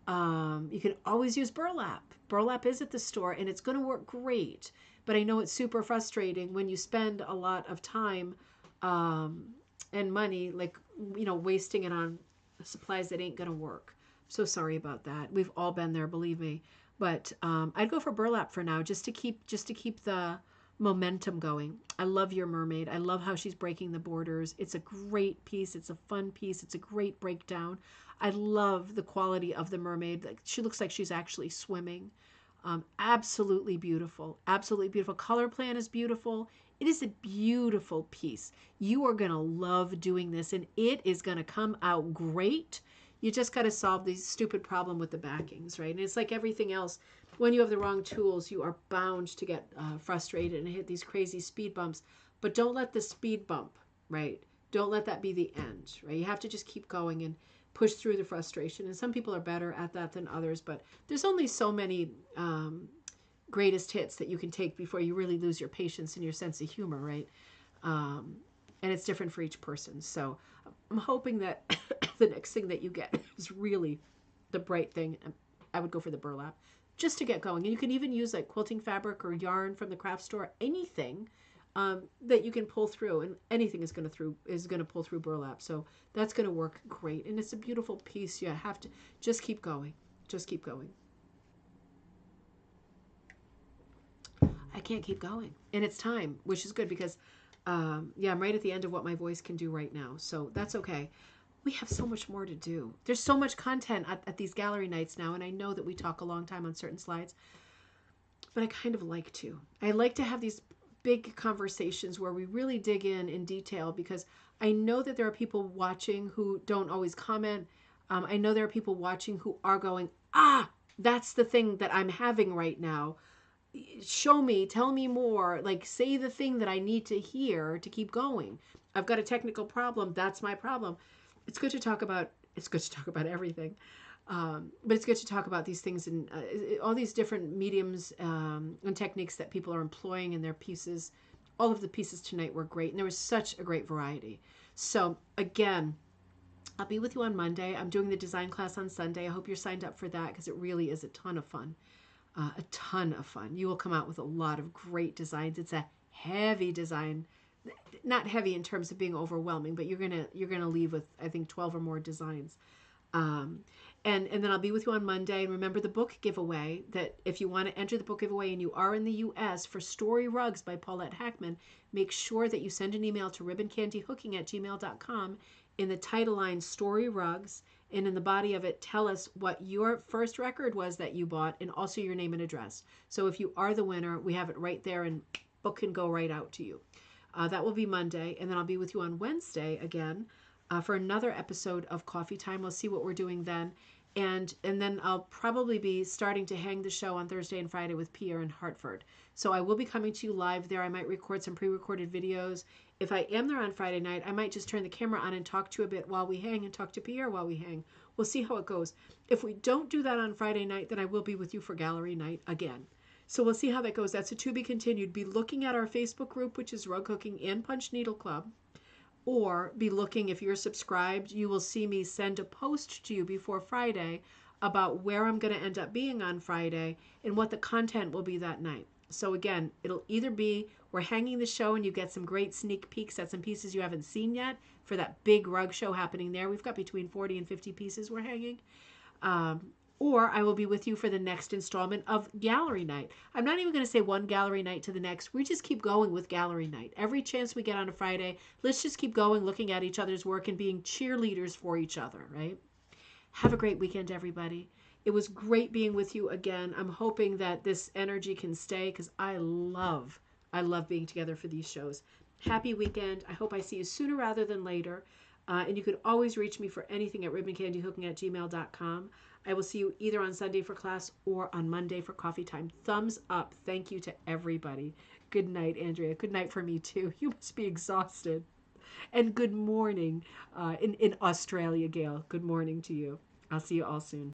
You can always use burlap. Burlap is at the store, and it's going to work great. But I know it's super frustrating when you spend a lot of time and money, like, wasting it on supplies that ain't going to work. So sorry about that. We've all been there, believe me. But I'd go for burlap for now, just to keep the momentum going. I love your mermaid. I love how she's breaking the borders. It's a great piece. It's a fun piece. It's a great breakdown. I love the quality of the mermaid. Like, she looks like she's actually swimming. Absolutely beautiful. Absolutely beautiful. Color plan is beautiful. It is a beautiful piece. You are going to love doing this, and it is going to come out great. You just got to solve the stupid problem with the backings, right? And it's like everything else. When you have the wrong tools, you are bound to get frustrated and hit these crazy speed bumps. But don't let the speed bump, right? Don't let that be the end, right? You have to just keep going and push through the frustration. And some people are better at that than others, but there's only so many greatest hits that you can take before you really lose your patience and your sense of humor, right? And it's different for each person. So I'm hoping that the next thing that you get is really the bright thing. I would go for the burlap just to get going. And you can even use like quilting fabric or yarn from the craft store, anything that you can pull through, and anything is going to pull through burlap. So that's going to work great. And it's a beautiful piece. You have to just keep going. Just keep going. I can't keep going. And it's time, which is good because, I'm right at the end of what my voice can do right now. So that's okay. We have so much more to do. There's so much content at these gallery nights now, and I know that we talk a long time on certain slides, but I kind of like to. I like to have these big conversations where we really dig in detail, because I know that there are people watching who don't always comment. I know there are people watching who are going, that's the thing that I'm having right now. Show me, tell me more, like say the thing that I need to hear to keep going. I've got a technical problem. That's my problem. It's good to talk about everything. But it's good to talk about these things and all these different mediums and techniques that people are employing in their pieces. All of the pieces tonight were great, and there was such a great variety. So again, I'll be with you on Monday. I'm doing the design class on Sunday. I hope you're signed up for that, because it really is a ton of fun. A ton of fun. You will come out with a lot of great designs. It's a heavy design, not heavy in terms of being overwhelming, but you're gonna leave with, I think, 12 or more designs. And then I'll be with you on Monday. And remember the book giveaway, that if you want to enter the book giveaway and you are in the U.S. for Story Rugs by Paulette Hackman, make sure that you send an email to ribboncandyhooking@gmail.com in the title line Story Rugs, and in the body of it, tell us what your first record was that you bought, and also your name and address. So if you are the winner, we have it right there, and book can go right out to you. That will be Monday, and then I'll be with you on Wednesday again for another episode of Coffee Time. We'll see what we're doing then. And then I'll probably be starting to hang the show on Thursday and Friday with Pierre in Hartford. So I will be coming to you live there. I might record some pre-recorded videos. If I am there on Friday night, I might just turn the camera on and talk to you a bit while we hang, and talk to Pierre while we hang. We'll see how it goes. If we don't do that on Friday night, then I will be with you for gallery night again. So we'll see how that goes. That's a to be continued. Be looking at our Facebook group, which is Rug Hooking and Punch Needle Club. Or be looking, if you're subscribed, you will see me send a post to you before Friday about where I'm going to end up being on Friday and what the content will be that night. So again, it'll either be we're hanging the show and you get some great sneak peeks at some pieces you haven't seen yet for that big rug show happening there. We've got between 40 and 50 pieces we're hanging. or I will be with you for the next installment of Gallery Night. I'm not even going to say one gallery night to the next. We just keep going with Gallery Night. Every chance we get on a Friday, let's just keep going, looking at each other's work and being cheerleaders for each other, right? Have a great weekend, everybody. It was great being with you again. I'm hoping that this energy can stay because I love being together for these shows. Happy weekend. I hope I see you sooner rather than later. And you can always reach me for anything at ribboncandyhooking@gmail.com. I will see you either on Sunday for class or on Monday for coffee time. Thumbs up. Thank you to everybody. Good night, Andrea. Good night for me, too. You must be exhausted. And good morning in Australia, Gail. Good morning to you. I'll see you all soon.